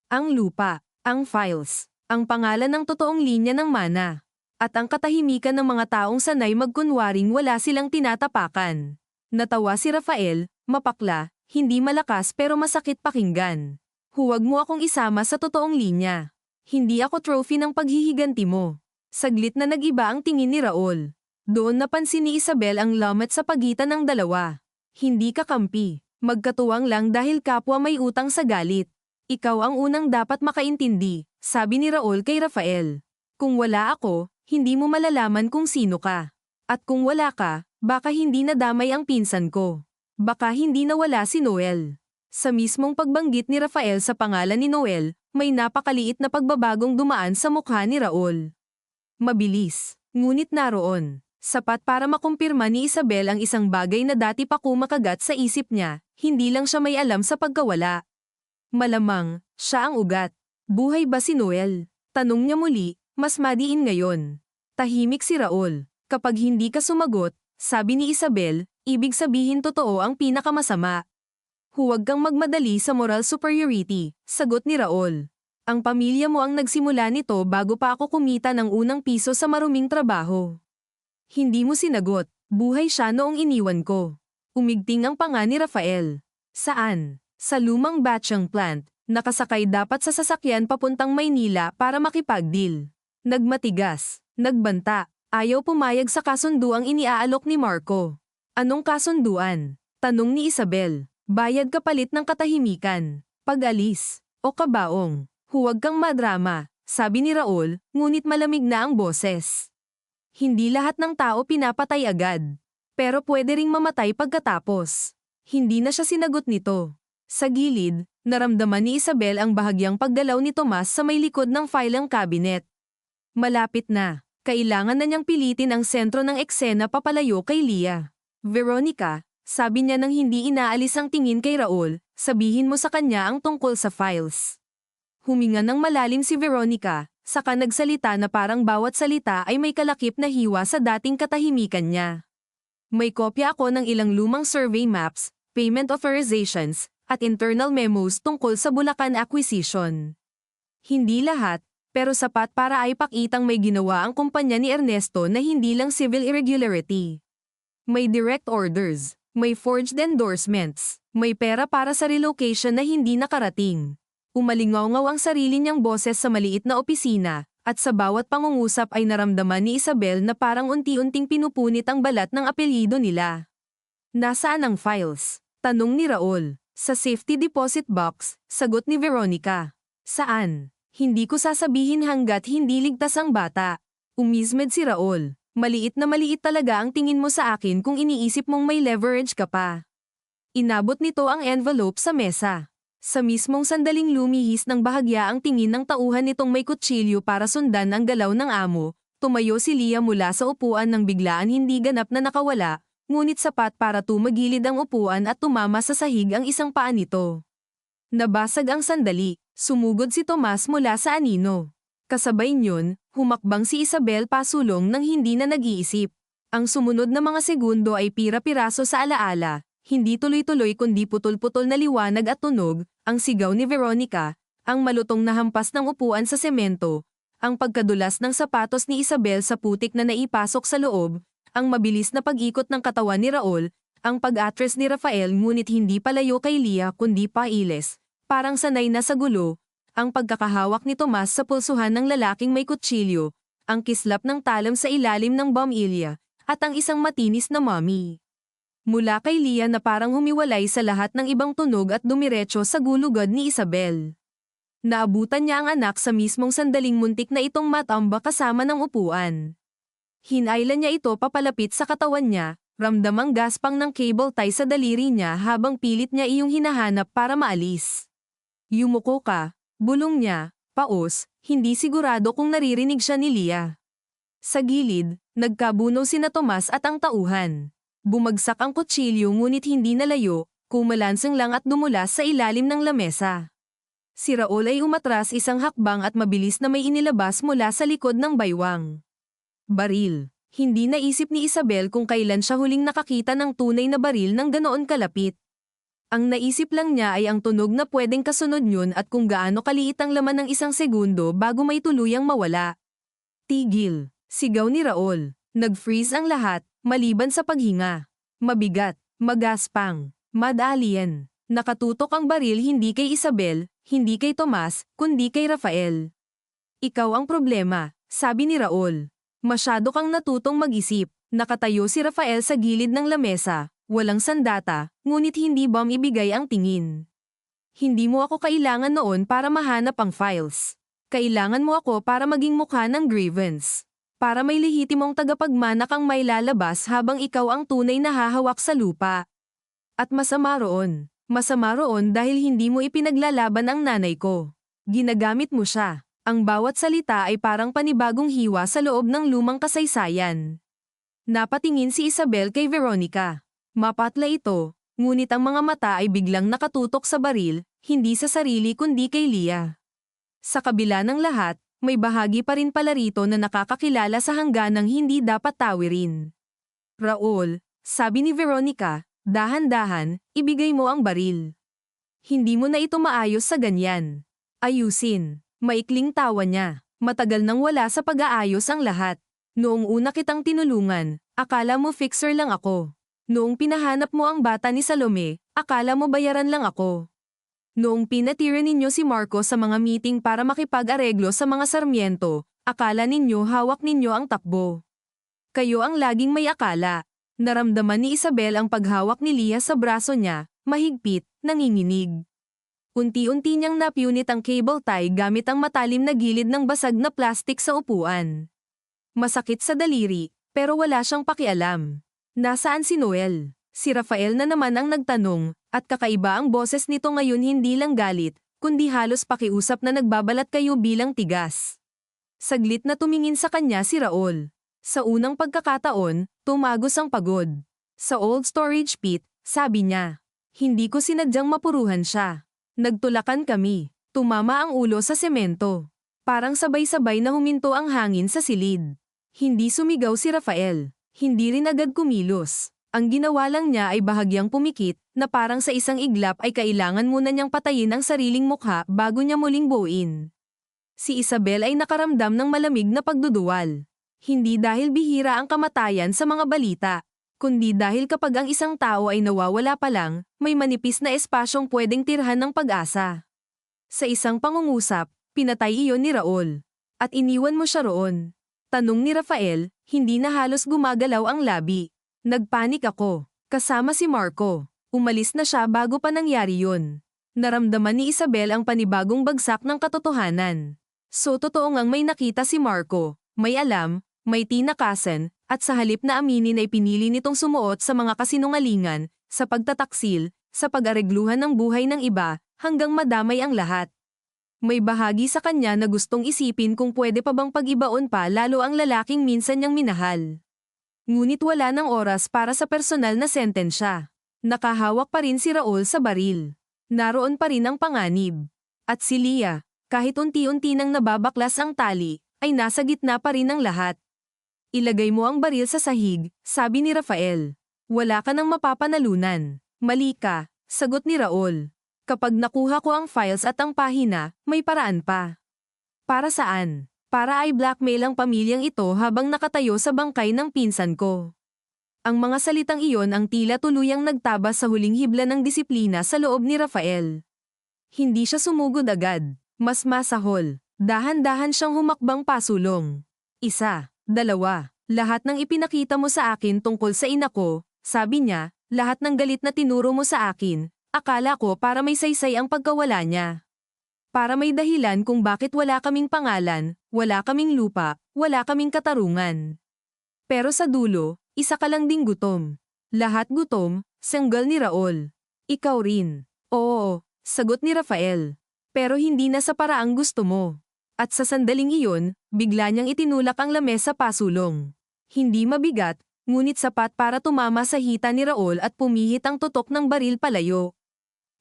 Ang lupa, ang files, ang pangalan ng totoong linya ng mana, at ang katahimikan ng mga taong sanay magkunwaring wala silang tinatapakan. Natawa si Rafael, mapakla, hindi malakas pero masakit pakinggan. Huwag mo akong isama sa totoong linya. Hindi ako trophy ng paghihiganti mo. Saglit na nag-iba ang tingin ni Raul. Doon napansin ni Isabel ang lamat sa pagitan ng dalawa. Hindi ka kampi. Magkatuwang lang dahil kapwa may utang sa galit. Ikaw ang unang dapat makaintindi, sabi ni Raul kay Rafael. Kung wala ako, hindi mo malalaman kung sino ka. At kung wala ka, baka hindi nadamay ang pinsan ko. Baka hindi nawala si Noel. Sa mismong pagbanggit ni Rafael sa pangalan ni Noel, may napakaliit na pagbabagong dumaan sa mukha ni Raul. Mabilis, ngunit naroon. Sapat para makumpirma ni Isabel ang isang bagay na dati pa kumakagat sa isip niya, hindi lang siya may alam sa pagkawala. Malamang, siya ang ugat. Buhay ba si Noel? Tanong niya muli, mas madiin ngayon. Tahimik si Raul. Kapag hindi ka sumagot, sabi ni Isabel, ibig sabihin totoo ang pinakamasama. Huwag kang magmadali sa moral superiority, sagot ni Raul. Ang pamilya mo ang nagsimula nito bago pa ako kumita ng unang piso sa maruming trabaho. Hindi mo sinagot, buhay siya noong iniwan ko. Umigting ang panga ni Rafael. Saan? Sa lumang batching plant, nakasakay dapat sa sasakyan papuntang Maynila para makipagdeal. Nagmatigas, nagbanta, ayaw pumayag sa kasunduang iniaalok ni Marco. Anong kasunduan? Tanong ni Isabel. Bayad kapalit ng katahimikan, pag-alis, o kabaong. Huwag kang madrama, sabi ni Raul, ngunit malamig na ang boses. Hindi lahat ng tao pinapatay agad. Pero pwede ring mamatay pagkatapos. Hindi na siya sinagot nito. Sa gilid, naramdaman ni Isabel ang bahagyang paggalaw ni Tomas sa may likod ng filing cabinet. Malapit na. Kailangan na niyang pilitin ang sentro ng eksena papalayo kay Leah. Veronica, sabi niya nang hindi inaalis ang tingin kay Raul, sabihin mo sa kanya ang tungkol sa files. Huminga ng malalim si Veronica, Saka nagsalita na parang bawat salita ay may kalakip na hiwa sa dating katahimikan niya. May kopya ako ng ilang lumang survey maps, payment authorizations, at internal memos tungkol sa Bulacan acquisition. Hindi lahat, pero sapat para ay pakitang may ginawa ang kumpanya ni Ernesto na hindi lang civil irregularity. May direct orders, may forged endorsements, may pera para sa relocation na hindi nakarating. Umalingaw-ngaw ang sarili niyang boses sa maliit na opisina, at sa bawat pangungusap ay naramdaman ni Isabel na parang unti-unting pinupunit ang balat ng apelyido nila. Nasaan ang files? Tanong ni Raul. Sa safety deposit box, sagot ni Veronica. Saan? Hindi ko sasabihin hanggat hindi ligtas ang bata. Umismed si Raul. Maliit na maliit talaga ang tingin mo sa akin kung iniisip mong may leverage ka pa. Inabot nito ang envelope sa mesa. Sa mismong sandaling lumihis ng bahagya ang tingin ng tauhan nitong may kutsilyo para sundan ang galaw ng amo, tumayo si Leah mula sa upuan nang biglaan hindi ganap na nakawala, ngunit sapat para tumagilid ang upuan at tumama sa sahig ang isang paa nito. Nabasag ang sandali, sumugod si Tomas mula sa anino. Kasabay niyon, humakbang si Isabel pasulong nang hindi na nag-iisip. Ang sumunod na mga segundo ay pira-piraso sa alaala, hindi tuloy-tuloy kundi putol-putol na liwanag at tunog, ang sigaw ni Veronica, ang malutong na hampas ng upuan sa semento, ang pagkadulas ng sapatos ni Isabel sa putik na naipasok sa loob, ang mabilis na pag-ikot ng katawan ni Raul, ang pag-atres ni Rafael ngunit hindi palayo kay Leah kundi pailes, parang sanay na sa gulo, ang pagkakahawak ni Tomas sa pulsuhan ng lalaking may kutsilyo, ang kislap ng talam sa ilalim ng bombilya, at ang isang matinis na mommy. Mula kay Leah na parang humiwalay sa lahat ng ibang tunog at dumiretso sa gulugod ni Isabel. Naabutan niya ang anak sa mismong sandaling muntik na itong matamba kasama ng upuan. Hinailan niya ito papalapit sa katawan niya, ramdamang gaspang ng cable tie sa daliri niya habang pilit niya iyong hinahanap para maalis. Yumuko ka, bulong niya, paos, hindi sigurado kung naririnig siya ni Leah. Sa gilid, nagkabuno sina Tomas at ang tauhan. Bumagsak ang kutsilyo ngunit hindi nalayo, kumalansang lang at dumulas sa ilalim ng lamesa. Si Raul ay umatras isang hakbang at mabilis na may inilabas mula sa likod ng baywang. Baril. Hindi naisip ni Isabel kung kailan siya huling nakakita ng tunay na baril ng ganoon kalapit. Ang naisip lang niya ay ang tunog na pwedeng kasunod yun at kung gaano kaliit ang laman ng isang segundo bago may tuluyang mawala. Tigil. Sigaw ni Raul. Nag-freeze ang lahat. Maliban sa paghinga. Mabigat, magaspang, mad-alien. Nakatutok ang baril hindi kay Isabel, hindi kay Tomas, kundi kay Rafael. Ikaw ang problema, sabi ni Raul. Masyado kang natutong mag-isip. Nakatayo si Rafael sa gilid ng lamesa, walang sandata, ngunit hindi bomb ibigay ang tingin. Hindi mo ako kailangan noon para mahanap ang files. Kailangan mo ako para maging mukha ng grievance. Para may lehitimong tagapagmana kang may lalabas habang ikaw ang tunay na hahawak sa lupa. At masama roon dahil hindi mo ipinaglalaban ang nanay ko. Ginagamit mo siya. Ang bawat salita ay parang panibagong hiwa sa loob ng lumang kasaysayan. Napatingin si Isabel kay Veronica. Mapatla ito, ngunit ang mga mata ay biglang nakatutok sa baril, hindi sa sarili kundi kay Leah. Sa kabila ng lahat, may bahagi pa rin pala rito na nakakakilala sa hangganang hindi dapat tawirin. Raul, sabi ni Veronica, dahan-dahan, ibigay mo ang baril. Hindi mo na ito maayos sa ganyan. Ayusin. Maikling tawa niya. Matagal nang wala sa pag-aayos ang lahat. Noong una kitang tinulungan, akala mo fixer lang ako. Noong pinahanap mo ang bata ni Salome, akala mo bayaran lang ako. Noong pinatira ninyo si Marco sa mga meeting para makipag-areglo sa mga Sarmiento, akala ninyo hawak ninyo ang takbo. Kayo ang laging may akala. Naramdaman ni Isabel ang paghawak ni Leah sa braso niya, mahigpit, nanginginig. Unti-unti niyang napunit ang cable tie gamit ang matalim na gilid ng basag na plastik sa upuan. Masakit sa daliri, pero wala siyang pakialam. Nasaan si Noel? Si Rafael na naman ang nagtanong, at kakaiba ang boses nito ngayon hindi lang galit, kundi halos pakiusap na nagbabalat kayo bilang tigas. Saglit na tumingin sa kanya si Raul. Sa unang pagkakataon, tumagos ang pagod. Sa old storage pit, sabi niya. Hindi ko sinadyang mapuruhan siya. Nagtulakan kami. Tumama ang ulo sa semento. Parang sabay-sabay na huminto ang hangin sa silid. Hindi sumigaw si Rafael. Hindi rin agad kumilos. Ang ginawa lang niya ay bahagyang pumikit, na parang sa isang iglap ay kailangan muna niyang patayin ang sariling mukha bago niya muling buuin. Si Isabel ay nakaramdam ng malamig na pagduduwal. Hindi dahil bihira ang kamatayan sa mga balita, kundi dahil kapag ang isang tao ay nawawala pa lang, may manipis na espasyong pwedeng tirhan ng pag-asa. Sa isang pangungusap, pinatay iyon ni Raul. At iniwan mo siya roon. Tanong ni Rafael, hindi na halos gumagalaw ang labi. Nagpanik ako. Kasama si Marco. Umalis na siya bago pa nangyari yun. Naramdaman ni Isabel ang panibagong bagsak ng katotohanan. So totoo ngang may nakita si Marco, may alam, may tinakasan, at sa halip na aminin ay pinili nitong sumuot sa mga kasinungalingan, sa pagtataksil, sa pag-aregluhan ng buhay ng iba, hanggang madamay ang lahat. May bahagi sa kanya na gustong isipin kung pwede pa bang pag-ibaon pa lalo ang lalaking minsan niyang minahal. Ngunit wala ng oras para sa personal na sentensya. Nakahawak pa rin si Raul sa baril. Naroon pa rin ang panganib. At si Leah, kahit unti-unti nang nababaklas ang tali, ay nasa gitna pa rin ng lahat. Ilagay mo ang baril sa sahig, sabi ni Rafael. Wala ka nang mapapanalunan. Mali ka, sagot ni Raul. Kapag nakuha ko ang files at ang pahina, may paraan pa. Para saan? Para ay blackmail ang pamilyang ito habang nakatayo sa bangkay ng pinsan ko. Ang mga salitang iyon ang tila tuluyang nagtabas sa huling hibla ng disiplina sa loob ni Rafael. Hindi siya sumugod agad. Mas masahol. Dahan-dahan siyang humakbang pasulong. 1, 2, lahat ng ipinakita mo sa akin tungkol sa ina ko, sabi niya, lahat ng galit na tinuro mo sa akin, akala ko para may saysay ang pagkawala niya. Para may dahilan kung bakit wala kaming pangalan, wala kaming lupa, wala kaming katarungan. Pero sa dulo, isa ka lang ding gutom. Lahat gutom, sanggal ni Raul. Ikaw rin. Oo, sagot ni Rafael. Pero hindi na sa paraang gusto mo. At sa sandaling iyon, bigla niyang itinulak ang lamesa pasulong. Hindi mabigat, ngunit sapat para tumama sa hita ni Raul at pumihit ang tutok ng baril palayo.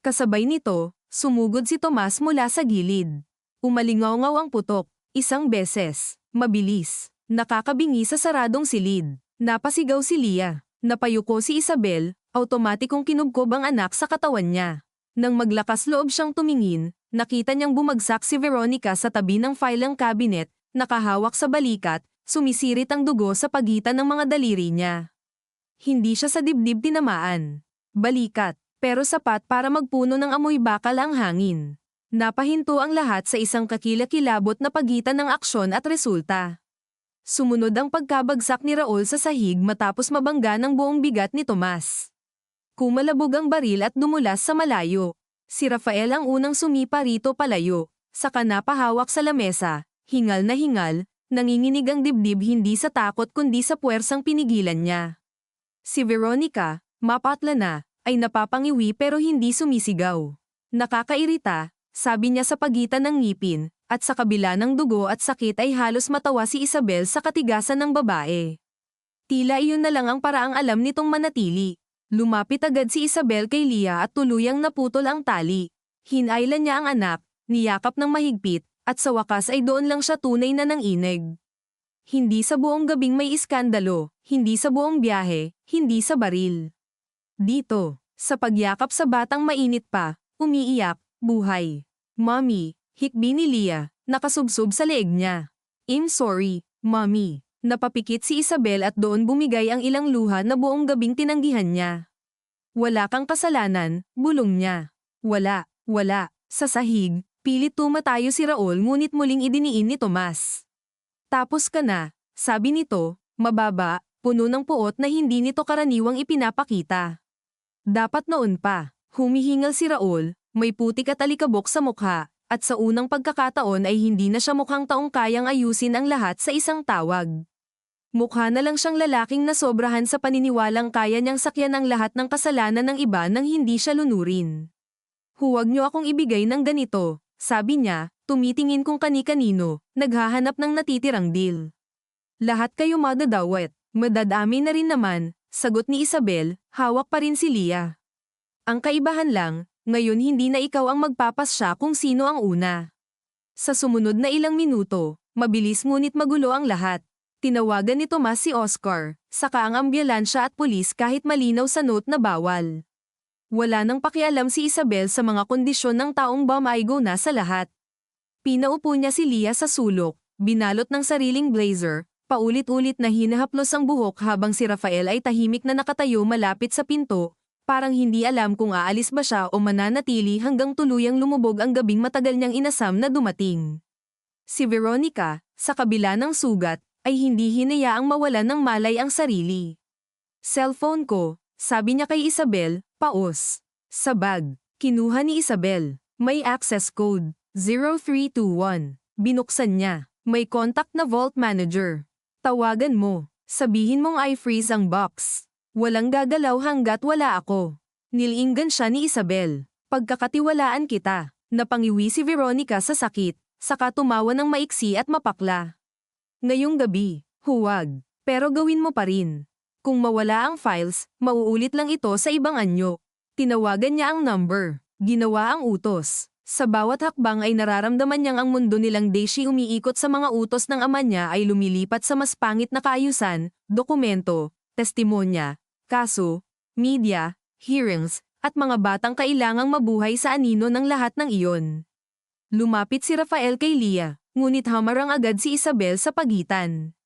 Kasabay nito, sumugod si Tomas mula sa gilid. Umalingaw-ngaw ang putok, isang beses, mabilis, nakakabingi sa saradong silid. Napasigaw si Leah, napayuko si Isabel, automatikong kinubkob ang anak sa katawan niya. Nang maglakas loob siyang tumingin, nakita niyang bumagsak si Veronica sa tabi ng filing cabinet, nakahawak sa balikat, sumisirit ang dugo sa pagitan ng mga daliri niya. Hindi siya sa dibdib tinamaan. Balikat, pero sapat para magpuno ng amoy bakal ang hangin. Napahinto ang lahat sa isang kakilakilabot na pagitan ng aksyon at resulta. Sumunod ang pagkabagsak ni Raul sa sahig matapos mabangga ng buong bigat ni Tomas. Kumalabog ang baril at dumulas sa malayo. Si Rafael ang unang sumipa rito palayo, saka napahawak sa lamesa, hingal na hingal, nanginginig ang dibdib hindi sa takot kundi sa puwersang pinigilan niya. Si Veronica, mapatla na, ay napapangiwi pero hindi sumisigaw. Nakakairita, sabi niya sa pagitan ng ngipin, at sa kabila ng dugo at sakit ay halos matawa si Isabel sa katigasan ng babae. Tila iyon na lang ang paraang alam nitong manatili. Lumapit agad si Isabel kay Leah at tuluyang naputol ang tali. Hinailan niya ang anak, niyakap ng mahigpit, at sa wakas ay doon lang siya tunay na nanginig. Hindi sa buong gabing may iskandalo, hindi sa buong biyahe, hindi sa baril. Dito, sa pagyakap sa batang mainit pa, umiiyak, buhay. Mommy, hikbi ni Leah, nakasubsob sa leeg niya. I'm sorry, Mommy. Napapikit si Isabel at doon bumigay ang ilang luha na buong gabing tinanggihan niya. Wala kang kasalanan, bulong niya. Wala. Sa sahig, pilit tumatayo si Raul ngunit muling idiniin ni Tomas. Tapos ka na, sabi nito, mababa, puno ng puot na hindi nito karaniwang ipinapakita. Dapat noon pa, humihingal si Raul, may putik at alikabok sa mukha, at sa unang pagkakataon ay hindi na siya mukhang taong kayang ayusin ang lahat sa isang tawag. Mukha na lang siyang lalaking nasobrahan sa paniniwalang kaya niyang sakyan ang lahat ng kasalanan ng iba nang hindi siya lunurin. Huwag niyo akong ibigay ng ganito, sabi niya, tumitingin kung kani-kanino, naghahanap ng natitirang deal. Lahat kayo madadawit, madadami na rin naman, sagot ni Isabel, hawak pa rin si Leah. Ang kaibahan lang, ngayon hindi na ikaw ang magpapasya kung sino ang una. Sa sumunod na ilang minuto, mabilis ngunit magulo ang lahat. Tinawagan ni Tomas si Oscar, saka ang ambulansya at pulis kahit malinaw sa note na bawal. Wala nang pakialam si Isabel sa mga kondisyon ng taong bumaigo na sa lahat. Pinaupo niya si Leah sa sulok, binalot ng sariling blazer, paulit-ulit na hinahaplos ang buhok habang si Rafael ay tahimik na nakatayo malapit sa pinto, parang hindi alam kung aalis ba siya o mananatili hanggang tuluyang lumubog ang gabing matagal niyang inasam na dumating. Si Veronica, sa kabila ng sugat, ay hindi hinayaang mawalan ng malay ang sarili. Cellphone ko, sabi niya kay Isabel, paos. Sa bag, kinuha ni Isabel. May access code, 0321. Binuksan niya. May contact na Vault Manager. Tawagan mo. Sabihin mong i-freeze ang box. Walang gagalaw hanggat wala ako. Nilinggan siya ni Isabel. Pagkakatiwalaan kita. Napangiwi si Veronica sa sakit, saka tumawa ng maiksi at mapakla. Ngayong gabi, huwag. Pero gawin mo pa rin. Kung mawala ang files, mauulit lang ito sa ibang anyo. Tinawagan niya ang number. Ginawa ang utos. Sa bawat hakbang ay nararamdaman niyang ang mundo nilang Daisy umiikot sa mga utos ng ama niya ay lumilipat sa mas pangit na kaayusan, dokumento, testimonya, kaso, media, hearings, at mga batang kailangang mabuhay sa anino ng lahat ng iyon. Lumapit si Rafael kay Leah, ngunit hamarang agad si Isabel sa pagitan.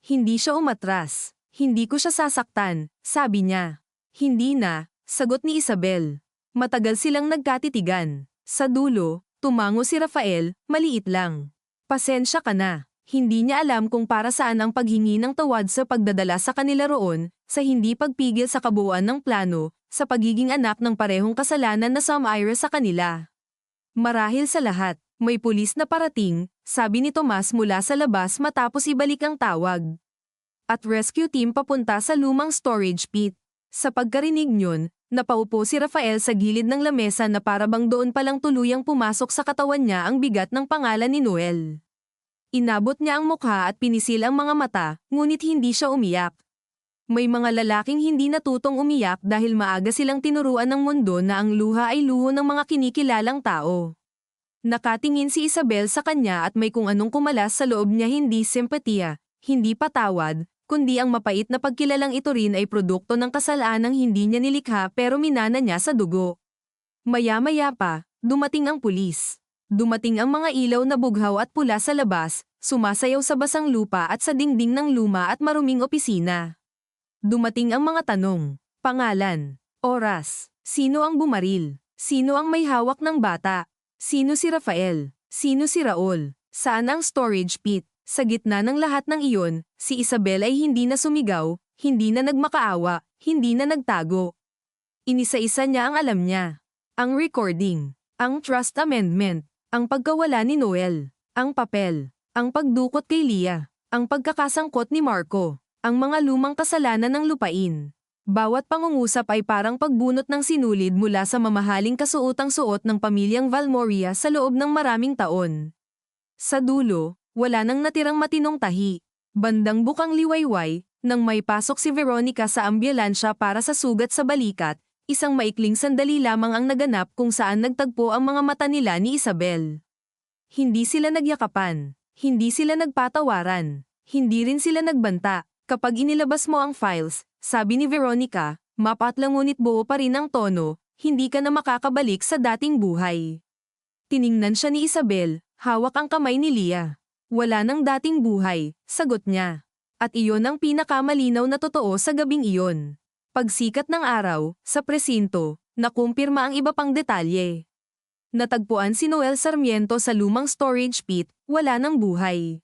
Hindi siya umatras. Hindi ko siya sasaktan, sabi niya. Hindi na, sagot ni Isabel. Matagal silang nagkatitigan. Sa dulo, tumango si Rafael, maliit lang. Pasensya ka na. Hindi niya alam kung para saan ang paghingi ng tawad sa pagdadala sa kanila roon, sa hindi pagpigil sa kabuuan ng plano, sa pagiging anak ng parehong kasalanan na sumire sa kanila. Marahil sa lahat, may pulis na parating, sabi ni Tomas mula sa labas matapos ibalik ang tawag. At rescue team papunta sa lumang storage pit. Sa pagkarinig niyon, napaupo si Rafael sa gilid ng lamesa na parabang doon palang tuluyang pumasok sa katawan niya ang bigat ng pangalan ni Noel. Inabot niya ang mukha at pinisil ang mga mata, ngunit hindi siya umiyak. May mga lalaking hindi natutong umiyak dahil maaga silang tinuruan ng mundo na ang luha ay luho ng mga kinikilalang tao. Nakatingin si Isabel sa kanya at may kung anong kumalas sa loob niya, hindi simpatiya, hindi patawad, kundi ang mapait na pagkilalang ito rin ay produkto ng kasalanang hindi niya nilikha pero minana niya sa dugo. Maya-maya pa, dumating ang pulis. Dumating ang mga ilaw na bughaw at pula sa labas, sumasayaw sa basang lupa at sa dingding ng luma at maruming opisina. Dumating ang mga tanong, pangalan, oras, sino ang bumaril, sino ang may hawak ng bata, sino si Rafael, sino si Raul, saan ang storage pit. Sa gitna ng lahat ng iyon, si Isabel ay hindi na sumigaw, hindi na nagmakaawa, hindi na nagtago. Inisa-isa niya ang alam niya. Ang recording, ang trust amendment, ang pagkawala ni Noel, ang papel, ang pagdukot kay Leah, ang pagkakasangkot ni Marco, ang mga lumang kasalanan ng lupain. Bawat pangungusap ay parang pagbunot ng sinulid mula sa mamahaling kasuotang-suot ng pamilyang Valmoria sa loob ng maraming taon. Sa dulo, wala nang natirang matinong tahi. Bandang bukang liwayway, nang may pasok si Veronica sa ambulansya para sa sugat sa balikat, isang maikling sandali lamang ang naganap kung saan nagtagpo ang mga mata nila ni Isabel. Hindi sila nagyakapan, hindi sila nagpatawaran, hindi rin sila nagbanta. Kapag inilabas mo ang files, sabi ni Veronica, mapat lang ngunit buo pa rin ang tono, hindi ka na makakabalik sa dating buhay. Tiningnan siya ni Isabel, hawak ang kamay ni Leah. Wala nang dating buhay, sagot niya. At iyon ang pinakamalinaw na totoo sa gabing iyon. Pagsikat ng araw, sa presinto, nakumpirma ang iba pang detalye. Natagpuan si Noel Sarmiento sa lumang storage pit, wala nang buhay.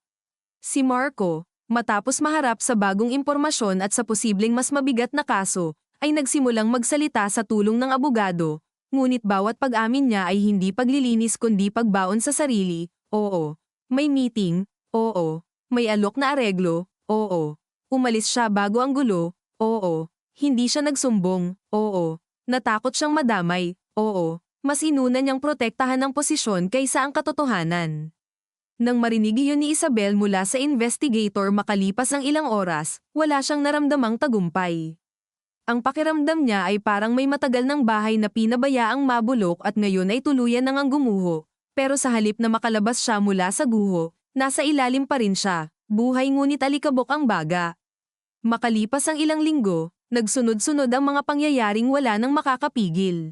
Si Marco, matapos maharap sa bagong impormasyon at sa posibleng mas mabigat na kaso, ay nagsimulang magsalita sa tulong ng abogado, ngunit bawat pag-amin niya ay hindi paglilinis kundi pagbaon sa sarili. Oo, may meeting, oo, may alok na areglo, oo, umalis siya bago ang gulo, oo, hindi siya nagsumbong, oo, natakot siyang madamay, oo, mas inuna niyang protektahan ang posisyon kaysa ang katotohanan. Nang marinig iyon ni Isabel mula sa investigator makalipas ang ilang oras, wala siyang naramdamang tagumpay. Ang pakiramdam niya ay parang may matagal ng bahay na pinabayaang mabulok at ngayon ay tuluyan nang ang gumuho, Pero sa halip na makalabas siya mula sa guho, nasa ilalim pa rin siya, buhay ngunit alikabok ang baga. Makalipas ang ilang linggo, nagsunod-sunod ang mga pangyayaring wala nang makakapigil.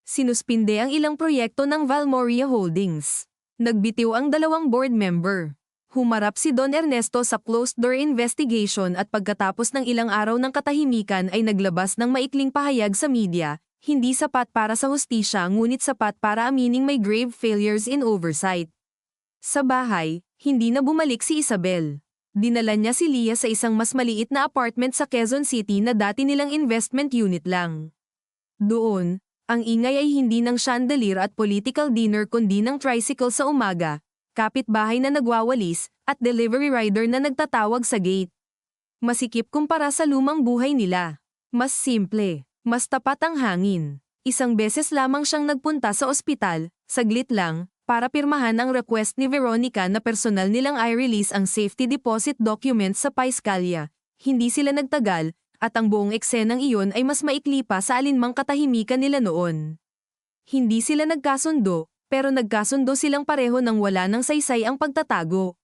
Sinuspinde ang ilang proyekto ng Valmoria Holdings. Nagbitiw ang 2 board member. Humarap si Don Ernesto sa closed-door investigation at pagkatapos ng ilang araw ng katahimikan ay naglabas ng maikling pahayag sa media, hindi sapat para sa hustisya ngunit sapat para amining may grave failures in oversight. Sa bahay, hindi na bumalik si Isabel. Dinala niya si Leah sa isang mas maliit na apartment sa Quezon City na dati nilang investment unit lang. Doon, ang ingay ay hindi ng chandelier at political dinner kundi ng tricycle sa umaga, kapitbahay na nagwawalis, at delivery rider na nagtatawag sa gate. Masikip kumpara sa lumang buhay nila. Mas simple, mas tapat ang hangin. Isang beses lamang siyang nagpunta sa ospital, saglit lang, para pirmahan ang request ni Veronica na personal nilang i-release ang safety deposit documents sa Piskalya. Hindi sila nagtagal, at ang buong eksenang iyon ay mas maikli pa sa alinmang katahimikan nila noon. Hindi sila nagkasundo, pero nagkasundo silang pareho nang wala nang saysay ang pagtatago.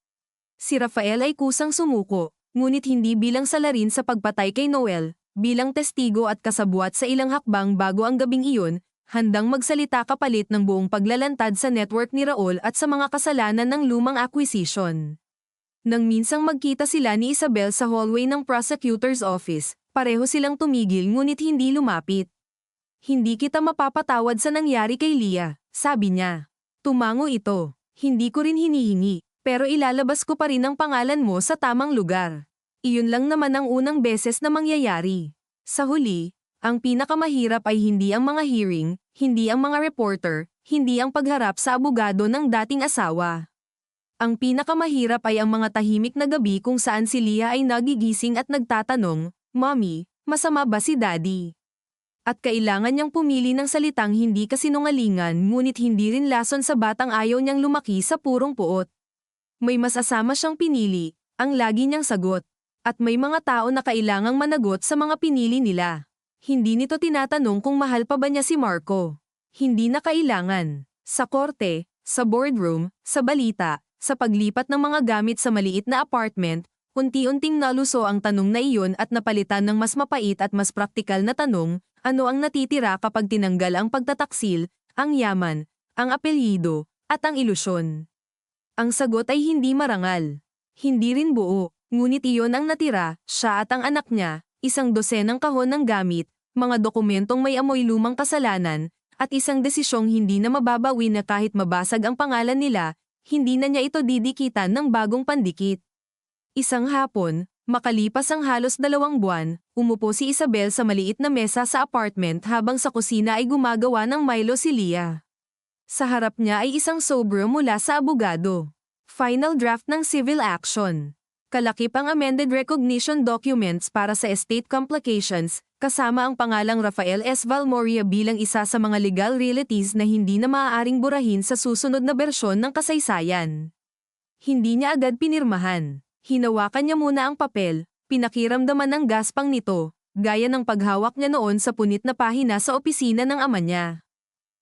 Si Rafael ay kusang sumuko, ngunit hindi bilang salarin sa pagpatay kay Noel, bilang testigo at kasabwat sa ilang hakbang bago ang gabing iyon, handang magsalita kapalit ng buong paglalantad sa network ni Raul at sa mga kasalanan ng lumang acquisition. Nang minsang magkita sila ni Isabel sa hallway ng prosecutor's office, pareho silang tumigil ngunit hindi lumapit. Hindi kita mapapatawad sa nangyari kay Leah, sabi niya. Tumango ito. Hindi ko rin hinihingi, pero ilalabas ko pa rin ang pangalan mo sa tamang lugar. Iyon lang naman ang unang beses na mangyayari. Sa huli, ang pinakamahirap ay hindi ang mga hearing, hindi ang mga reporter, hindi ang pagharap sa abogado ng dating asawa. Ang pinakamahirap ay ang mga tahimik na gabi kung saan si Leah ay nagigising at nagtatanong, "Mommy, masama ba si Daddy?" At kailangan niyang pumili ng salitang hindi kasinungalingan ngunit hindi rin lason sa batang ayaw niyang lumaki sa purong puot. May masasama siyang pinili, ang lagi niyang sagot. At may mga tao na kailangang managot sa mga pinili nila. Hindi nito tinatanong kung mahal pa ba niya si Marco. Hindi na kailangan. Sa korte, sa boardroom, sa balita, sa paglipat ng mga gamit sa maliit na apartment, unti-unting naluso ang tanong na iyon at napalitan ng mas mapait at mas praktikal na tanong, ano ang natitira kapag tinanggal ang pagtataksil, ang yaman, ang apelyido, at ang ilusyon? Ang sagot ay hindi marangal. Hindi rin buo, ngunit iyon ang natira, siya at ang anak niya, 12 kahon ng gamit, mga dokumentong may amoy lumang kasalanan, at isang desisyong hindi na mababawi na kahit mabasag ang pangalan nila, hindi na niya ito didikitan ng bagong pandikit. Isang hapon, makalipas ang halos 2 buwan, umupo si Isabel sa maliit na mesa sa apartment habang sa kusina ay gumagawa ng Milo si Leah. Sa harap niya ay isang sobro mula sa abogado. Final draft ng civil action. Kalakip ang amended recognition documents para sa estate complications, kasama ang pangalang Rafael S. Valmoria bilang isa sa mga legal realities na hindi na maaaring burahin sa susunod na bersyon ng kasaysayan. Hindi niya agad pinirmahan. Hinawakan niya muna ang papel, pinakiramdaman ng gaspang nito, gaya ng paghawak niya noon sa punit na pahina sa opisina ng ama niya.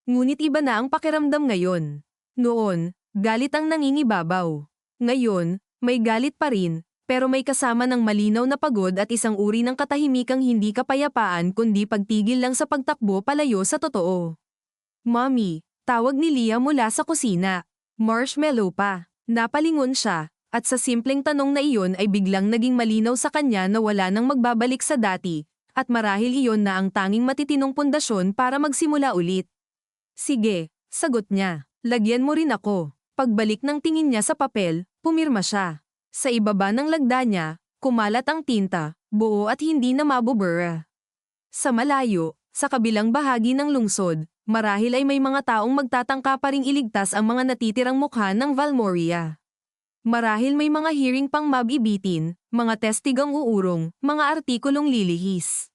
Ngunit iba na ang pakiramdam ngayon. Noon, galit ang nangingibabaw. Ngayon, may galit pa rin, pero may kasama ng malinaw na pagod at isang uri ng katahimikang hindi kapayapaan kundi pagtigil lang sa pagtakbo palayo sa totoo. "Mommy," tawag ni Leah mula sa kusina. Marshmallow pa. Napalingon siya. At sa simpleng tanong na iyon ay biglang naging malinaw sa kanya na wala nang magbabalik sa dati, at marahil iyon na ang tanging matitinong pundasyon para magsimula ulit. "Sige," sagot niya. "Lagyan mo rin ako." Pagbalik ng tingin niya sa papel, pumirma siya. Sa ibaba ng lagda niya, kumalat ang tinta, buo at hindi na mabubura. Sa malayo, sa kabilang bahagi ng lungsod, marahil ay may mga taong magtatangka pa ring iligtas ang mga natitirang mukha ng Valmoria. Marahil may mga hearing pang mabibitin, mga testigang uurong, mga artikulong lilihis.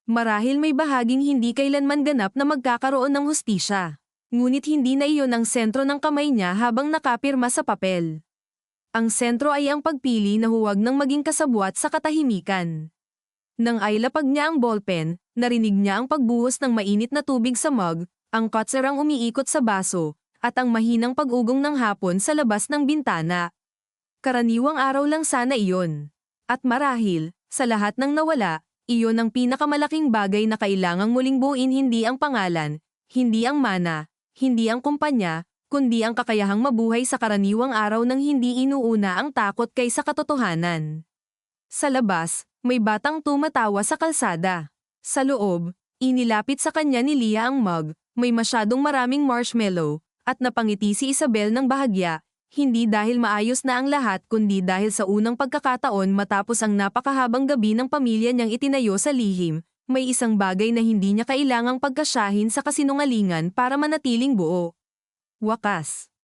Marahil may bahaging hindi kailanman ganap na magkakaroon ng hustisya. Ngunit hindi na iyon ang sentro ng kamay niya habang nakapirma sa papel. Ang sentro ay ang pagpili na huwag nang maging kasabwat sa katahimikan. Nang ailapag niya ang ballpen, narinig niya ang pagbuhos ng mainit na tubig sa mug, ang kutserang umiikot sa baso, at ang mahinang pag-ugong ng hapon sa labas ng bintana. Karaniwang araw lang sana iyon. At marahil, sa lahat ng nawala, iyon ang pinakamalaking bagay na kailangang muling buuin, hindi ang pangalan, hindi ang mana, hindi ang kumpanya, kundi ang kakayahang mabuhay sa karaniwang araw nang hindi inuuna ang takot kaysa katotohanan. Sa labas, may batang tumatawa sa kalsada. Sa loob, inilapit sa kanya ni Leah ang mug, may masyadong maraming marshmallow, at napangiti si Isabel ng bahagya, hindi dahil maayos na ang lahat kundi dahil sa unang pagkakataon matapos ang napakahabang gabi ng pamilya niyang itinayo sa lihim, may isang bagay na hindi niya kailangang pagkasyahin sa kasinungalingan para manatiling buo. Wakas.